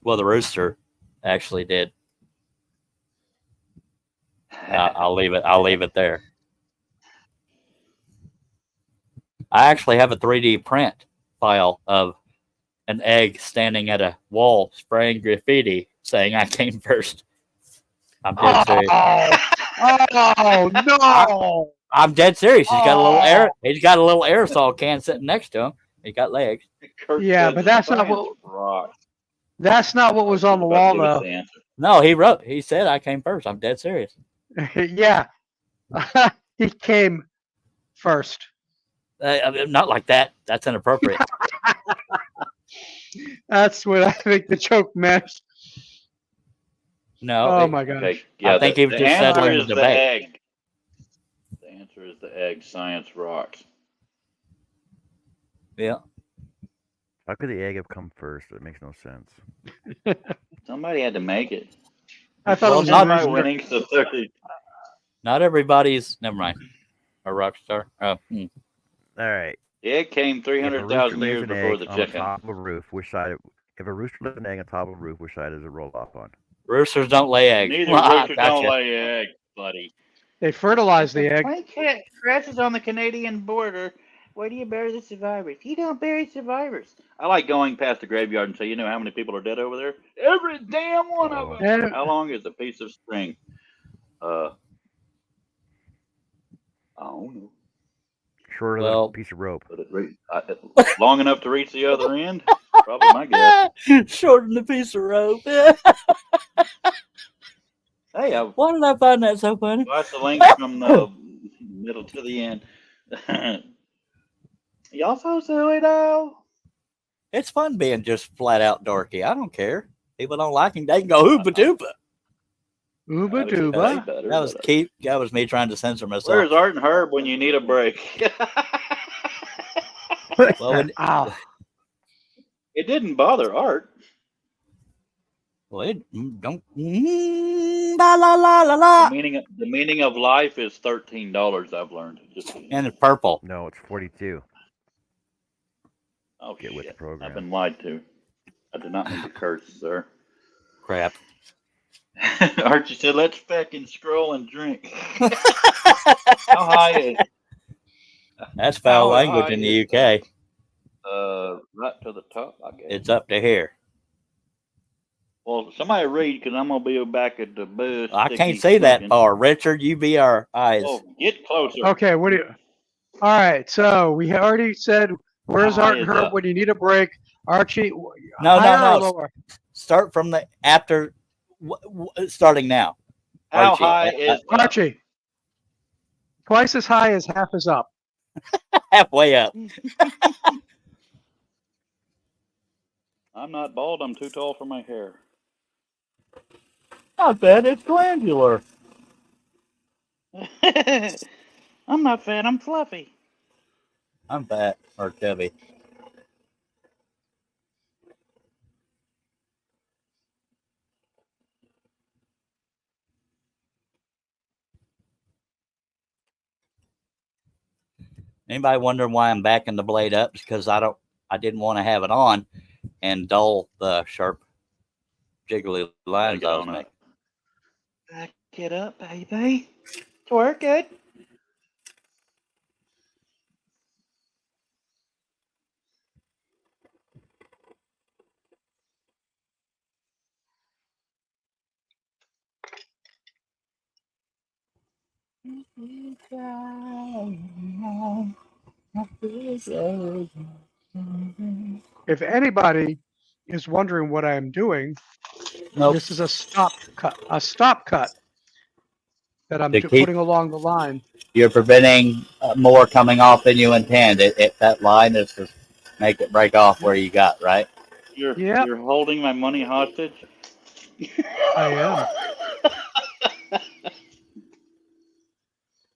Speaker 3: Well, the rooster actually did. I'll leave it. I'll leave it there. I actually have a 3D print file of an egg standing at a wall spraying graffiti saying I came first. I'm dead serious.
Speaker 4: Oh no!
Speaker 3: I'm dead serious. He's got a little air.
Speaker 4: Oh.
Speaker 3: He's got a little aerosol can sitting next to him. He's got legs.
Speaker 2: Kurt
Speaker 4: Yeah,
Speaker 2: says,
Speaker 4: but that's not
Speaker 2: "Science
Speaker 4: what
Speaker 2: rocks."
Speaker 4: that's not what was on the
Speaker 2: About to
Speaker 4: wall
Speaker 2: give us
Speaker 4: though.
Speaker 2: the answer.
Speaker 3: No, he wrote. He said I came first. I'm dead serious.
Speaker 4: Yeah, he came first.
Speaker 3: Not like that. That's inappropriate.
Speaker 4: That's what I think the joke meant.
Speaker 3: No.
Speaker 4: Oh my gosh!
Speaker 2: Okay, yeah,
Speaker 3: I think he was
Speaker 2: the
Speaker 3: just
Speaker 2: answer
Speaker 3: settling the
Speaker 2: is the
Speaker 3: debate.
Speaker 2: egg. The answer is the egg. Science rocks.
Speaker 3: Yeah.
Speaker 1: How could the egg have come first? That makes no sense.
Speaker 2: Somebody had to make it.
Speaker 4: I thought
Speaker 3: Well,
Speaker 4: it was
Speaker 3: not
Speaker 4: a
Speaker 2: my
Speaker 4: rooster.
Speaker 2: winnings to 30.
Speaker 3: Not everybody's. Never mind. A rock star. Oh.
Speaker 1: All right.
Speaker 2: The egg came
Speaker 1: If a rooster
Speaker 2: 300,000
Speaker 1: lays
Speaker 2: years
Speaker 1: an
Speaker 2: before
Speaker 1: egg
Speaker 2: the
Speaker 1: on the
Speaker 2: chicken.
Speaker 1: top of a roof, which side? If a rooster lays an egg on top of a roof, which side does it roll off on?
Speaker 3: Roosters don't lay eggs.
Speaker 2: Neither
Speaker 3: Ah,
Speaker 2: roosters don't
Speaker 3: gotcha.
Speaker 2: lay eggs, buddy.
Speaker 4: They fertilize the egg.
Speaker 2: Plane crashes on the Canadian border. Where do you bury the survivors? You don't bury survivors. I like going past the graveyard and say, you know how many people are dead over there? Every damn one of them.
Speaker 4: Yeah.
Speaker 2: How long is a piece of string? I don't know.
Speaker 1: Shorter than a piece of rope.
Speaker 2: But long enough to reach the other end? Probably my guess.
Speaker 3: Shorten the piece of rope.
Speaker 2: Hey,
Speaker 3: Why did I find that so funny?
Speaker 2: watched the link from the middle to the end. Y'all so silly though.
Speaker 3: It's fun being just flat out dorky. I don't care. People don't like him. They can go hooba dooba.
Speaker 4: Ooba
Speaker 2: That
Speaker 4: dooba.
Speaker 3: That was Keith. That was me trying to censor myself.
Speaker 2: Where's Art and Herb when you need a break?
Speaker 3: Well,
Speaker 4: Ow.
Speaker 2: It didn't bother Art.
Speaker 3: well, don't. La la la la la.
Speaker 2: The meaning of life is $13. I've learned.
Speaker 3: And it's purple.
Speaker 1: No, it's 42.
Speaker 2: Oh
Speaker 1: Get with the
Speaker 2: shit!
Speaker 1: program.
Speaker 2: I've been lied to. I did not mean to curse, sir.
Speaker 3: Crap.
Speaker 2: Archie said, "Let's fucking scroll and drink." How high is?
Speaker 3: That's foul
Speaker 2: How
Speaker 3: language
Speaker 2: high
Speaker 3: in the
Speaker 2: is
Speaker 3: UK.
Speaker 2: Right to the top, I guess.
Speaker 3: It's up to here.
Speaker 2: Well, somebody read because I'm gonna be back at the bus.
Speaker 3: I can't see that far. Richard, you be our eyes.
Speaker 2: Oh, get closer.
Speaker 4: Okay, what do you? All right, so we already said where's
Speaker 2: How high
Speaker 4: Art and
Speaker 2: is
Speaker 4: Herb
Speaker 2: up?
Speaker 4: when you need a break. Archie,
Speaker 3: No,
Speaker 4: higher
Speaker 3: no,
Speaker 4: or
Speaker 3: no.
Speaker 4: lower?
Speaker 3: Start from the after. Starting now.
Speaker 2: How
Speaker 3: Archie.
Speaker 2: high is up?
Speaker 4: Archie, twice as high as half is up.
Speaker 3: Halfway up.
Speaker 2: I'm not bald. I'm too tall for my hair.
Speaker 3: Not bad. It's glandular.
Speaker 2: I'm not fat. I'm fluffy.
Speaker 3: I'm fat or chubby. Anybody wondering why I'm backing the blade up? It's because I didn't want to have it on and dull the sharp, jiggly lines I was making.
Speaker 2: Back it up, baby. Twerk it.
Speaker 4: If anybody is wondering what I'm doing,
Speaker 3: Nope.
Speaker 4: this is a stop cut that I'm
Speaker 3: To keep
Speaker 4: putting along the line.
Speaker 3: you're preventing more coming off than you intend. That line is to make it break off where you got right.
Speaker 4: Yep,
Speaker 2: You're holding my money hostage.
Speaker 4: I am.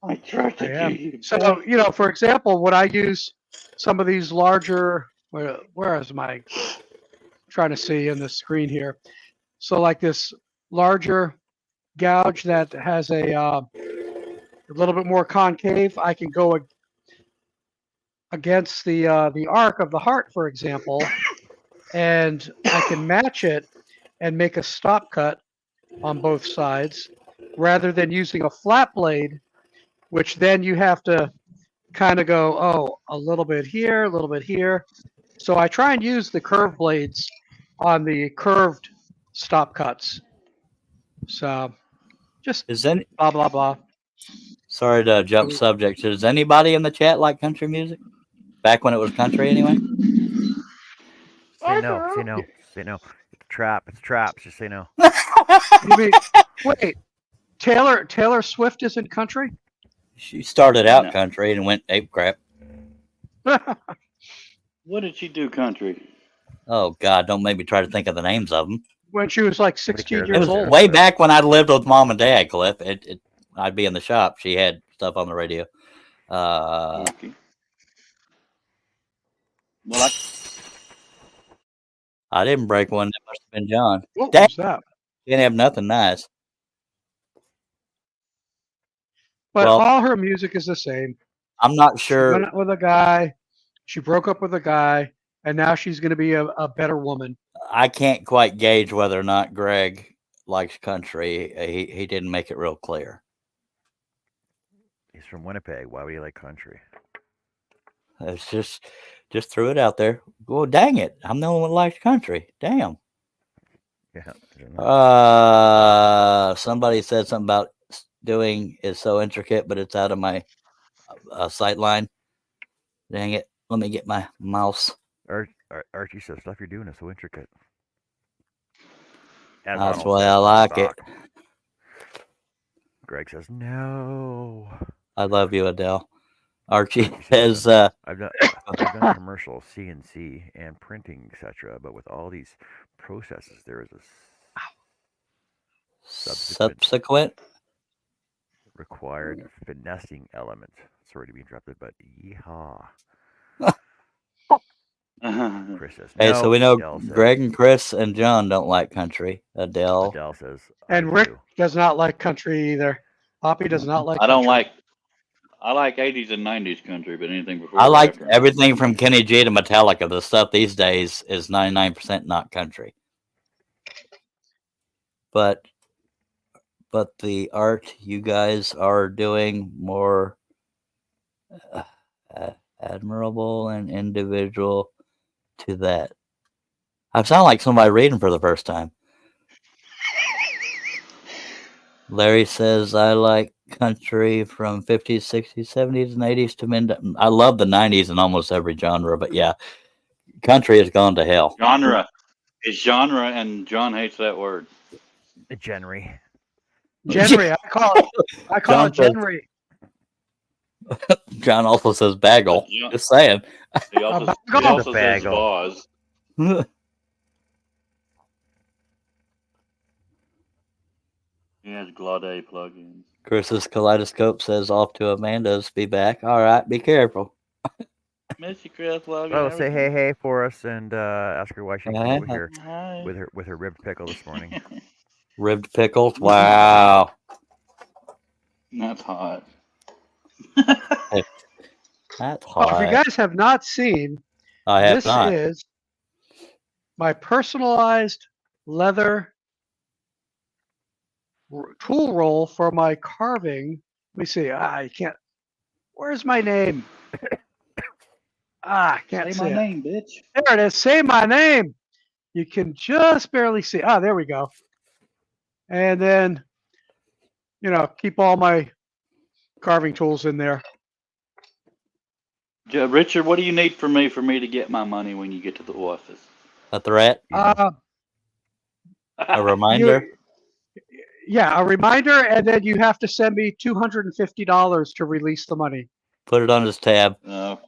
Speaker 2: I
Speaker 4: I
Speaker 2: trusted
Speaker 4: am.
Speaker 2: you.
Speaker 4: So, for example, when I use some of these larger, where is my trying to see in the screen here? So, like this larger gouge that has a little bit more concave, I can go against the arc of the heart, for example, and I can match it and make a stop cut on both sides, rather than using a flat blade, which then you have to kind of go, oh, a little bit here, a little bit here. So I try and use the curved blades on the curved stop cuts. So just
Speaker 3: Is any
Speaker 4: blah, blah, blah.
Speaker 3: sorry to jump subject. Does anybody in the chat like country music? Back when it was country, anyway.
Speaker 1: Say no. Say no. Say no. It's a trap. It's traps. Just say no.
Speaker 4: You mean, wait, Taylor Swift isn't country?
Speaker 3: She started out
Speaker 2: No.
Speaker 3: country and went ape crap.
Speaker 2: What did she do, country?
Speaker 3: Oh God, don't make me try to think of the names of them.
Speaker 4: When she was like 16
Speaker 1: cares?
Speaker 3: It
Speaker 4: years
Speaker 3: was
Speaker 4: old.
Speaker 3: way back when I lived with mom and dad, Cliff. I'd be in the shop. She had stuff on the radio.
Speaker 2: Okay. Well,
Speaker 3: I didn't break one. That must have been John.
Speaker 4: What
Speaker 3: Dang.
Speaker 4: was that?
Speaker 3: Didn't have nothing nice.
Speaker 4: But
Speaker 3: Well,
Speaker 4: all her music is the same.
Speaker 3: I'm not
Speaker 4: She
Speaker 3: sure.
Speaker 4: went out with a guy, she broke up with a guy, and now she's going to be a better woman.
Speaker 3: I can't quite gauge whether or not Greg likes country. He didn't make it real clear.
Speaker 1: He's from Winnipeg. Why would he like country?
Speaker 3: It's just threw it out there. Well, dang it! I'm the only one that likes country. Damn.
Speaker 1: Yeah. I don't know.
Speaker 3: Somebody said something about doing is so intricate, but it's out of my sight line. Dang it! Let me get my mouse.
Speaker 1: Archie says stuff you're doing is so intricate. As
Speaker 3: That's
Speaker 1: Ronald
Speaker 3: why
Speaker 1: says,
Speaker 3: I like it.
Speaker 1: stock. Greg says no.
Speaker 3: I love you, Adele. Archie
Speaker 1: He says,
Speaker 3: says,
Speaker 1: I've done commercial CNC and printing, etc. But with all these processes, there is a
Speaker 3: subsequent.
Speaker 1: required finessing element. Sorry to be interrupted, but yeehaw. Chris says no.
Speaker 3: Hey, so we know
Speaker 1: Adele says,
Speaker 3: Greg and Chris and John don't like country. Adele.
Speaker 1: Adele says,
Speaker 4: And
Speaker 1: I
Speaker 4: Rick
Speaker 1: do.
Speaker 4: does not like country either. Poppy does not like
Speaker 2: I don't
Speaker 4: country.
Speaker 2: I like 80s and 90s country, but anything before
Speaker 3: I
Speaker 2: or
Speaker 3: like
Speaker 2: after.
Speaker 3: everything from Kenny G to Metallica. The stuff these days is 99% not country. But the art you guys are doing more admirable and individual to that. I sound like somebody reading for the first time. Larry says, I like country from 50s, 60s, 70s, and 80s to mid. I love the 90s in almost every genre, but yeah, country has gone to hell.
Speaker 2: Genre. It's genre, and John hates that word.
Speaker 1: Genry.
Speaker 4: Genry, I call it
Speaker 3: John
Speaker 4: Genry.
Speaker 3: John also says bagel.
Speaker 2: John-
Speaker 3: Just saying.
Speaker 2: He also,
Speaker 4: A
Speaker 2: he also
Speaker 1: The
Speaker 2: says
Speaker 1: bagel.
Speaker 2: vase. He has Glade plugins.
Speaker 3: Chris's kaleidoscope says off to Amanda's. Be back. All right, be careful.
Speaker 2: Miss you, Chris. Love you.
Speaker 1: Oh,
Speaker 2: and
Speaker 1: say hey
Speaker 2: everything.
Speaker 1: hey for us and ask her why she came over here
Speaker 2: Hi.
Speaker 1: with her ribbed pickle this morning.
Speaker 3: Ribbed pickles. Wow.
Speaker 2: That's hot.
Speaker 3: That's
Speaker 4: Oh, if you
Speaker 3: hot.
Speaker 4: guys have not seen,
Speaker 3: I have
Speaker 4: this
Speaker 3: not.
Speaker 4: is my personalized leather tool roll for my carving. Let me see. I can't. Where's my name? I can't
Speaker 2: Say
Speaker 4: see
Speaker 2: my
Speaker 4: it.
Speaker 2: name, bitch.
Speaker 4: There it is. Say my name. You can just barely see. Ah, there we go. And then, keep all my carving tools in there.
Speaker 2: Richard, what do you need from me to get my money when you get to the office?
Speaker 3: A threat, a reminder.
Speaker 4: Yeah, a reminder, and then you have to send me $250 to release the money.
Speaker 3: Put it on his tab.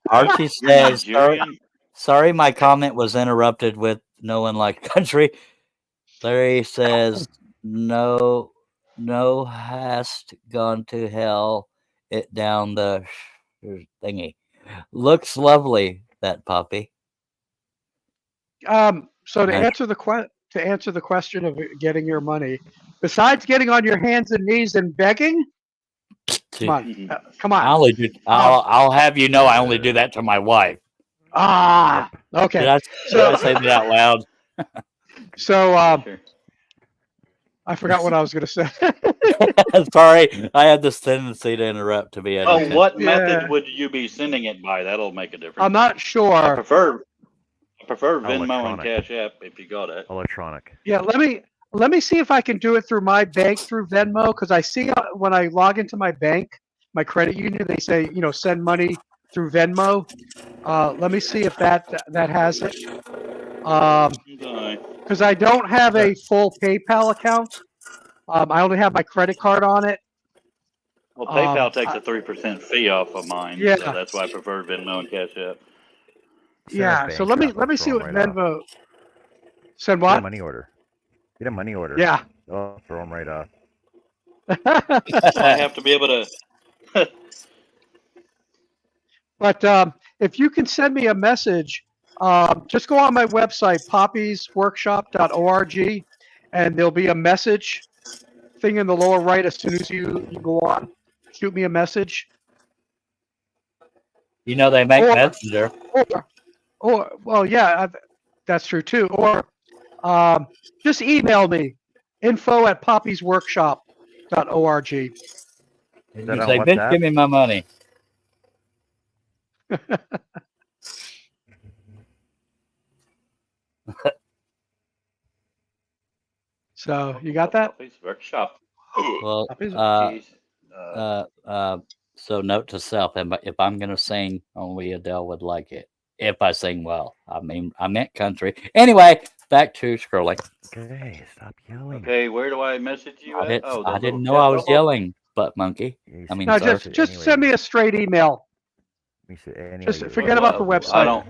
Speaker 3: Archie
Speaker 2: You're
Speaker 3: says,
Speaker 2: Nigerian?
Speaker 3: sorry, my comment was interrupted with no one like country. Larry says, no hast gone to hell. It down the thingy. Looks lovely, that puppy.
Speaker 4: So to
Speaker 3: Nice.
Speaker 4: answer the question of getting your money, besides getting on your hands and knees and begging, come on.
Speaker 3: I'll have you know I only do that to my wife.
Speaker 4: Okay.
Speaker 3: Did I say that out loud?
Speaker 4: So I forgot what I was going to say.
Speaker 3: Sorry, I had this tendency to interrupt to be
Speaker 2: Oh,
Speaker 3: edited.
Speaker 2: what method would you be sending it by? That'll make a difference.
Speaker 4: I'm not sure.
Speaker 2: I prefer Venmo and
Speaker 1: Electronic.
Speaker 2: Cash App if you got it.
Speaker 1: Electronic.
Speaker 4: Yeah, let me see if I can do it through my bank through Venmo, because I see when I log into my bank, my credit union, they say send money through Venmo. Let me see if that has it. Because I don't have a full PayPal account. I only have my credit card on it.
Speaker 2: Well, PayPal takes a 3% fee off of mine,
Speaker 4: Yeah.
Speaker 2: so that's why I prefer Venmo and Cash App.
Speaker 4: Yeah, so let me see what Venmo. Send what?
Speaker 1: Get a money order. Get a money order.
Speaker 4: Yeah.
Speaker 1: Oh, throw them right off.
Speaker 2: I have to be able to.
Speaker 4: But if you can send me a message, just go on my website, poppiesworkshop.org, and there'll be a message thing in the lower right as soon as you go on. Shoot me a message.
Speaker 3: They make Messenger.
Speaker 4: Or well, yeah, that's true too. Or just email me, info@poppiesworkshop.org.
Speaker 3: You
Speaker 1: that on
Speaker 3: say, bitch,
Speaker 1: WhatsApp?
Speaker 3: give me my money.
Speaker 4: So you got that?
Speaker 2: Poppies Workshop.
Speaker 3: Well,
Speaker 2: Jeez.
Speaker 3: so note to self: if I'm gonna sing, only Adele would like it. If I sing well, I meant country. Anyway, back to scrolling.
Speaker 1: Okay, stop yelling.
Speaker 2: Okay, where do I message you at?
Speaker 3: I didn't know I was yelling, butt monkey.
Speaker 1: Yeah,
Speaker 3: I mean,
Speaker 4: No,
Speaker 3: sir.
Speaker 4: just send me a straight email.
Speaker 1: Anyway,
Speaker 4: Just forget about the website.
Speaker 2: I don't.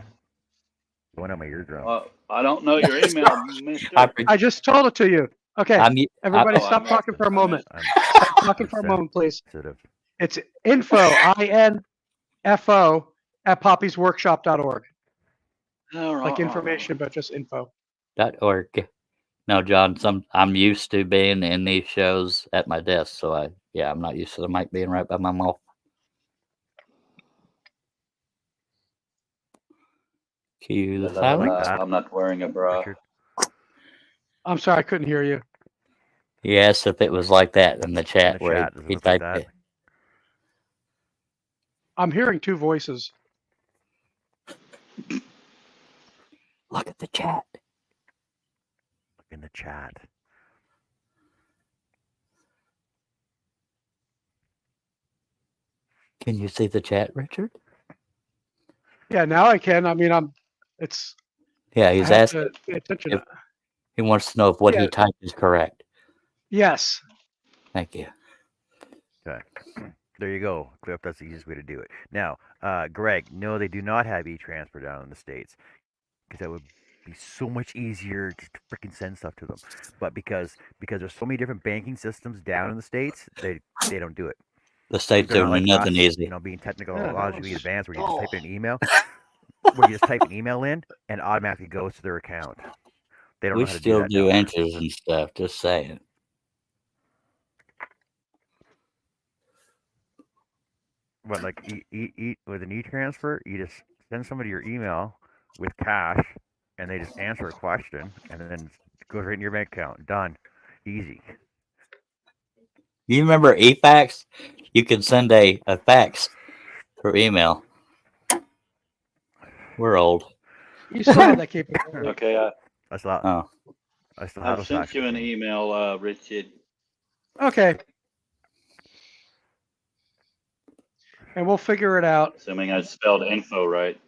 Speaker 1: Going out my eardrum.
Speaker 2: I don't know your email, Mister.
Speaker 4: I just told it to you. Okay, everybody,
Speaker 2: Oh,
Speaker 4: stop talking for a moment.
Speaker 1: I'm
Speaker 4: Stop talking for a moment, please.
Speaker 1: sensitive.
Speaker 4: It's info, info at poppiesworkshop.org. Like information, but just info.
Speaker 3: .org. No, John. I'm used to being in these shows at my desk, so I'm not used to the mic being right by my mouth. Cue the silence.
Speaker 2: I'm not wearing a bra.
Speaker 1: Richard.
Speaker 4: I'm sorry, I couldn't hear you.
Speaker 3: Yes, if it was like that in the chat
Speaker 1: In the
Speaker 3: where
Speaker 1: chat, does it
Speaker 3: he
Speaker 1: look like
Speaker 3: typed
Speaker 1: that?
Speaker 3: it.
Speaker 4: I'm hearing two voices.
Speaker 3: Look at the chat.
Speaker 1: Look in the chat.
Speaker 3: Can you see the chat, Richard?
Speaker 4: Yeah, now I can. I mean,
Speaker 3: Yeah, he's
Speaker 4: I have
Speaker 3: asking.
Speaker 4: to pay attention.
Speaker 3: He wants to know if what
Speaker 4: Yeah.
Speaker 3: he typed is correct.
Speaker 4: Yes.
Speaker 3: Thank you.
Speaker 1: Okay. There you go, Cliff. That's the easiest way to do it. Now, Greg, no, they do not have e-transfer down in the States because that would be so much easier to freaking send stuff to them. But because there's so many different banking systems down in the States, they don't do it.
Speaker 3: The states
Speaker 1: They're not
Speaker 3: don't do
Speaker 1: like
Speaker 3: nothing
Speaker 1: us,
Speaker 3: easy.
Speaker 1: being
Speaker 4: Yeah,
Speaker 1: technologically
Speaker 4: that was-
Speaker 1: advanced, where you just type in an email, where you just type an email in and automatically goes to their account. They don't
Speaker 3: We
Speaker 1: know how to do
Speaker 3: still
Speaker 1: that
Speaker 3: do
Speaker 1: down there.
Speaker 3: inches and stuff. Just saying.
Speaker 1: But like with an e-transfer, you just send somebody your email with cash, and they just answer a question, and then it goes right in your bank account. Done. Easy.
Speaker 3: You remember e-fax? You can send a fax through email. We're old.
Speaker 4: You still have that capability.
Speaker 2: Okay,
Speaker 1: I still have,
Speaker 3: Oh,
Speaker 1: I still have a
Speaker 2: I've sent
Speaker 1: fax
Speaker 2: you an
Speaker 1: machine.
Speaker 2: email, Richard.
Speaker 4: Okay. and we'll figure it out.
Speaker 2: Assuming I spelled info right.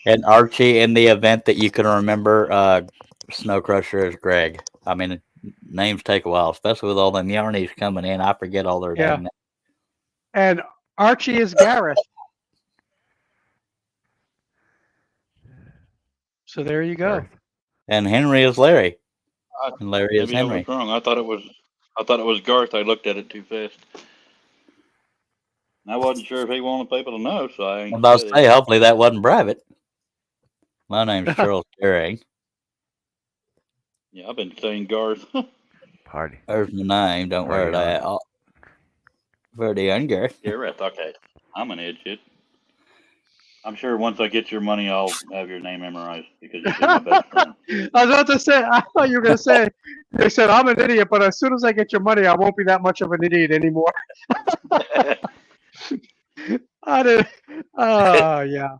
Speaker 3: And Archie, in the event that you can remember, Snow Crusher is Greg. I mean, names take a while, especially with all them Yarnies coming in. I forget all their
Speaker 4: Yeah.
Speaker 3: names.
Speaker 4: And Archie is Gareth. So there you go.
Speaker 1: Garth.
Speaker 3: And Henry is Larry. And Larry is
Speaker 2: Maybe I was
Speaker 3: Henry.
Speaker 2: wrong. I thought it was Garth. I looked at it too fast. I wasn't sure if he wanted people to know, so I
Speaker 3: I'm
Speaker 2: ain't
Speaker 3: about to
Speaker 2: said
Speaker 3: say,
Speaker 2: it.
Speaker 3: hopefully that wasn't private. My name's Charles Herring.
Speaker 2: Yeah, I've been saying Garth.
Speaker 1: Party.
Speaker 3: There's my name. Don't worry
Speaker 1: Party on.
Speaker 3: that. Very young, Gareth.
Speaker 2: Gareth. Okay, I'm an idiot. I'm sure once I get your money, I'll have your name memorized because you'll be my best friend.
Speaker 4: I was about to say, I thought you were going to say, they said, I'm an idiot, but as soon as I get your money, I won't be that much of an idiot anymore. I did. Yeah.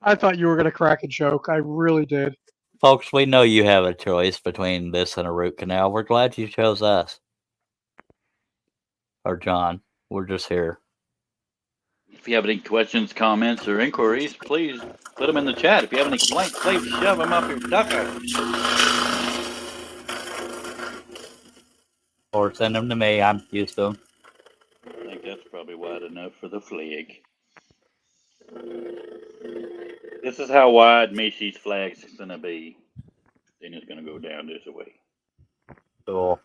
Speaker 4: I thought you were going to crack a joke. I really did.
Speaker 3: Folks, we know you have a choice between this and a root canal. We're glad you chose us. Or John. We're just here.
Speaker 2: If you have any questions, comments, or inquiries, please put them in the chat. If you have any complaints, please shove them up your ducker.
Speaker 3: Or send them to me. I'm used to them.
Speaker 2: I think that's probably wide enough for the flag. This is how wide Macy's flag's gonna be. Then it's gonna go down this way.
Speaker 3: Cool.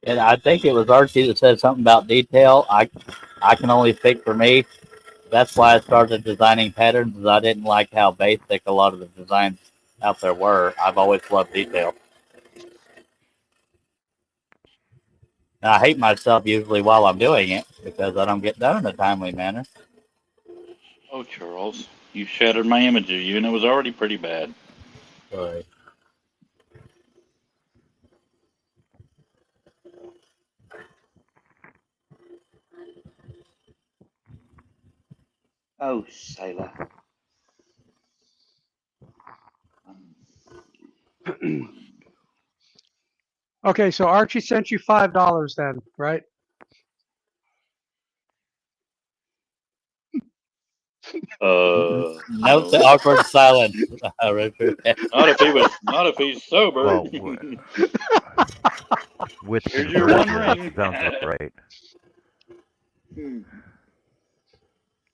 Speaker 3: And I think it was Archie that said something about detail. I can only speak for me. That's why I started designing patterns, is I didn't like how basic a lot of the designs out there were. I've always loved detail. And I hate myself usually while I'm doing it because I don't get done in a timely manner.
Speaker 2: Oh, Charles, you shattered my image of you, and it was already pretty bad.
Speaker 3: Sorry.
Speaker 2: Oh, sailor.
Speaker 4: Okay, so Archie sent you $5 then, right?
Speaker 3: Note the awkward silence.
Speaker 2: Not if he's sober.
Speaker 1: Well, with
Speaker 2: Here's your one
Speaker 1: conversion,
Speaker 2: ring.
Speaker 1: sounds about right.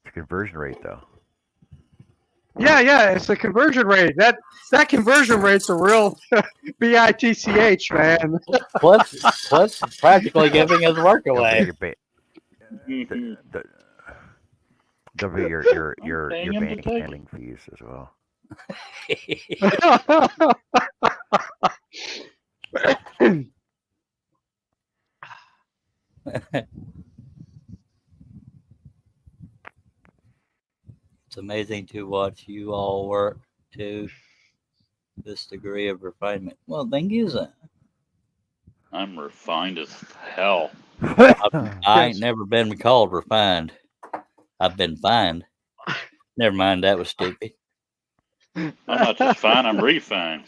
Speaker 1: It's conversion rate though.
Speaker 4: Yeah, it's the conversion rate. That conversion rate's a real bitch, man.
Speaker 3: Plus practically giving his work away.
Speaker 1: There'll be your
Speaker 2: paying him to
Speaker 1: bank
Speaker 2: take
Speaker 1: handling fees as well.
Speaker 3: It's amazing to watch you all work to this degree of refinement. Well, thank you, sir.
Speaker 2: I'm refined as hell.
Speaker 3: I ain't never been called refined. I've been fined. Never mind, that was stupid.
Speaker 2: I'm not just fine, I'm refined.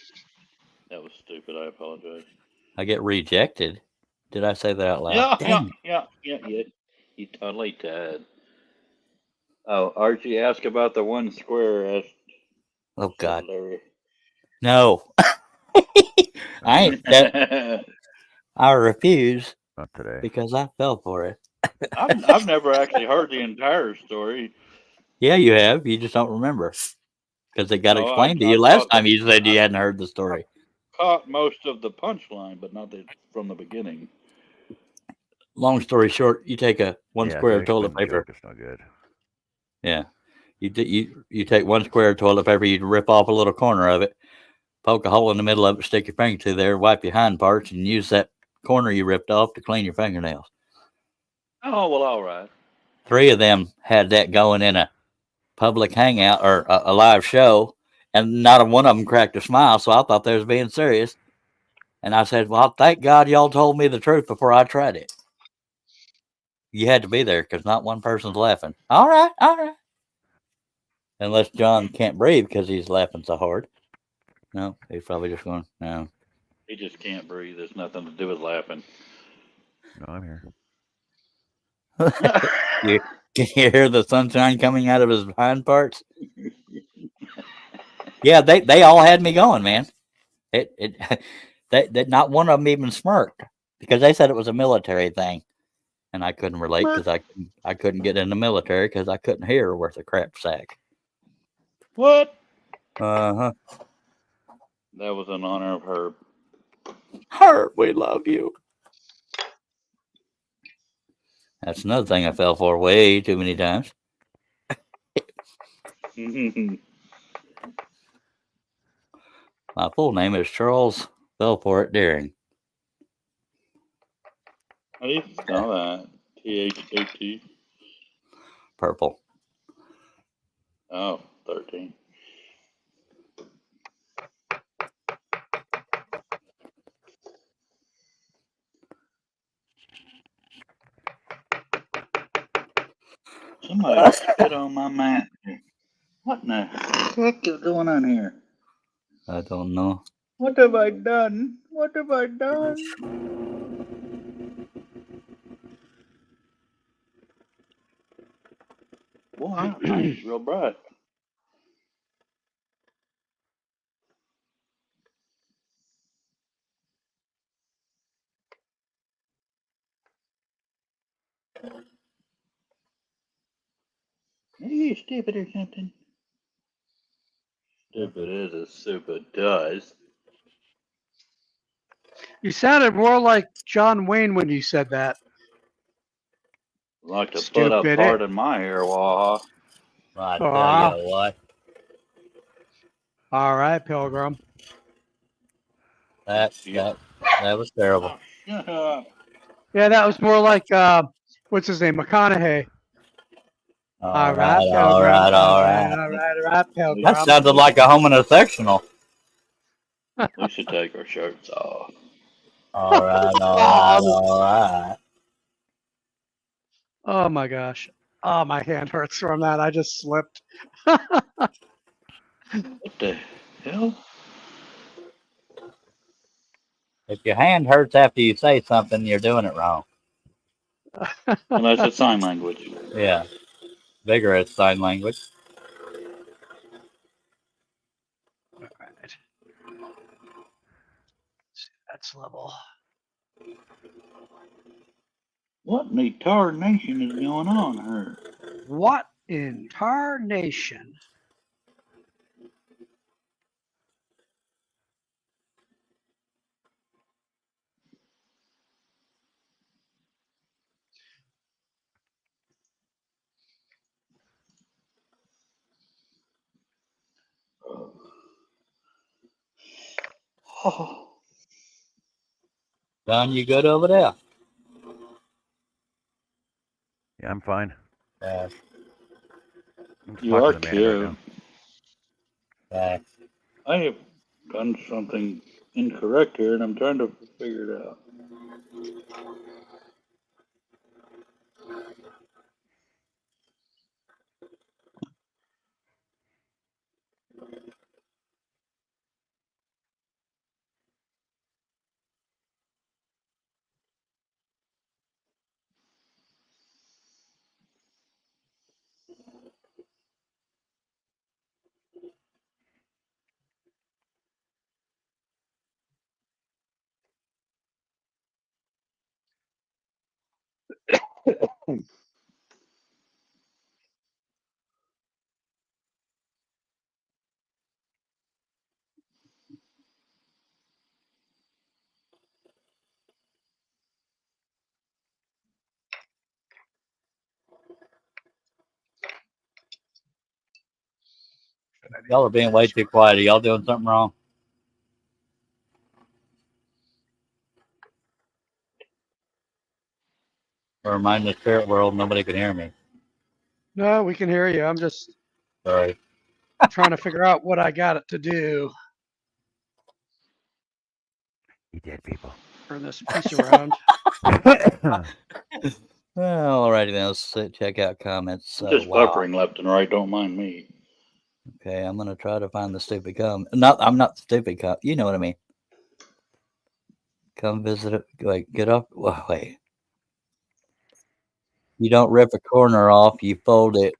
Speaker 2: That was stupid, I apologize.
Speaker 3: I get rejected. Did I say that out loud?
Speaker 2: Yeah. You totally did. Oh, Archie asked about the one square.
Speaker 3: Oh, God.
Speaker 2: Larry.
Speaker 3: No. I ain't. I refuse.
Speaker 1: Not today.
Speaker 3: Because I fell for it.
Speaker 2: I've never actually heard the entire story.
Speaker 3: Yeah, you have. You just don't remember. Because it got
Speaker 2: No,
Speaker 3: explained to
Speaker 2: I
Speaker 3: you last
Speaker 2: caught
Speaker 3: time you said you hadn't heard the story.
Speaker 2: Caught most of the punchline, but not from the beginning.
Speaker 3: Long story short, you take one square of toilet paper.
Speaker 1: It's no good.
Speaker 3: Yeah. You take one square of toilet paper, you rip off a little corner of it, poke a hole in the middle of it, stick your finger through there, wipe your hind parts, and use that corner you ripped off to clean your fingernails.
Speaker 2: Oh, well, all right.
Speaker 3: 3 of them had that going in a public hangout or a live show, and not one of them cracked a smile, so I thought they was being serious. And I said, well, thank God y'all told me the truth before I tried it. You had to be there because not one person's laughing. All right. Unless John can't breathe because he's laughing so hard. No, he's probably just going, no.
Speaker 2: He just can't breathe. There's nothing to do with laughing.
Speaker 1: No, I'm here.
Speaker 3: You, can you hear the sunshine coming out of his hind parts? Yeah, they all had me going, man. It that not one of them even smirked because they said it was a military thing, and I couldn't relate because I couldn't get in the military because I couldn't hear worth a crap sack.
Speaker 2: What?
Speaker 3: Uh-huh.
Speaker 2: That was in honor of Herb.
Speaker 3: Herb, we love you. That's another thing I fell for way too many times. My full name is Charles Belfort Deering.
Speaker 2: How do you spell that? THAT.
Speaker 3: Purple.
Speaker 2: Oh, 13. Somebody spit on my mat. What in the heck is going on here?
Speaker 3: I don't know.
Speaker 2: What have I done? What have I done? Boy, mine's real bright. Are you stupid or something? Stupid is as stupid does.
Speaker 4: You sounded more like John Wayne when you said that.
Speaker 2: Like to put a
Speaker 4: Stupid.
Speaker 2: part in my hair, Waha.
Speaker 3: I
Speaker 4: Aw.
Speaker 3: tell you what,
Speaker 4: All right, Pilgrim.
Speaker 3: that was terrible.
Speaker 2: Oh, shut up.
Speaker 4: Yeah, that was more like what's his name, McConaughey.
Speaker 3: All right, all right, all right.
Speaker 4: All right, Pilgrim.
Speaker 3: That sounded like a homosexual.
Speaker 2: We should take our shirts off.
Speaker 3: All right, all right, all right.
Speaker 4: Oh my gosh. Oh, my hand hurts from that. I just slipped.
Speaker 2: What the hell?
Speaker 3: If your hand hurts after you say something, you're doing it wrong.
Speaker 2: Unless it's sign language.
Speaker 3: Yeah, vigorous sign language.
Speaker 4: All right. That's level.
Speaker 2: What in the tarnation is going on here?
Speaker 4: What in tarnation?
Speaker 2: Oh,
Speaker 3: Don, you good over there?
Speaker 1: Yeah, I'm fine.
Speaker 3: Yeah.
Speaker 1: I'm
Speaker 2: you
Speaker 1: talking
Speaker 2: are
Speaker 1: to the man right
Speaker 2: cute.
Speaker 1: now.
Speaker 3: Yeah.
Speaker 2: I have done something incorrect here, and I'm trying to figure it out.
Speaker 3: Y'all are being way too quiet. Are y'all doing something wrong? Or am I in the spirit world? Nobody can hear me.
Speaker 4: No, we can hear you. I'm just
Speaker 3: Sorry.
Speaker 4: trying to figure out what I got it to do.
Speaker 1: You dead people.
Speaker 4: Turn this piece around.
Speaker 3: Well, alrighty then. Let's check out comments.
Speaker 2: I'm just
Speaker 3: Wow.
Speaker 2: buffering left and right. Don't mind me.
Speaker 3: Okay, I'm gonna try to find the stupid cum. Not, I'm not stupid cum. You know what I mean. Come visit it. Like, get up. Wait. You don't rip a corner off. You fold it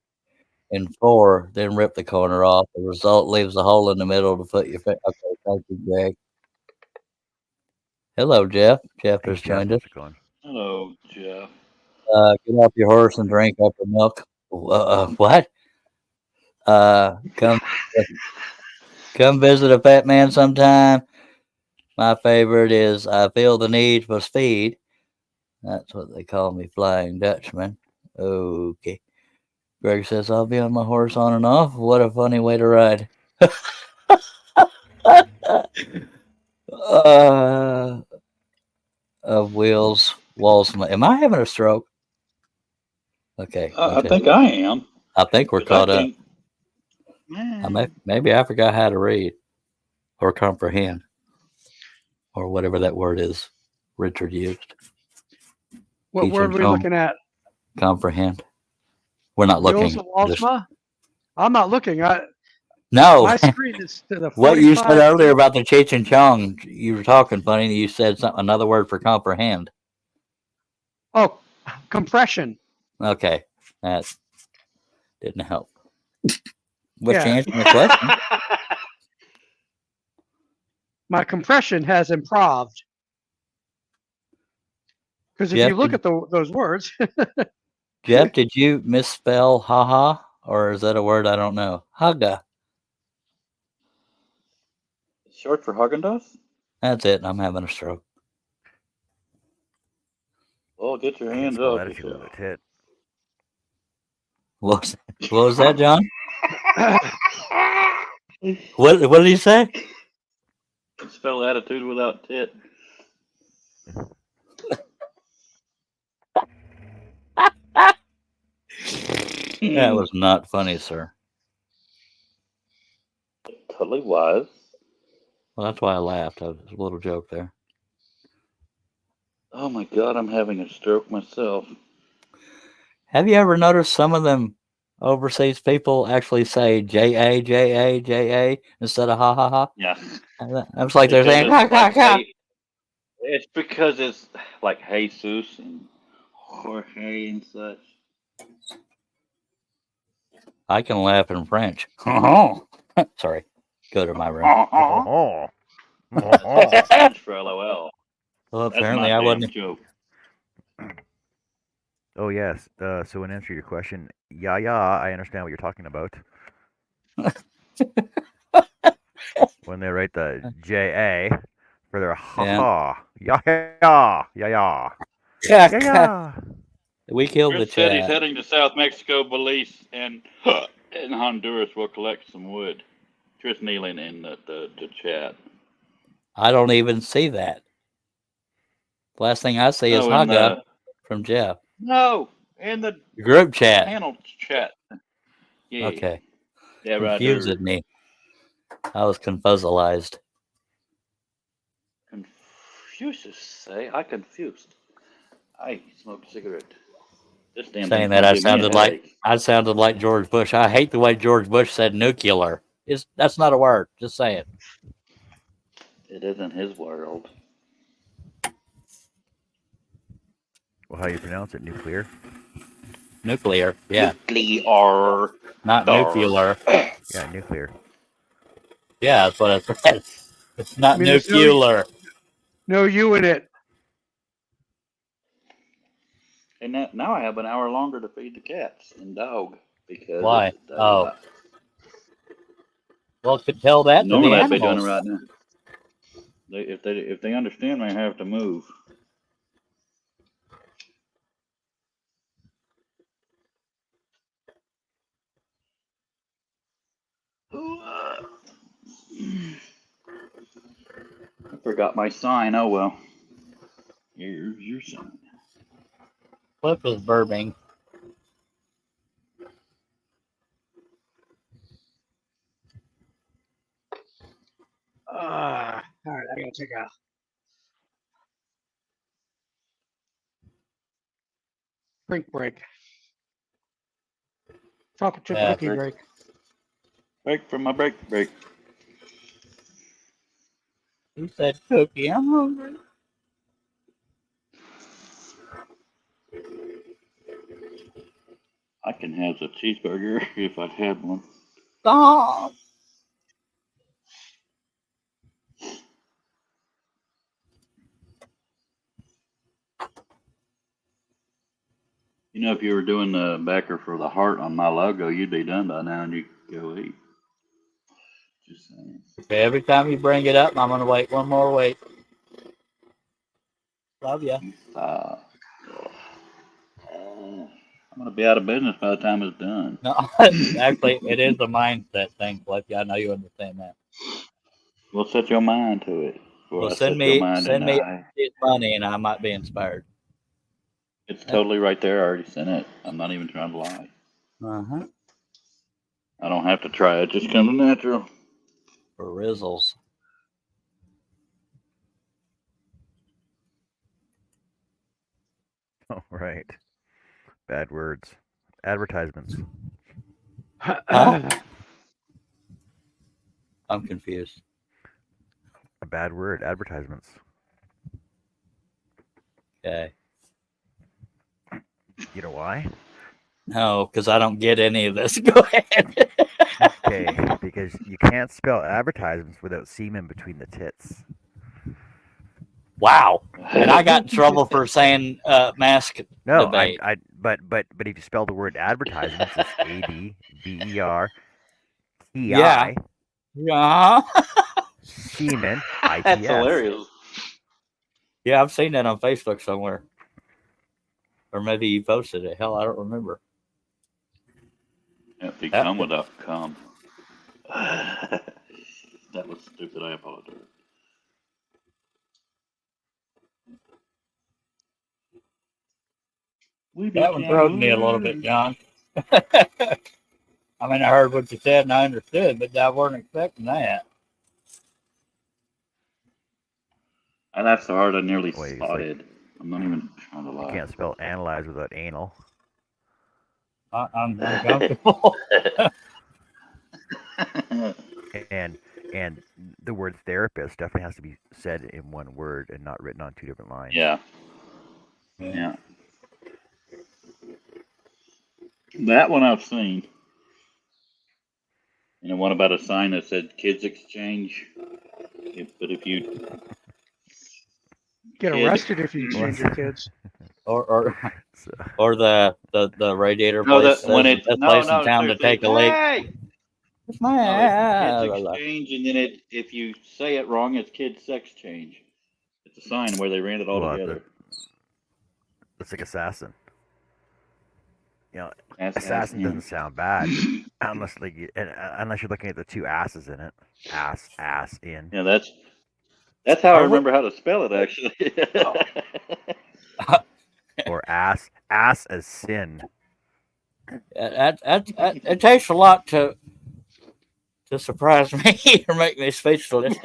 Speaker 3: in four, then rip the corner off. The result leaves a hole in the middle to put your. Okay, thank you, Greg. Hello, Jeff. Jeff
Speaker 1: Hey
Speaker 3: has
Speaker 1: Jeff,
Speaker 3: joined us.
Speaker 1: how's it going?
Speaker 2: Hello, Jeff.
Speaker 3: Get off your horse and drink up the milk. What? Come visit a fat man sometime. My favorite is I feel the need for speed. That's what they call me, Flying Dutchman. Okay. Greg says I'll be on my horse on and off. What a funny way to ride. uh, of wheels, walls. Am I having a stroke? Okay.
Speaker 2: I think I am.
Speaker 3: I think we're
Speaker 2: 'Cause
Speaker 3: caught
Speaker 2: I
Speaker 3: up.
Speaker 2: can't.
Speaker 3: Maybe I forgot how to read or comprehend or whatever that word is Richard used.
Speaker 4: What
Speaker 3: Teach
Speaker 4: word
Speaker 3: and
Speaker 4: are we
Speaker 3: show 'em.
Speaker 4: looking at?
Speaker 3: Comprehend. We're not
Speaker 4: Wheels
Speaker 3: looking.
Speaker 4: of Walshma? I'm not looking.
Speaker 3: No.
Speaker 4: My screen is to the
Speaker 3: What you said
Speaker 4: 45.
Speaker 3: earlier about the Cheech and Chong, you were talking funny. You said another word for comprehend.
Speaker 4: Oh, compression.
Speaker 3: Okay, that didn't help. What's
Speaker 4: Yeah,
Speaker 3: answering the question?
Speaker 4: my compression has improved. Because if
Speaker 3: Jeff,
Speaker 4: you look at those words,
Speaker 3: Jeff, did you misspell haha, or is that a word I don't know? Haga.
Speaker 2: Short for Haagen-Dazs?
Speaker 3: That's it. I'm having a stroke.
Speaker 2: Well, get your
Speaker 1: I can't
Speaker 2: hands
Speaker 1: spell
Speaker 2: off
Speaker 1: attitude with
Speaker 2: yourself.
Speaker 1: a tit.
Speaker 3: What was that, John? What did he say?
Speaker 2: Spell attitude without tit.
Speaker 3: That was not funny, sir.
Speaker 2: Totally was.
Speaker 3: Well, that's why I laughed. It was a little joke there.
Speaker 2: Oh my God, I'm having a stroke myself.
Speaker 3: Have you ever noticed some of them overseas people actually say J-A, J-A, J-A instead of ha ha ha?
Speaker 2: Yeah.
Speaker 3: It's like they're saying ha ha ha.
Speaker 2: It's because it's like Jesus and Jorge and such.
Speaker 3: I can laugh in French. Sorry. Go to my room.
Speaker 1: Oh, oh.
Speaker 2: French for LOL.
Speaker 3: Well,
Speaker 2: That's my
Speaker 3: apparently I
Speaker 2: damn
Speaker 3: wasn't.
Speaker 2: joke.
Speaker 1: Oh yes. So in answer to your question, yeah, I understand what you're talking about. When they write the J-A for their
Speaker 3: Yeah.
Speaker 1: ha-ha. Yeah.
Speaker 3: We killed the
Speaker 2: Chris said he's
Speaker 3: chat.
Speaker 2: heading to South Mexico. Belize and Honduras will collect some wood. Chris kneeling in the chat.
Speaker 3: I don't even see that. The last thing I see is
Speaker 2: No, in
Speaker 3: Haga
Speaker 2: the
Speaker 3: from Jeff.
Speaker 2: no in the
Speaker 3: Group chat.
Speaker 2: panel chat. Yeah,
Speaker 3: Okay.
Speaker 2: yeah, right
Speaker 3: Confused
Speaker 2: there.
Speaker 3: me. I was confuzzalized.
Speaker 2: Confucius say I confused. I smoked a cigarette. This damn
Speaker 3: Saying
Speaker 2: thing's
Speaker 3: that
Speaker 2: gonna give me a headache.
Speaker 3: I sounded like George Bush. I hate the way George Bush said nuclear. That's not a word. Just saying.
Speaker 2: It isn't his world.
Speaker 1: Well, how do you pronounce it? Nuclear?
Speaker 3: Nuclear. Yeah.
Speaker 2: Nuclear.
Speaker 3: Not nuclear.
Speaker 1: Yeah, nuclear.
Speaker 3: Yeah, that's what I said. It's not
Speaker 4: I mean, there's
Speaker 3: nuclear.
Speaker 4: no you in it.
Speaker 2: And now I have an hour longer to feed the cats and dog because
Speaker 3: Why?
Speaker 2: it's
Speaker 3: Oh. Well, could tell that to the
Speaker 2: normally I'd be doing it
Speaker 3: animals.
Speaker 2: right now. If they understand me, I have to move. I forgot my sign. Oh well. Here's your sign.
Speaker 3: Cliff was burping.
Speaker 4: All right, I gotta take a drink break. Chocolate chip
Speaker 3: Yeah.
Speaker 4: cookie break.
Speaker 2: Break from my break.
Speaker 3: He said, Cookie, I'm hungry.
Speaker 2: I can have a cheeseburger if I had one.
Speaker 3: Stop.
Speaker 2: You know, if you were doing the backer for the heart on my logo, you'd be done by now and you could go eat. Just saying.
Speaker 3: Okay, every time you bring it up, I'm going to wait one more week. Love ya.
Speaker 2: I'm going to be out of business by the time it's done.
Speaker 3: No, actually, it is a mindset thing, Flippy. I know you understand that.
Speaker 2: Well, set your mind to it.
Speaker 3: Well,
Speaker 2: I
Speaker 3: send
Speaker 2: set your
Speaker 3: me
Speaker 2: mind and
Speaker 3: money, and I might be inspired.
Speaker 2: It's totally right there. I already sent it. I'm not even trying to lie.
Speaker 3: Uh-huh.
Speaker 2: I don't have to try. It just comes natural.
Speaker 3: For Rizzles.
Speaker 1: Oh, right. Bad words. Advertisements.
Speaker 3: Huh? I'm confused.
Speaker 1: A bad word. Advertisements.
Speaker 3: Okay.
Speaker 1: You know why?
Speaker 3: No, because I don't get any of this. Go ahead.
Speaker 1: Okay, because you can't spell advertisements without semen between the tits.
Speaker 3: Wow. And I got in trouble for saying mask
Speaker 1: No,
Speaker 3: debate.
Speaker 1: but if you spell the word advertisements, it's ADVERTI,
Speaker 3: Yeah. Yeah.
Speaker 1: semen,
Speaker 2: That's
Speaker 1: ITS.
Speaker 2: hilarious.
Speaker 3: Yeah, I've seen that on Facebook somewhere. Or maybe you posted it. Hell, I don't remember.
Speaker 2: Yeah, become without come. That was stupid. I apologize.
Speaker 3: That one throws me a little bit, John. I mean, I heard what you said and I understood, but I wasn't expecting that.
Speaker 2: And that's the hard. I nearly
Speaker 1: Wait, it's
Speaker 2: spotted. I'm not even trying to
Speaker 1: You
Speaker 2: lie.
Speaker 1: can't spell analyze without anal.
Speaker 3: I'm uncomfortable.
Speaker 1: And the word therapist definitely has to be said in one word and not written on two different lines.
Speaker 2: Yeah. Yeah. That one I've seen. And one about a sign that said kids exchange. But if you
Speaker 4: Get
Speaker 2: kid,
Speaker 4: arrested if you exchange your kids.
Speaker 3: or
Speaker 1: So,
Speaker 3: or the radiator
Speaker 2: no,
Speaker 3: place
Speaker 2: that when
Speaker 3: says the
Speaker 2: it's
Speaker 3: best
Speaker 2: no,
Speaker 3: place in
Speaker 2: no,
Speaker 3: town to
Speaker 2: seriously,
Speaker 3: take
Speaker 2: it's
Speaker 3: a leak.
Speaker 2: hey.
Speaker 3: It's
Speaker 2: No, it's kids
Speaker 3: my
Speaker 2: exchange, and then if you say it wrong, it's kids sex change. It's a sign where they ran it all
Speaker 1: well,
Speaker 2: together.
Speaker 1: it's like assassin. You know,
Speaker 2: Ask
Speaker 1: assassin
Speaker 2: him.
Speaker 1: doesn't sound bad unless unless you're looking at the two asses in it. Ass in.
Speaker 2: Yeah, that's how I
Speaker 3: Are we?
Speaker 2: remember how to spell it actually.
Speaker 1: Or ass as sin.
Speaker 3: It takes a lot to surprise me or make me speechless.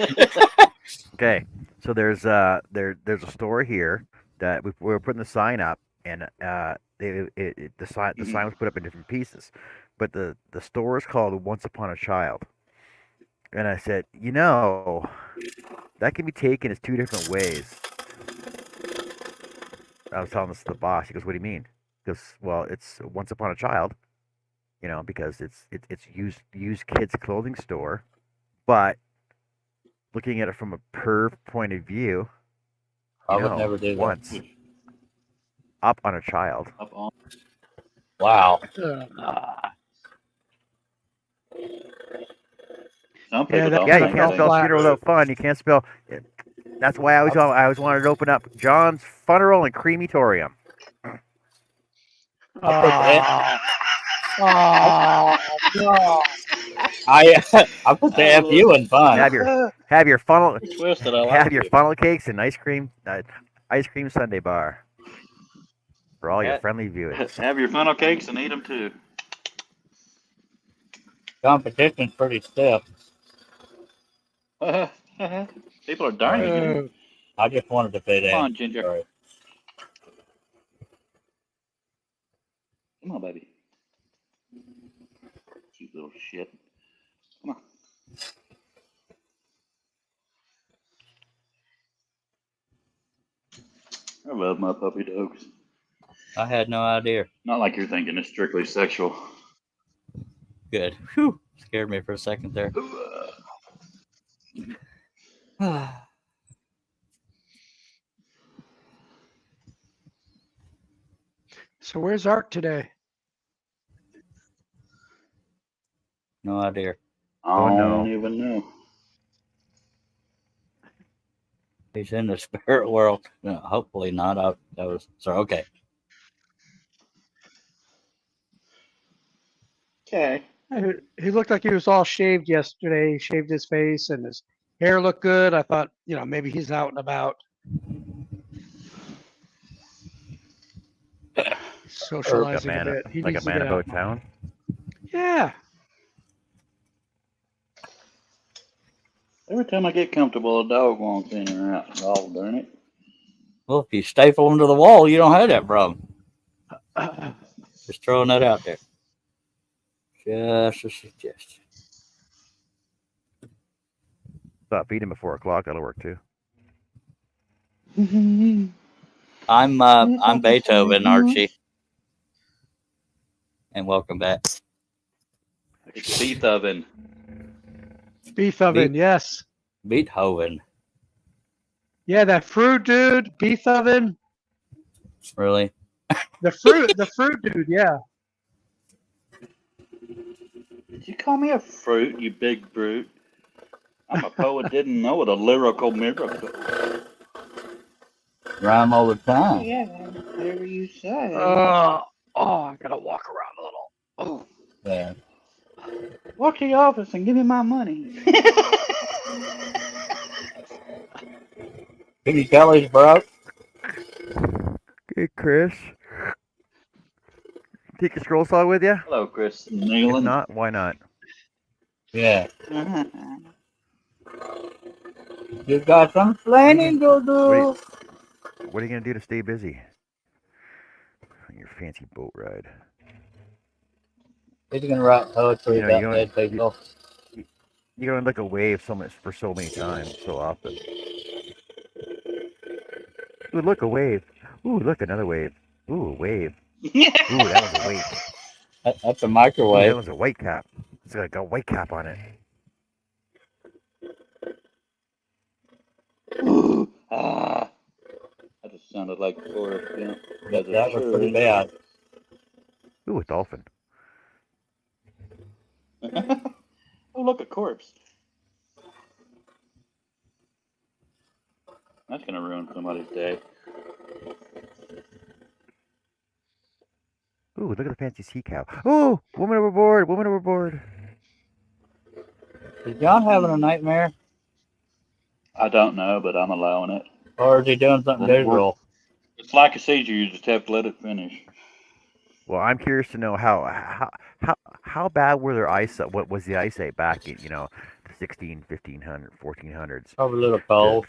Speaker 1: Okay, so there's there's a store here that we were putting the sign up, and the sign was put up in different pieces, but the store is called Once Upon a Child, and I said, that can be taken as two different ways. I was telling this to the boss. He goes, "What do you mean?" Because well, it's Once Upon a Child, because it's used kids clothing store, but looking at it from a perv point of view,
Speaker 3: I would never do that.
Speaker 1: once up on a child.
Speaker 2: Up on.
Speaker 3: Wow.
Speaker 2: Some
Speaker 4: Yeah,
Speaker 2: people
Speaker 4: that
Speaker 2: don't
Speaker 1: Yeah,
Speaker 4: kind
Speaker 1: you
Speaker 4: of
Speaker 2: think
Speaker 1: can't
Speaker 4: fell
Speaker 2: things
Speaker 1: spell
Speaker 4: flat.
Speaker 1: funeral
Speaker 2: through.
Speaker 1: without fun. You can't spell. That's why I always wanted to open up John's Funeral and Crematorium.
Speaker 4: Oh, oh, no.
Speaker 3: I put the FU in fun.
Speaker 1: Have your funnel
Speaker 2: Twisted. I
Speaker 1: have
Speaker 2: like
Speaker 1: your
Speaker 2: it.
Speaker 1: funnel cakes and ice cream sundae bar for all your friendly viewers.
Speaker 2: Have your funnel cakes and eat them too.
Speaker 3: Competition's pretty stiff.
Speaker 2: People are dying
Speaker 3: Sorry.
Speaker 2: again.
Speaker 3: I just wanted to fit in.
Speaker 2: Come on, Ginger.
Speaker 3: Sorry.
Speaker 2: Come on, baby. Cute little shit. Come on. I love my puppy dogs.
Speaker 3: I had no idea.
Speaker 2: Not like you're thinking it's strictly sexual.
Speaker 3: Good. Whew. Scared me for a second there.
Speaker 4: So where's Art today?
Speaker 3: No idea.
Speaker 2: I
Speaker 1: Oh,
Speaker 2: don't
Speaker 1: no.
Speaker 2: even know.
Speaker 3: He's in the spirit world. No, hopefully not. That was so okay.
Speaker 2: Okay.
Speaker 4: He looked like he was all shaved yesterday. He shaved his face and his hair looked good. I thought, maybe he's out and about
Speaker 1: Like
Speaker 4: socializing a bit. He
Speaker 1: like a
Speaker 4: needs to
Speaker 1: man
Speaker 4: get out.
Speaker 1: about town.
Speaker 4: Yeah.
Speaker 2: Every time I get comfortable, a dog wants in or out. Oh, darn it.
Speaker 3: Well, if you staple them to the wall, you don't have that problem. Just throwing that out there. Just a suggestion.
Speaker 1: Stop feeding before 4 o'clock. That'll work too.
Speaker 3: I'm Beethoven, Archie, and welcome back.
Speaker 2: It's beef oven.
Speaker 4: Beef oven, yes.
Speaker 3: Beethoven,
Speaker 4: Yeah, that fruit dude, beef oven.
Speaker 3: really?
Speaker 4: The fruit dude, yeah.
Speaker 2: Did you call me a fruit, you big brute? I'm a poet, didn't know it. A lyrical miracle.
Speaker 3: Rhyme all the time.
Speaker 2: Yeah, whatever you say.
Speaker 4: I gotta walk around a little. Oh,
Speaker 3: Yeah.
Speaker 2: Walk to your office and give me my money.
Speaker 3: Penny Kelly's broke.
Speaker 1: Hey, Chris. Take your scroll saw with you?
Speaker 2: Hello, Chris.
Speaker 1: If
Speaker 2: Nealon.
Speaker 1: not, why not?
Speaker 3: Yeah. You got some planning to do.
Speaker 1: What are you gonna do to stay busy on your fancy boat ride?
Speaker 3: He's gonna write poetry
Speaker 1: You know,
Speaker 3: about dead people.
Speaker 1: You're gonna look a wave for so many times, so often. Ooh, look, a wave. Ooh, look, another wave. Ooh, a wave. Ooh, that was a wave.
Speaker 3: That's a
Speaker 1: Ooh, that
Speaker 3: microwave.
Speaker 1: was a white cap. It's got a white cap on it.
Speaker 2: That just sounded like Forrest Gump.
Speaker 3: That was pretty bad.
Speaker 1: Ooh, a dolphin.
Speaker 2: Oh, look, a corpse. That's gonna ruin somebody's day.
Speaker 1: Ooh, look at the fancy sea cow. Ooh, woman overboard, woman overboard.
Speaker 3: Is John having a nightmare?
Speaker 2: I don't know, but I'm allowing it.
Speaker 3: Or is he doing something visual?
Speaker 2: It's like a seizure. You just have to let it finish.
Speaker 1: Well, I'm curious to know how bad were their eyesight? What was the eyesight back in the 16, 1500, 1400s?
Speaker 3: Probably a little cold.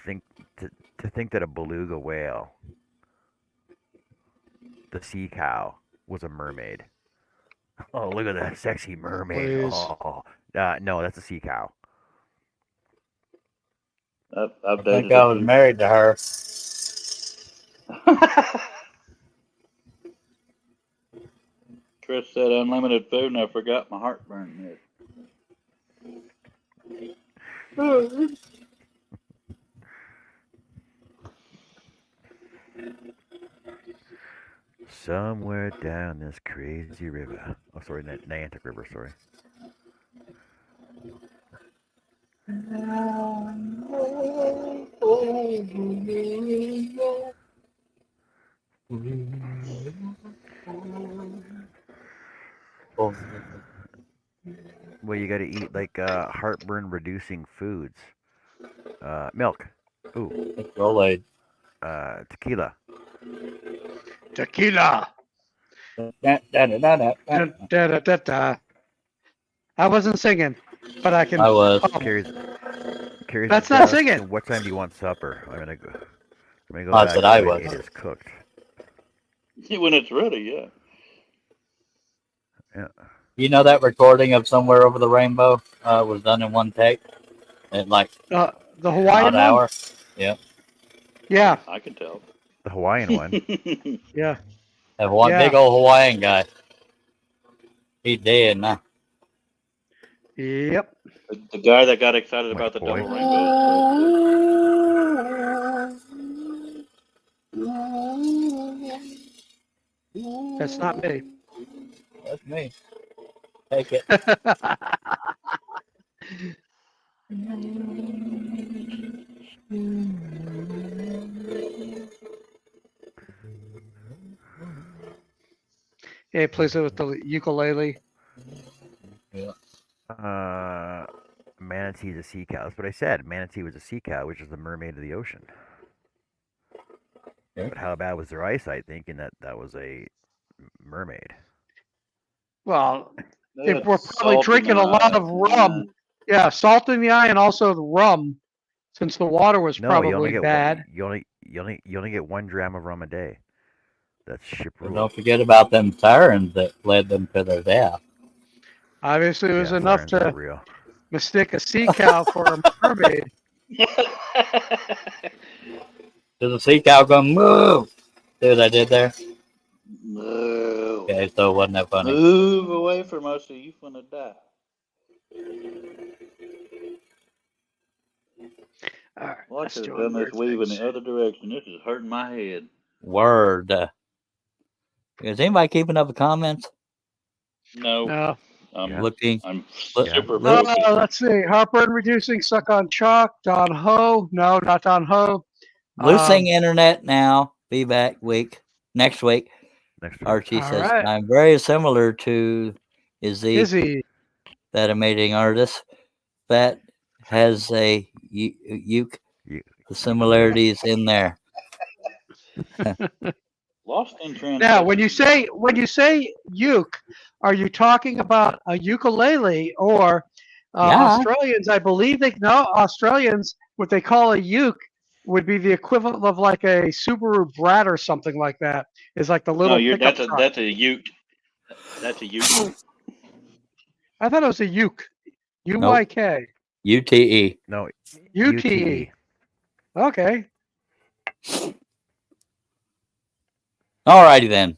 Speaker 1: To think that a beluga whale, the sea cow, was a mermaid. Oh, look at that sexy mermaid.
Speaker 4: Please.
Speaker 1: Oh, no, that's a sea cow.
Speaker 2: I've
Speaker 3: I
Speaker 2: dated
Speaker 3: think I
Speaker 2: a
Speaker 3: was
Speaker 2: few.
Speaker 3: married to her.
Speaker 2: Chris said unlimited food, and I forgot my heartburn.
Speaker 1: Somewhere down this crazy river. Oh, sorry, Niantic River. Sorry. Well, you got to eat like heartburn reducing foods. Milk. Ooh.
Speaker 3: Rolade.
Speaker 1: Tequila.
Speaker 4: tequila.
Speaker 3: Da, da, da, da, da.
Speaker 4: Dun, da, da, da, da. I wasn't singing, but I can.
Speaker 3: I was.
Speaker 4: Oh,
Speaker 1: Carries
Speaker 4: That's
Speaker 1: the
Speaker 4: not
Speaker 1: dusk.
Speaker 4: singing.
Speaker 1: What time do you want supper? I'm gonna go
Speaker 3: I
Speaker 1: back
Speaker 3: said
Speaker 1: to
Speaker 3: I
Speaker 1: when
Speaker 3: was.
Speaker 1: it is cooked.
Speaker 2: When it's ready, yeah.
Speaker 1: Yeah.
Speaker 3: You know that recording of Somewhere Over the Rainbow was done in one take at like
Speaker 4: The
Speaker 3: an
Speaker 4: Hawaiian
Speaker 3: odd
Speaker 4: one?
Speaker 3: hour. Yep.
Speaker 4: Yeah,
Speaker 2: I can tell.
Speaker 1: The Hawaiian one.
Speaker 4: yeah,
Speaker 3: That one
Speaker 4: yeah.
Speaker 3: big old Hawaiian guy. He dead now.
Speaker 4: Yep.
Speaker 2: The guy that got excited
Speaker 1: Which
Speaker 2: about the
Speaker 1: boy?
Speaker 2: double rainbow.
Speaker 4: That's not me.
Speaker 3: That's me. Take it.
Speaker 4: Yeah, he plays it with the ukulele.
Speaker 1: Manatee's a sea cow. That's what I said. Manatee was a sea cow, which is the mermaid of the ocean.
Speaker 3: Yeah.
Speaker 1: But how bad was their eyesight, thinking that that was a mermaid?
Speaker 4: Well,
Speaker 2: They
Speaker 4: they
Speaker 2: had
Speaker 4: were probably
Speaker 2: salt in
Speaker 4: drinking
Speaker 2: their
Speaker 4: a lot
Speaker 2: eyes,
Speaker 4: of rum.
Speaker 2: man.
Speaker 4: Yeah, salt in the eye and also the rum, since the water was
Speaker 1: No, you only
Speaker 4: probably
Speaker 1: get
Speaker 4: bad.
Speaker 1: you only get 1 dram of rum a day. That's ship
Speaker 3: But
Speaker 1: rule.
Speaker 3: don't forget about them sirens that led them to their death.
Speaker 4: Obviously, it was
Speaker 1: Yeah,
Speaker 4: enough
Speaker 1: sirens aren't
Speaker 4: to
Speaker 1: real.
Speaker 4: mistake a sea cow for a mermaid.
Speaker 3: Did the sea cow go move? See what I did there?
Speaker 2: No.
Speaker 3: Okay, so it wasn't that funny.
Speaker 2: Move away from us or you finna die.
Speaker 4: All right,
Speaker 2: Well, I
Speaker 4: that's
Speaker 2: should have
Speaker 4: doing
Speaker 2: done this
Speaker 4: weird
Speaker 2: weave in
Speaker 4: things.
Speaker 2: the other direction. This is hurting my head.
Speaker 3: Word. Is anybody keeping up the comments?
Speaker 2: No.
Speaker 4: No.
Speaker 1: Yeah.
Speaker 3: Looking.
Speaker 2: I'm
Speaker 1: Yeah.
Speaker 2: super focused.
Speaker 4: Let's see. Heartburn reducing, suck on chalk. Don Ho. No, not Don Ho.
Speaker 3: Losing internet now. Be back next week.
Speaker 1: Next week.
Speaker 3: Archie
Speaker 4: All
Speaker 3: says,
Speaker 4: right.
Speaker 3: I'm very similar to
Speaker 4: Izzy.
Speaker 3: that amazing artist that has a uke. The similarities in there.
Speaker 2: Lost in translation.
Speaker 4: Now, when you say uke, are you talking about a ukulele or
Speaker 3: Yeah.
Speaker 4: Australians? I believe Australians. What they call a uke would be the equivalent of like a Subaru Brat or something like that. It's like the little pickup truck.
Speaker 2: that's a ute. That's a ute.
Speaker 4: I thought it was a uke.
Speaker 3: Nope.
Speaker 4: UYK.
Speaker 3: UTE.
Speaker 1: No.
Speaker 4: UTE. Okay.
Speaker 3: Alrighty then.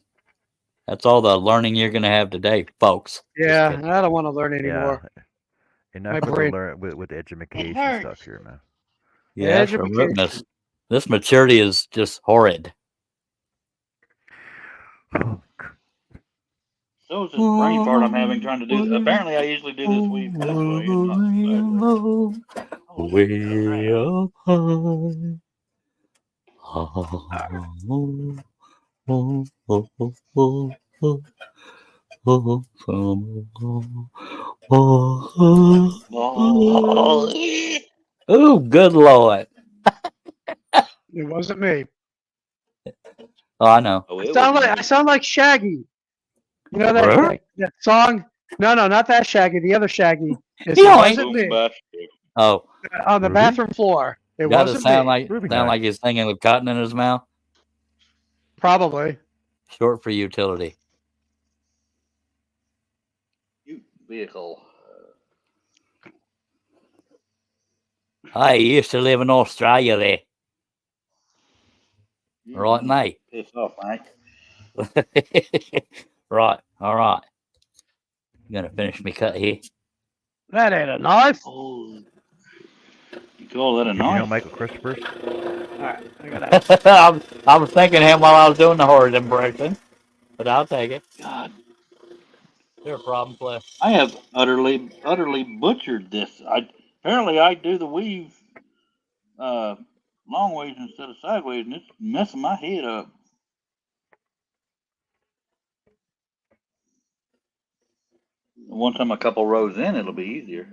Speaker 3: That's all the learning you're gonna have today, folks.
Speaker 4: Yeah, I don't want to learn anymore.
Speaker 1: Yeah. Enough
Speaker 4: My
Speaker 1: with
Speaker 4: brain.
Speaker 1: with the education
Speaker 2: hurts.
Speaker 1: stuff here, man.
Speaker 3: Yeah, for
Speaker 4: Education.
Speaker 3: goodness. This maturity is just horrid.
Speaker 2: So is this brain fart I'm having trying to do. Apparently, I usually do this weave this way and not sideways.
Speaker 3: Way up high. Oh, good Lord.
Speaker 4: It wasn't me.
Speaker 3: Oh, I know.
Speaker 2: Oh,
Speaker 4: I
Speaker 2: it
Speaker 4: sound
Speaker 2: was
Speaker 4: like
Speaker 2: me.
Speaker 4: I sound like Shaggy. You know that
Speaker 3: Huh?
Speaker 4: that song? No, not that Shaggy. The other Shaggy. It
Speaker 3: Yeah,
Speaker 4: wasn't
Speaker 2: Boom,
Speaker 4: me.
Speaker 2: bash.
Speaker 3: Oh,
Speaker 4: On the
Speaker 1: Ruby?
Speaker 4: bathroom floor. It
Speaker 3: gotta
Speaker 4: wasn't
Speaker 3: sound
Speaker 4: me.
Speaker 3: like he's singing with cotton in his mouth.
Speaker 4: Probably.
Speaker 3: Short for utility.
Speaker 2: Ute vehicle.
Speaker 3: I used to live in Australia there. Right, mate.
Speaker 2: Piss off, Mike.
Speaker 3: Right, all right. I'm gonna finish me cut here.
Speaker 4: That ain't a knife.
Speaker 2: Oh, you call that a
Speaker 1: Did you know
Speaker 2: knife?
Speaker 1: Michael Christopher?
Speaker 4: All right, I gotta.
Speaker 3: I was thinking him while I was doing the horrid impression, but I'll take it.
Speaker 2: God,
Speaker 3: You're a problem, Cliff.
Speaker 2: I have utterly butchered this. Apparently I do the weave long ways instead of sideways, and it's messing my head up. One time a couple rows in, it'll be easier.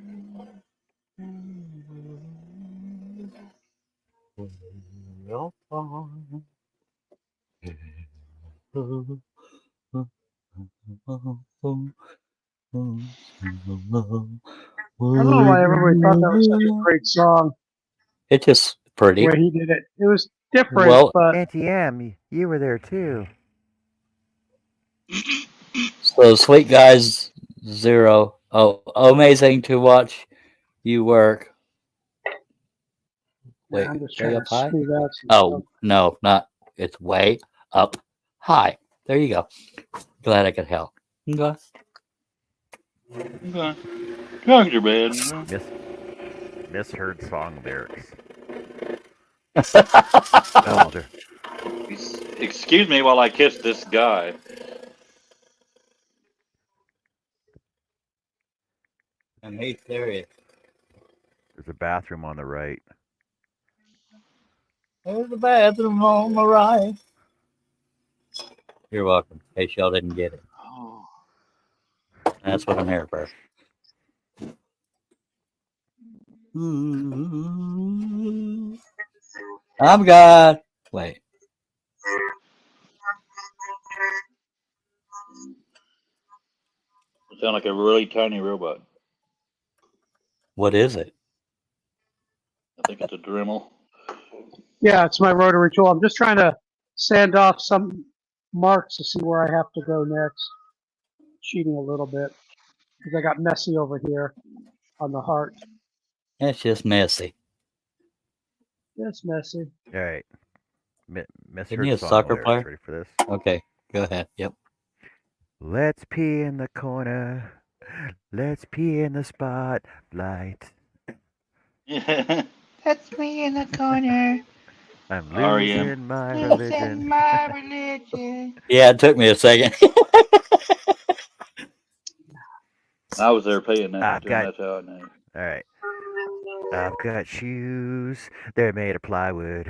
Speaker 4: I don't know why everybody thought that was such a great song.
Speaker 3: It's just pretty.
Speaker 4: Where he did it. It was different,
Speaker 3: Well,
Speaker 4: but
Speaker 1: Auntie M, you were there too.
Speaker 3: So, sweet guys, 0. Oh, amazing to watch you work. Wait,
Speaker 4: I'm just
Speaker 3: way
Speaker 4: trying
Speaker 3: up
Speaker 4: to
Speaker 3: high?
Speaker 4: smooth out some
Speaker 3: Oh,
Speaker 4: stuff.
Speaker 3: no, not. It's way up high. There you go. Glad I could help. Okay.
Speaker 2: Okay. Drugs are bad. You know?
Speaker 1: Misheard song lyrics. Oh, there.
Speaker 2: Excuse me while I kiss this guy.
Speaker 3: And he's serious.
Speaker 1: There's a bathroom on the right.
Speaker 3: There's the bathroom on the right. You're welcome. In case y'all didn't get it.
Speaker 2: Oh.
Speaker 3: That's what I'm here for. I'm God. Wait,
Speaker 2: You sound like a really tiny robot.
Speaker 3: what is it?
Speaker 2: I think it's a Dremel.
Speaker 4: Yeah, it's my rotary tool. I'm just trying to sand off some marks to see where I have to go next. Cheating a little bit because I got messy over here on the heart.
Speaker 3: It's just messy.
Speaker 4: It's messy.
Speaker 1: All right.
Speaker 3: Isn't
Speaker 1: Misheard
Speaker 3: he a
Speaker 1: song
Speaker 3: soccer
Speaker 1: lyrics.
Speaker 3: player?
Speaker 1: Ready for this?
Speaker 3: Okay, go ahead. Yep.
Speaker 1: Let's pee in the corner. Let's pee in the spotlight.
Speaker 5: That's me in the corner.
Speaker 1: I'm
Speaker 2: REM.
Speaker 1: losing my
Speaker 5: Losing
Speaker 1: religion.
Speaker 5: my religion.
Speaker 3: Yeah, it took me a second.
Speaker 2: I was there paying that
Speaker 1: I've
Speaker 2: to him.
Speaker 1: got.
Speaker 2: That's how I know.
Speaker 1: All right. I've got shoes. They're made of plywood.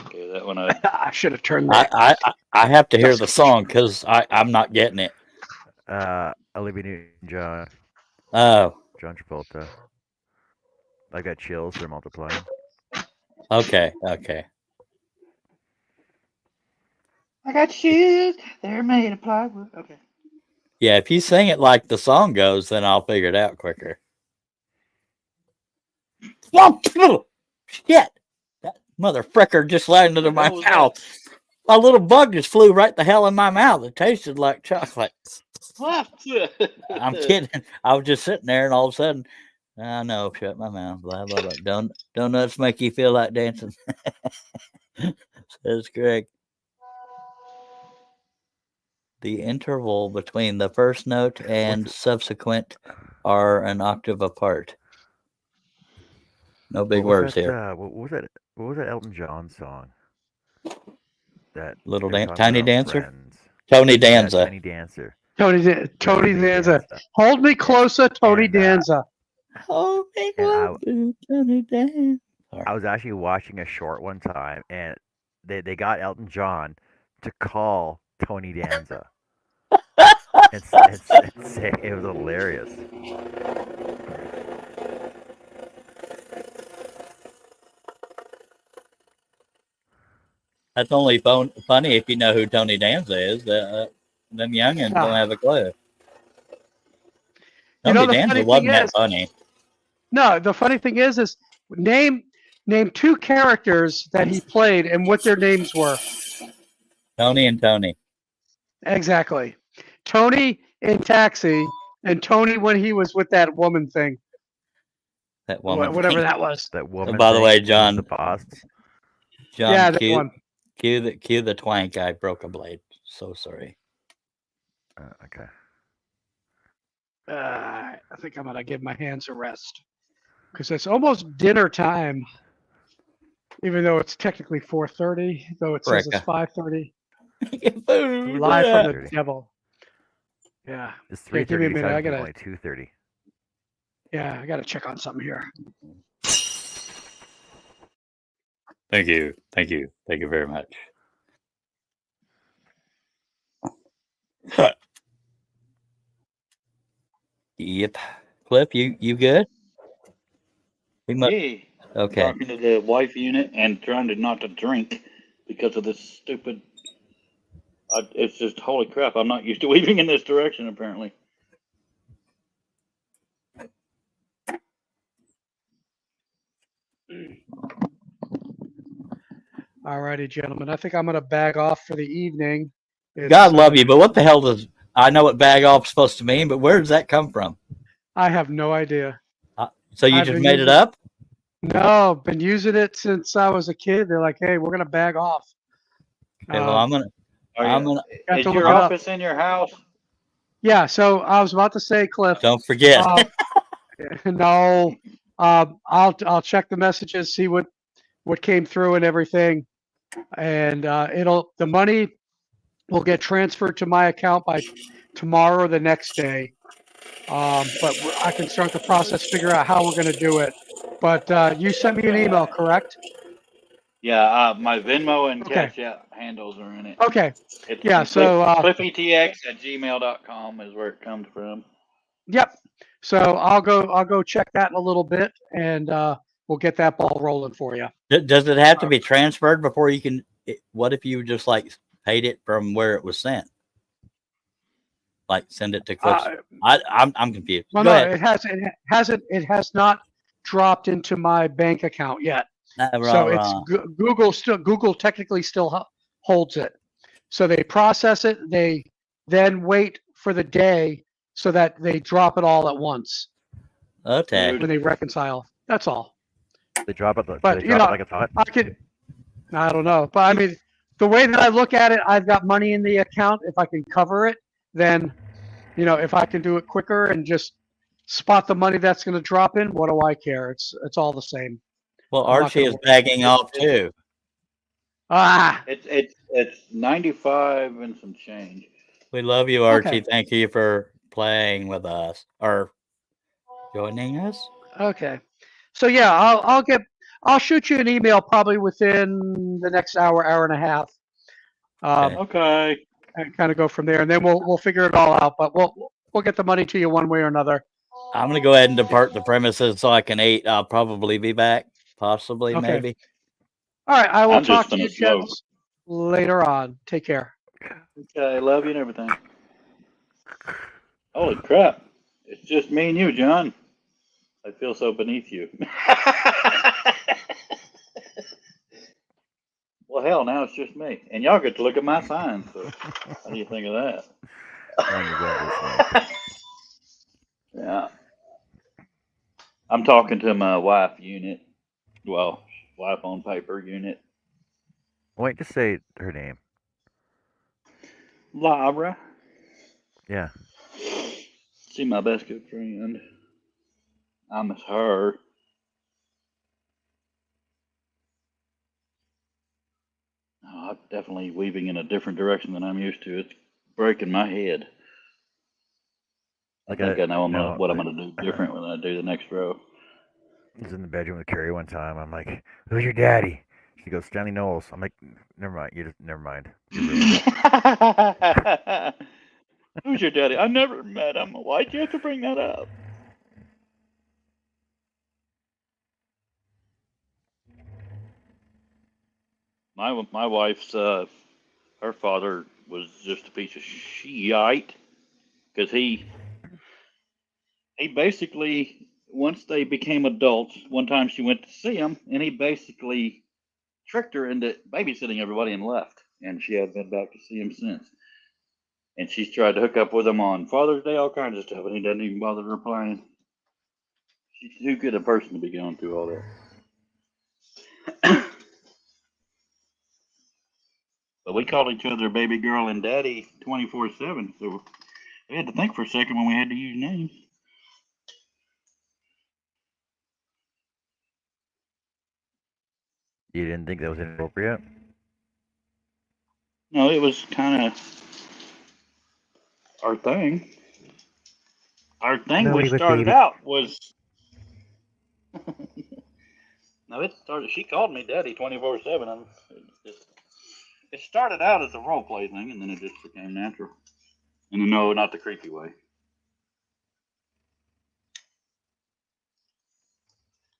Speaker 2: Okay, that one
Speaker 4: I should have turned that.
Speaker 3: I have to hear the song because I'm not getting it.
Speaker 1: Olivia Newton-John,
Speaker 3: Oh,
Speaker 1: John Travolta. I got chills. They're multiplying.
Speaker 3: okay.
Speaker 5: I got shoes. They're made of plywood. Okay.
Speaker 3: Yeah, if you sing it like the song goes, then I'll figure it out quicker. Shit! That motherfricker just landed in my
Speaker 2: What was
Speaker 3: mouth. A little bug just flew right the hell in my mouth. It tasted like chocolate.
Speaker 2: What?
Speaker 3: I'm kidding. I was just sitting there, and all of a sudden, I know, shut my mouth. Blah blah blah. Donuts make you feel like dancing. Says Greg. The interval between the first note and subsequent are an octave apart. No big words here.
Speaker 1: What was that? What was that Elton John song? That
Speaker 3: Little
Speaker 1: they're talking
Speaker 3: Tiny
Speaker 1: about
Speaker 3: Dancer.
Speaker 1: Friends.
Speaker 3: Tony
Speaker 1: Yeah,
Speaker 3: Danza.
Speaker 1: Tiny Dancer.
Speaker 4: Tony Danza. Hold me closer, Tony
Speaker 1: And,
Speaker 4: Danza.
Speaker 3: Oh,
Speaker 1: And
Speaker 3: Tony Danza.
Speaker 1: I was actually watching a short one time, and they got Elton John to call Tony Danza. and say it was hilarious.
Speaker 3: That's only funny if you know who Tony Danza is. Them youngins don't have a clue.
Speaker 4: You know,
Speaker 3: Tony
Speaker 4: the
Speaker 3: Danza
Speaker 4: funny
Speaker 3: wasn't
Speaker 4: thing
Speaker 3: that
Speaker 4: is,
Speaker 3: funny.
Speaker 4: no, the funny thing is name two characters that he played and what their names were.
Speaker 3: Tony and Tony.
Speaker 4: Exactly. Tony in Taxi and Tony when he was with that woman thing.
Speaker 3: That woman.
Speaker 4: Whatever that was.
Speaker 1: That woman.
Speaker 3: By the way,
Speaker 1: who's
Speaker 3: John.
Speaker 1: the boss.
Speaker 3: John,
Speaker 4: Yeah, that one.
Speaker 3: Cue the twank. I broke a blade. So sorry.
Speaker 1: Okay.
Speaker 4: I think I'm gonna give my hands a rest because it's almost dinner time. Even though it's technically 4:30, though it says it's 5:30. Live from the devil. Yeah.
Speaker 1: It's
Speaker 4: Okay, give me a
Speaker 1: 3:30.
Speaker 4: minute. I gotta.
Speaker 1: Only 2:30.
Speaker 4: Yeah, I gotta check on something here.
Speaker 3: Thank you very much. Yep. Cliff, you good?
Speaker 2: Yeah.
Speaker 3: Okay.
Speaker 2: Talking to the wife unit and trying to not to drink because of this stupid. It's just holy crap! I'm not used to weaving in this direction. Apparently.
Speaker 4: Alrighty, gentlemen. I think I'm gonna bag off for the evening.
Speaker 3: God love you, but what the hell does I know what bag off is supposed to mean, but where does that come from?
Speaker 4: I have no idea.
Speaker 3: So you
Speaker 4: I've
Speaker 3: just
Speaker 4: been
Speaker 3: made it
Speaker 4: using
Speaker 3: up?
Speaker 4: No, been using it since I was a kid. They're like, hey, we're gonna bag off.
Speaker 3: Okay, well,
Speaker 4: Um,
Speaker 3: I'm gonna.
Speaker 4: got to
Speaker 2: Is
Speaker 4: look
Speaker 2: your
Speaker 4: it up.
Speaker 2: office in your house?
Speaker 4: Yeah, so I was about to say, Cliff.
Speaker 3: Don't forget.
Speaker 4: No, I'll check the messages, see what came through and everything, and the money will get transferred to my account by tomorrow or the next day. But I can start the process, figure out how we're going to do it. But you sent me an email, correct?
Speaker 2: Yeah, my Venmo and
Speaker 4: Okay.
Speaker 2: Cash App handles are in it.
Speaker 4: Okay.
Speaker 2: It's
Speaker 4: Yeah. So
Speaker 2: cliffetx@gmail.com is where it comes from.
Speaker 4: yep. So I'll go check that in a little bit, and we'll get that ball rolling for you.
Speaker 3: Does it have to be transferred before you can? What if you just like paid it from where it was sent? Like send it to Cliff's. I'm confused.
Speaker 4: Well,
Speaker 3: Go
Speaker 4: no,
Speaker 3: ahead.
Speaker 4: it has not dropped into my bank account yet. So it's
Speaker 3: Rah.
Speaker 4: Google technically still holds it. So they process it. They then wait for the day so that they drop it all at once
Speaker 3: Okay.
Speaker 4: when they reconcile. That's all.
Speaker 1: They drop it.
Speaker 4: But
Speaker 1: They drop it like it's hot.
Speaker 4: I don't know. But I mean, the way that I look at it, I've got money in the account. If I can cover it, then, if I can do it quicker and just spot the money that's going to drop in, what do I care? It's all the same.
Speaker 3: Well,
Speaker 4: I'm not
Speaker 3: Archie
Speaker 4: gonna
Speaker 3: is
Speaker 4: worry.
Speaker 3: bagging off too.
Speaker 2: It's 95 and some change.
Speaker 3: We love you, Archie.
Speaker 4: Okay.
Speaker 3: Thank you for playing with us or joining us.
Speaker 4: Okay. So yeah, I'll shoot you an email probably within the next hour and a half.
Speaker 2: Okay.
Speaker 4: And kind of go from there, and then we'll figure it all out. But we'll get the money to you one way or another.
Speaker 3: I'm gonna go ahead and depart the premises so I can eat. I'll probably be back, possibly,
Speaker 4: Okay.
Speaker 3: maybe.
Speaker 4: All right. I will
Speaker 2: I'm just
Speaker 4: talk to you,
Speaker 2: gonna smoke.
Speaker 4: gents, later on. Take care.
Speaker 2: Okay, love you and everything. Holy crap. It's just me and you, John. I feel so beneath you. Well, hell, now it's just me. And y'all get to look at my signs. So how do you think of that?
Speaker 1: When you're going to smoke.
Speaker 2: Yeah. I'm talking to my wife unit. Well, wife on paper unit.
Speaker 1: Wait, just say her name.
Speaker 2: Laura.
Speaker 1: Yeah.
Speaker 2: She my best good friend. I miss her. Oh, I'm definitely weaving in a different direction than I'm used to. It's breaking my head. I think I know what I'm going to do different when I do the next row.
Speaker 1: I was in the bedroom with Carrie one time. I'm like, "Who's your daddy?" She goes, "Stanley Knowles." I'm like, "Never mind. Never mind. You ruined it."
Speaker 2: Who's your daddy? I never met him. Why'd you have to bring that up? My wife's her father was just a piece of shite because he basically, once they became adults, one time she went to see him and he basically tricked her into babysitting everybody and left, and she hasn't been back to see him since. And she's tried to hook up with him on Father's Day, all kinds of stuff, and he doesn't even bother replying. She's too good a person to be going through all that. But we called each other baby girl and daddy 24/7, so we had to think for a second when we had to use names.
Speaker 1: You didn't think that was inappropriate?
Speaker 2: No, it was kind of our thing. Our thing,
Speaker 1: No,
Speaker 2: which
Speaker 1: he was
Speaker 2: started
Speaker 1: baby.
Speaker 2: out was. No, it started. She called me daddy 24/7. It started out as a role play thing, and then it just became natural. And no, not the creepy way.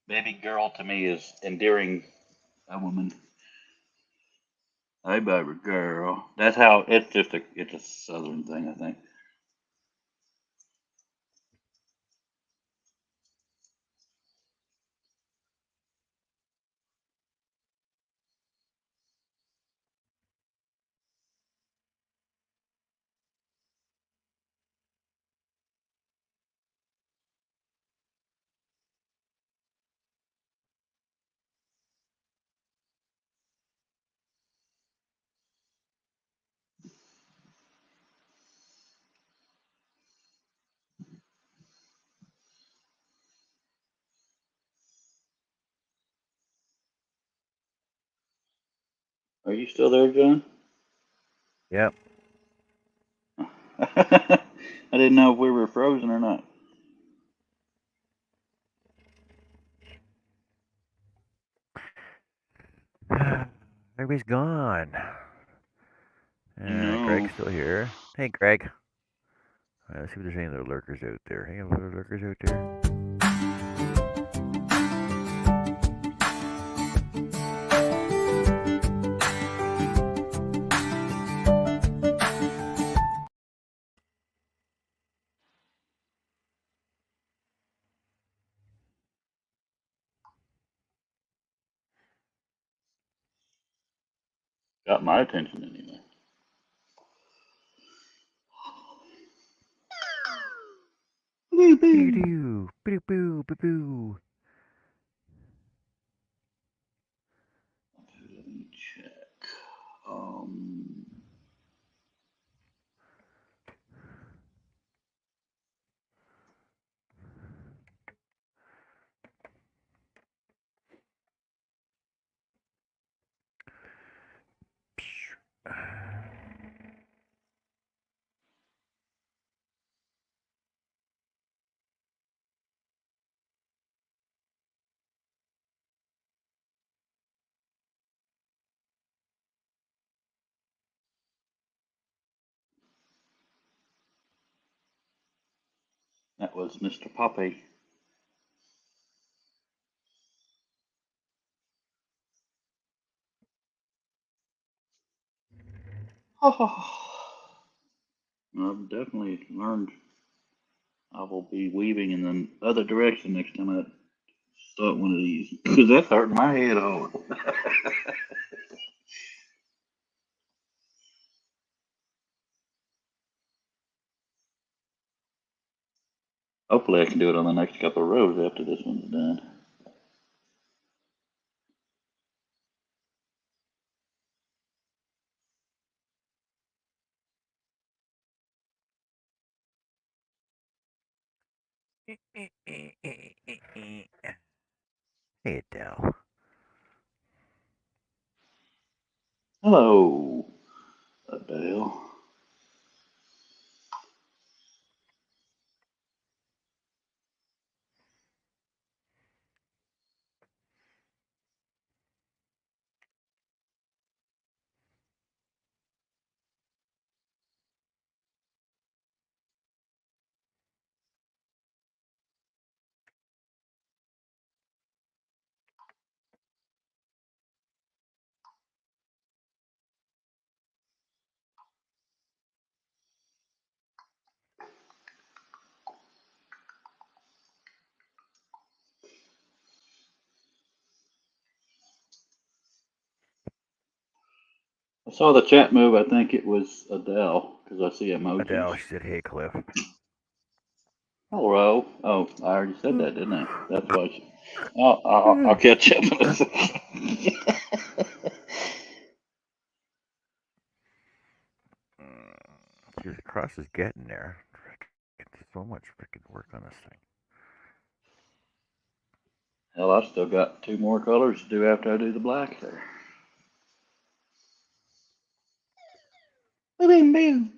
Speaker 2: Baby girl to me is endearing a woman. Hey, baby girl. That's how it's a southern thing, I think. Are you still there, John?
Speaker 1: Yep.
Speaker 2: I didn't know if we were frozen or not.
Speaker 1: Everybody's gone.
Speaker 2: No.
Speaker 1: Greg's still here. Hey, Greg. Let's see if there's any other lurkers out there. Any other lurkers out there?
Speaker 2: Got my attention anyway.
Speaker 1: Boo boo boo boo boo.
Speaker 2: Let me check. Um, that was Mr. Poppy. I've definitely learned I will be weaving in the other direction next time I start one of these. Because that's hurting my head hard. Hopefully I can do it on the next couple of rows after this one's done.
Speaker 1: Hey, Adele.
Speaker 2: Hello, Adele. I saw the chat move. I think it was Adele because I see emojis.
Speaker 1: Adele, she said, hey, Cliff.
Speaker 2: Hello. Oh, I already said that, didn't I? That's why. I'll catch up in a second.
Speaker 1: Jeez, the cross is getting there. So much freaking work on this thing.
Speaker 2: Hell, I've still got two more colors to do after I do the black there. Boom, boom.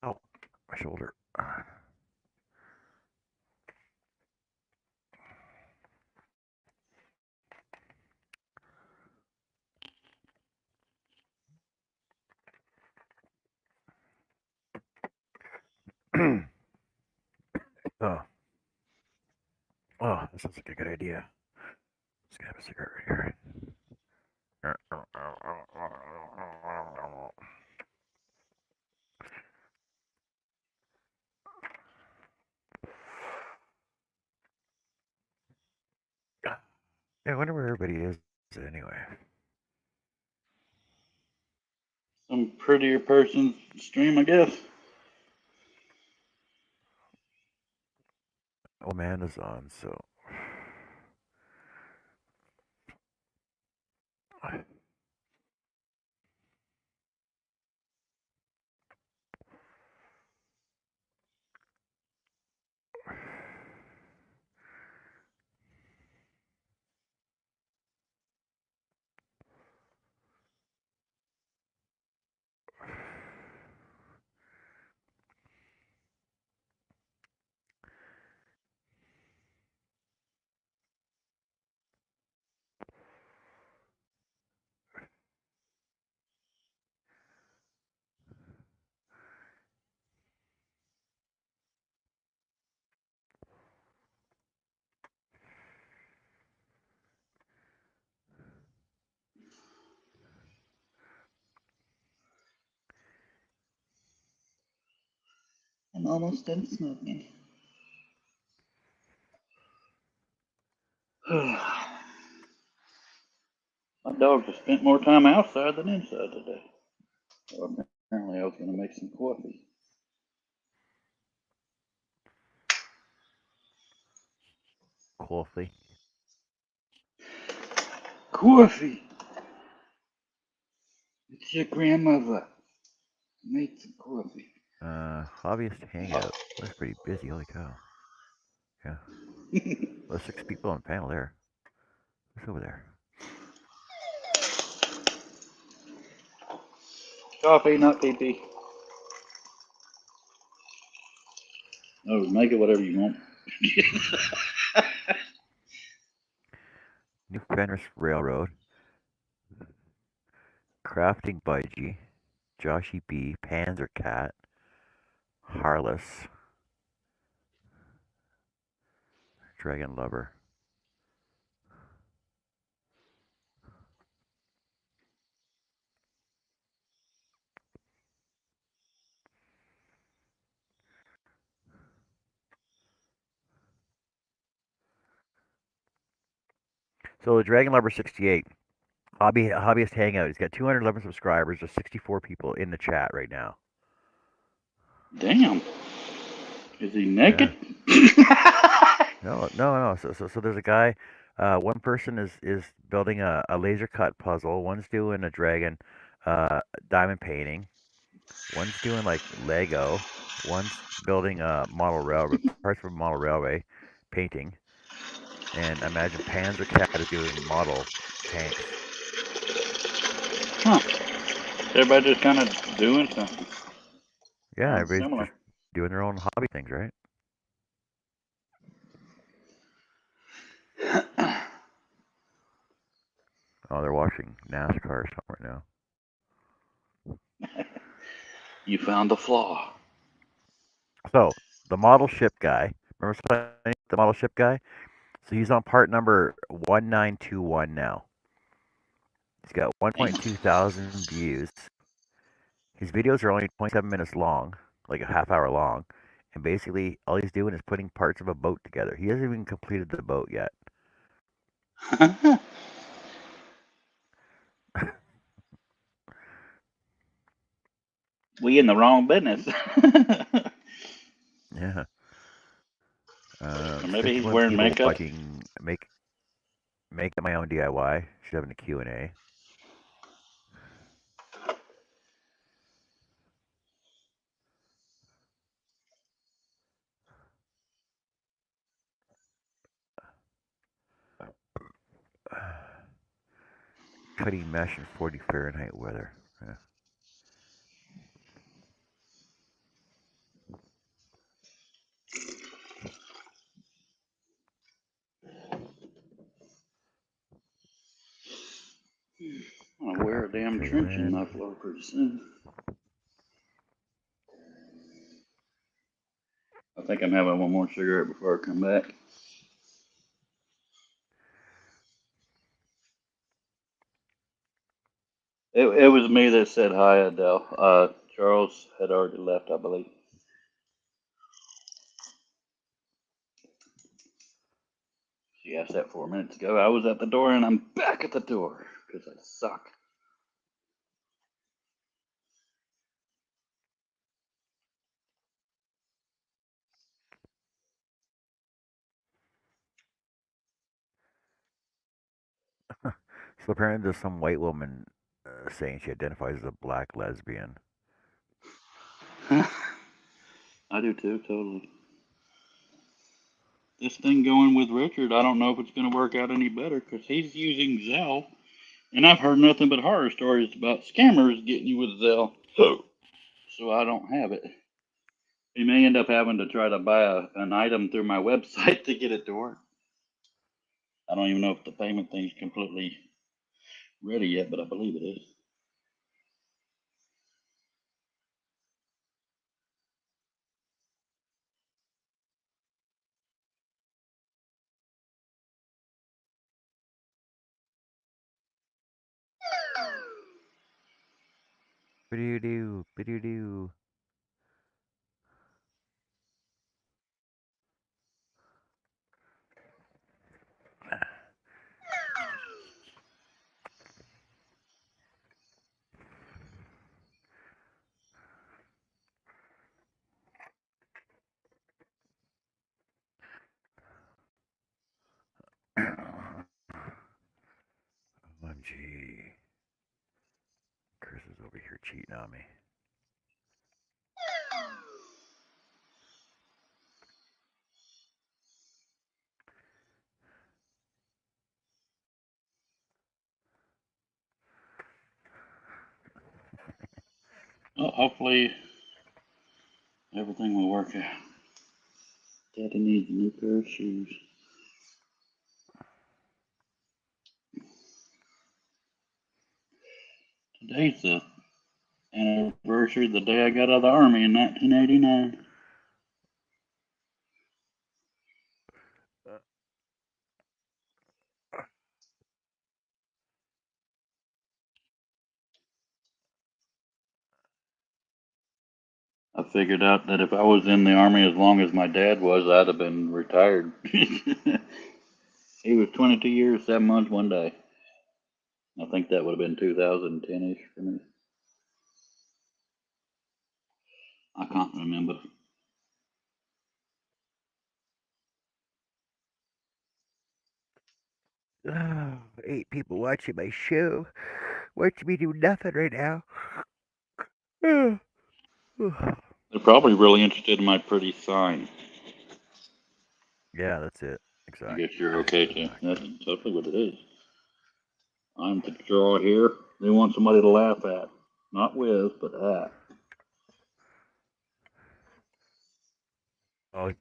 Speaker 1: Oh, my shoulder. Oh, oh, this sounds like a good idea. Let's get a cigarette right here. Yeah, I wonder where everybody is anyway.
Speaker 2: Some prettier person's stream, I guess.
Speaker 1: Oh, Amanda's on, so.
Speaker 2: almost done smoking. My dog has spent more time outside than inside today. Well, apparently I was going to make some coffee.
Speaker 1: Coffee.
Speaker 2: Coffee! It's your grandmother. Made some coffee.
Speaker 1: Hobbyist hangout. That's pretty busy. Holy cow. Yeah. There's 6 people on the panel there. Who's over there?
Speaker 2: Coffee, not pee pee. Oh, make it whatever you want.
Speaker 1: New Fenris Railroad. Crafting Budgie. Joshy B. Panzer Cat. Harless. Dragon Lover. So the Dragon Lover 68. Hobbyist Hangout. He's got 211 subscribers. There's 64 people in the chat right now.
Speaker 2: Damn. Is he naked?
Speaker 1: Yeah. No. So there's a guy. One person is building a laser cut puzzle. One's doing a dragon, diamond painting. One's doing like Lego. One's building a model railway, parts of a model railway, painting. And I imagine Panzer Cat is doing model tanks.
Speaker 2: Huh. Everybody just kind of doing something.
Speaker 1: Yeah,
Speaker 2: Sounds
Speaker 1: everybody's
Speaker 2: similar.
Speaker 1: just doing their own hobby things, right? Oh, they're watching NASCAR or something right now.
Speaker 2: You found the flaw.
Speaker 1: So the model ship guy. Remember the model ship guy? So he's on part number 1921 now. He's got 1.2 thousand views. His videos are only 27 minutes long, like a half hour long. And basically, all he's doing is putting parts of a boat together. He hasn't even completed the boat yet.
Speaker 2: We in the wrong business.
Speaker 1: Yeah.
Speaker 2: Or maybe he's
Speaker 1: Stickler
Speaker 2: wearing
Speaker 1: people
Speaker 2: makeup.
Speaker 1: watching make it my own DIY. She's having a Q&A. Cutting mesh in 40 Fahrenheit weather. Yeah.
Speaker 2: I'm gonna wear a
Speaker 1: Crafting
Speaker 2: damn
Speaker 1: table
Speaker 2: trench in
Speaker 1: in.
Speaker 2: my floor pretty soon. I think I'm having one more cigarette before I come back. It was me that said hi, Adele. Charles had already left, I believe. She asked that 4 minutes ago. I was at the door and I'm back at the door because I suck.
Speaker 1: So apparently there's some white woman saying she identifies as a black lesbian.
Speaker 2: I do too, totally. This thing going with Richard, I don't know if it's going to work out any better because he's using Zelle. And I've heard nothing but horror stories about scammers getting you with Zelle. So I don't have it. We may end up having to try to buy an item through my website to get it to work. I don't even know if the payment thing's completely ready yet, but I believe it is.
Speaker 1: Bidoo-doo, bidoo-doo. OMG. Chris is over here cheating on me.
Speaker 2: Well, hopefully everything will work out. Daddy needs a new pair of shoes. Today's the anniversary of the day I got out of the Army in 1989. I figured out that if I was in the Army as long as my dad was, I'd have been retired. He was 22 years, 7 months, 1 day. I think that would have been 2010-ish for me. I can't remember.
Speaker 1: Oh, 8 people watching my show. Watching me do nothing right now.
Speaker 2: They're probably really interested in my pretty sign.
Speaker 1: Yeah, that's it.
Speaker 2: I
Speaker 1: Exactly.
Speaker 2: guess you're okay too.
Speaker 1: Exactly.
Speaker 2: That's totally what it is. I'm the draw here. They want somebody to laugh at. Not with, but at.
Speaker 1: Oh,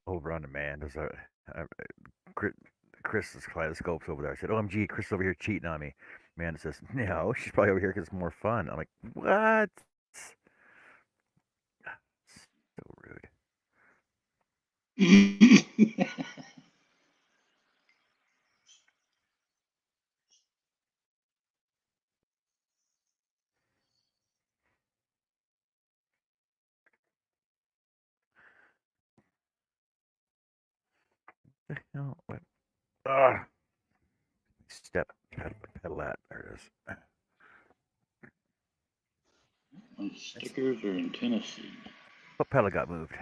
Speaker 1: over on the man. There's a Chris's kaleidoscope's over there. I said, "OMG, Chris is over here cheating on me." Man says, "No, she's probably over here because it's more fun." I'm like, "What?" So rude. The hell? What? Ah, step pedal at. There it is.
Speaker 2: My stickers are in Tennessee.
Speaker 1: What pedal got moved?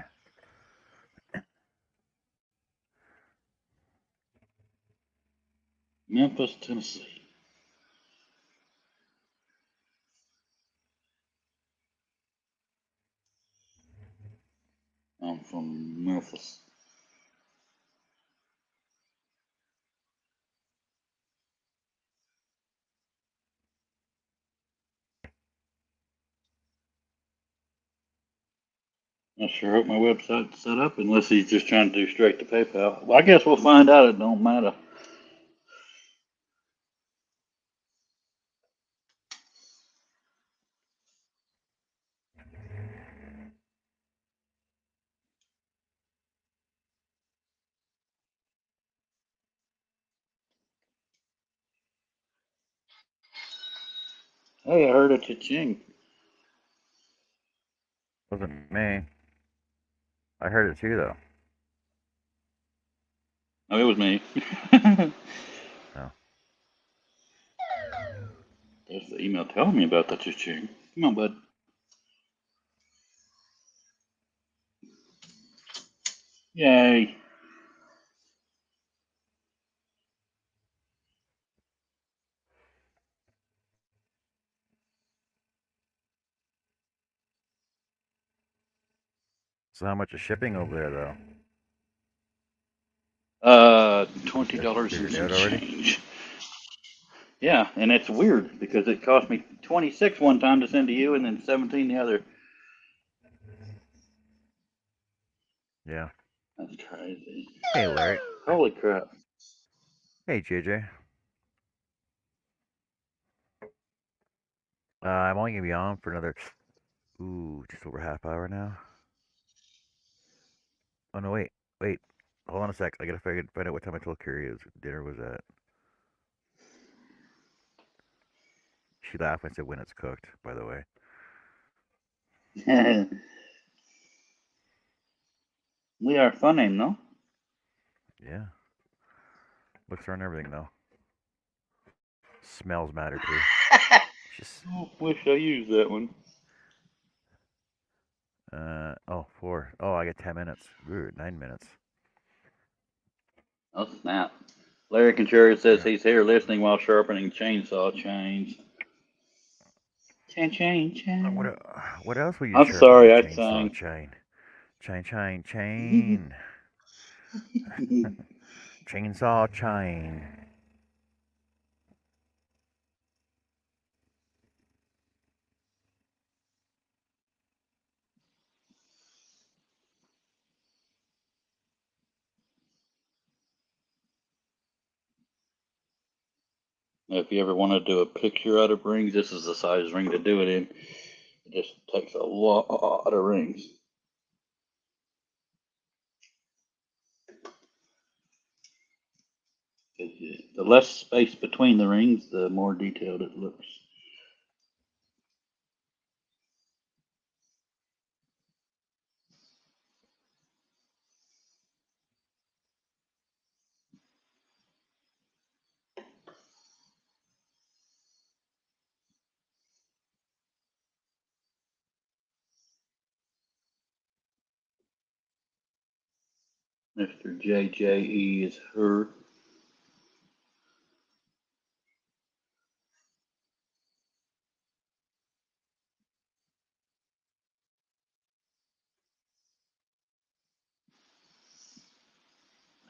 Speaker 2: Memphis, Tennessee. I'm from Memphis. I sure hope my website's set up, unless he's just trying to do straight to PayPal. Well, I guess we'll find out. It don't matter. Hey, I heard a cha-ching.
Speaker 1: Wasn't me. I heard it too, though.
Speaker 2: Oh, it was me.
Speaker 1: Oh.
Speaker 2: There's the email telling me about the cha-ching. Come on, bud. Yay.
Speaker 1: So how much is shipping over there, though?
Speaker 2: $20 and
Speaker 1: Figured
Speaker 2: some
Speaker 1: out already?
Speaker 2: change. Yeah, and it's weird because it cost me 26 one time to send to you and then 17 the other.
Speaker 1: Yeah.
Speaker 2: That's crazy.
Speaker 1: Hey, Larry.
Speaker 2: Holy crap.
Speaker 1: Hey, JJ. I'm only gonna be on for another, just over half hour now. Oh no, wait. Hold on a sec. I gotta find out what time I told Carrie dinner was at. She laughed when I said when it's cooked. By the way.
Speaker 2: We are funny, no?
Speaker 1: Yeah. Looks her and everything though. Smells matter too. Just
Speaker 2: Oh, wish I used that one.
Speaker 1: oh 4. Oh, I got 10 minutes. Ooh, 9 minutes.
Speaker 2: Oh, snap. Larry Contreras says he's here listening while sharpening chainsaw chains.
Speaker 1: What else will you
Speaker 2: I'm
Speaker 1: sharpen with
Speaker 2: sorry,
Speaker 1: a
Speaker 2: I
Speaker 1: chainsaw
Speaker 2: sang.
Speaker 1: chain? Chain. Chainsaw chain.
Speaker 2: If you ever want to do a picture out of rings, this is the size ring to do it in. It just takes a lot of rings. The less space between the rings, the more detailed it looks. Mr. JJE is her.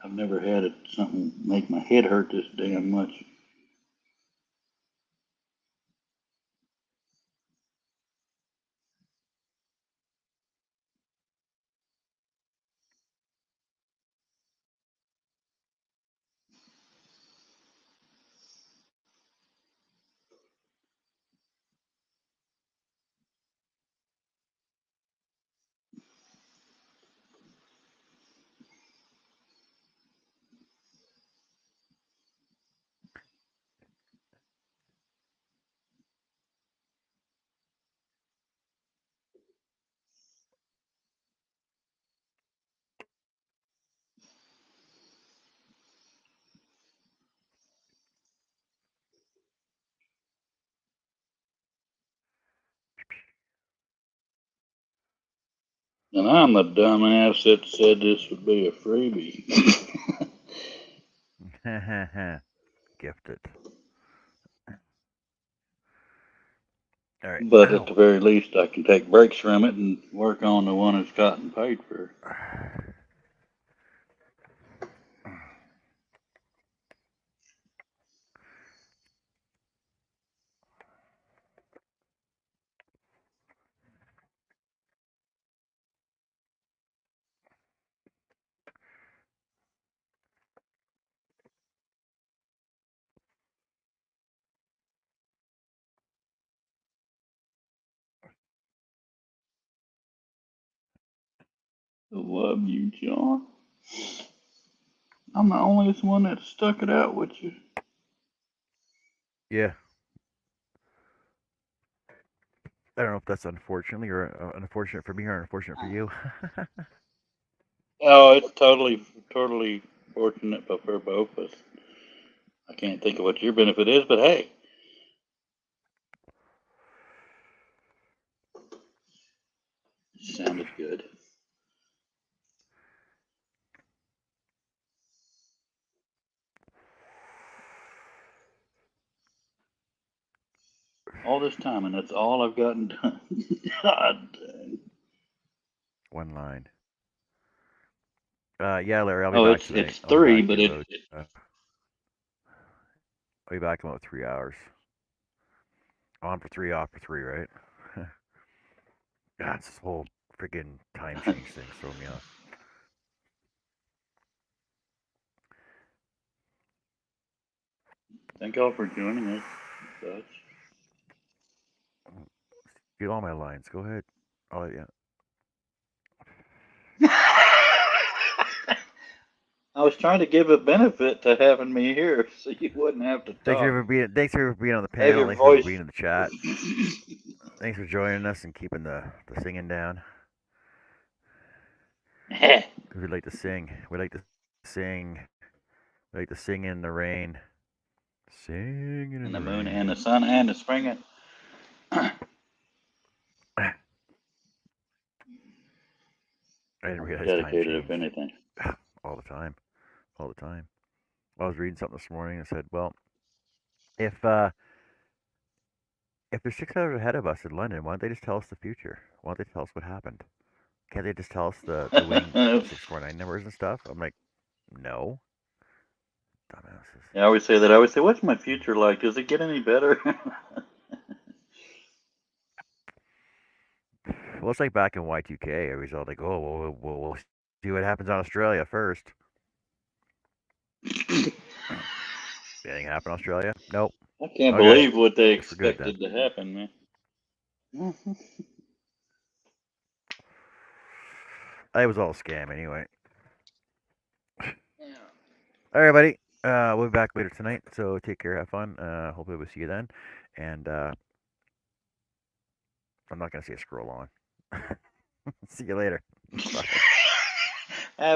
Speaker 2: I've never had something make my head hurt this damn much. And I'm the dumbass that said this would be a freebie.
Speaker 1: Gifted. All right.
Speaker 2: But at
Speaker 1: Ow.
Speaker 2: the very least, I can take breaks from it and work on the one that's gotten paid for. I love you, John. I'm the only one that stuck it out with you.
Speaker 1: Yeah. I don't know if that's unfortunately or unfortunate for me or unfortunate for you.
Speaker 2: Oh, it's totally fortunate for both of us. I can't think of what your benefit is, but hey, it sounded good. All this time, and that's all I've gotten done. God dang.
Speaker 1: One line. Yeah, Larry, I'll be
Speaker 2: Oh,
Speaker 1: back
Speaker 2: it's
Speaker 1: today.
Speaker 2: it's
Speaker 1: I'll be
Speaker 2: three,
Speaker 1: back
Speaker 2: but
Speaker 1: in
Speaker 2: it,
Speaker 1: about. I'll be back in about 3 hours. On for three, off for three, right? God, this whole freaking time change thing's throwing me off.
Speaker 2: thank y'all for joining us. Such.
Speaker 1: Get all my lines. Go ahead. Oh yeah.
Speaker 2: I was trying to give a benefit to having me here, so you wouldn't have to talk.
Speaker 1: Thanks for being on the
Speaker 2: Have
Speaker 1: panel.
Speaker 2: your
Speaker 1: Thanks for
Speaker 2: voice.
Speaker 1: being in the chat. Thanks for joining us and keeping the singing down. Cause we like to sing. We like to sing. We like to sing in the rain. Singing in
Speaker 2: and
Speaker 1: the
Speaker 2: the moon
Speaker 1: rain.
Speaker 2: and the sun and the spring.
Speaker 1: I didn't realize time
Speaker 2: Dedicated, if
Speaker 1: changed.
Speaker 2: anything.
Speaker 1: All the time. All the time. I was reading something this morning and said, well, if if they're 6 hours ahead of us in London, why don't they just tell us the future? Why don't they tell us what happened? Can't they just tell us the winning 649 numbers and stuff? I'm like, no, dumbasses.
Speaker 2: Yeah, I always say that. I always say, "What's my future like? Does it get any better?"
Speaker 1: Well, it's like back in Y2K. Everybody's all like, oh, we'll see what happens on Australia first. Anything happen in Australia? Nope.
Speaker 2: I can't
Speaker 1: Okay,
Speaker 2: believe what they
Speaker 1: guess we're good then.
Speaker 2: expected to happen, man.
Speaker 1: It was all a scam anyway.
Speaker 2: Yeah.
Speaker 1: All right, buddy. We'll be back later tonight. So take care, have fun. Hopefully we'll see you then. And I'm not gonna say scroll on. See you later. Bye.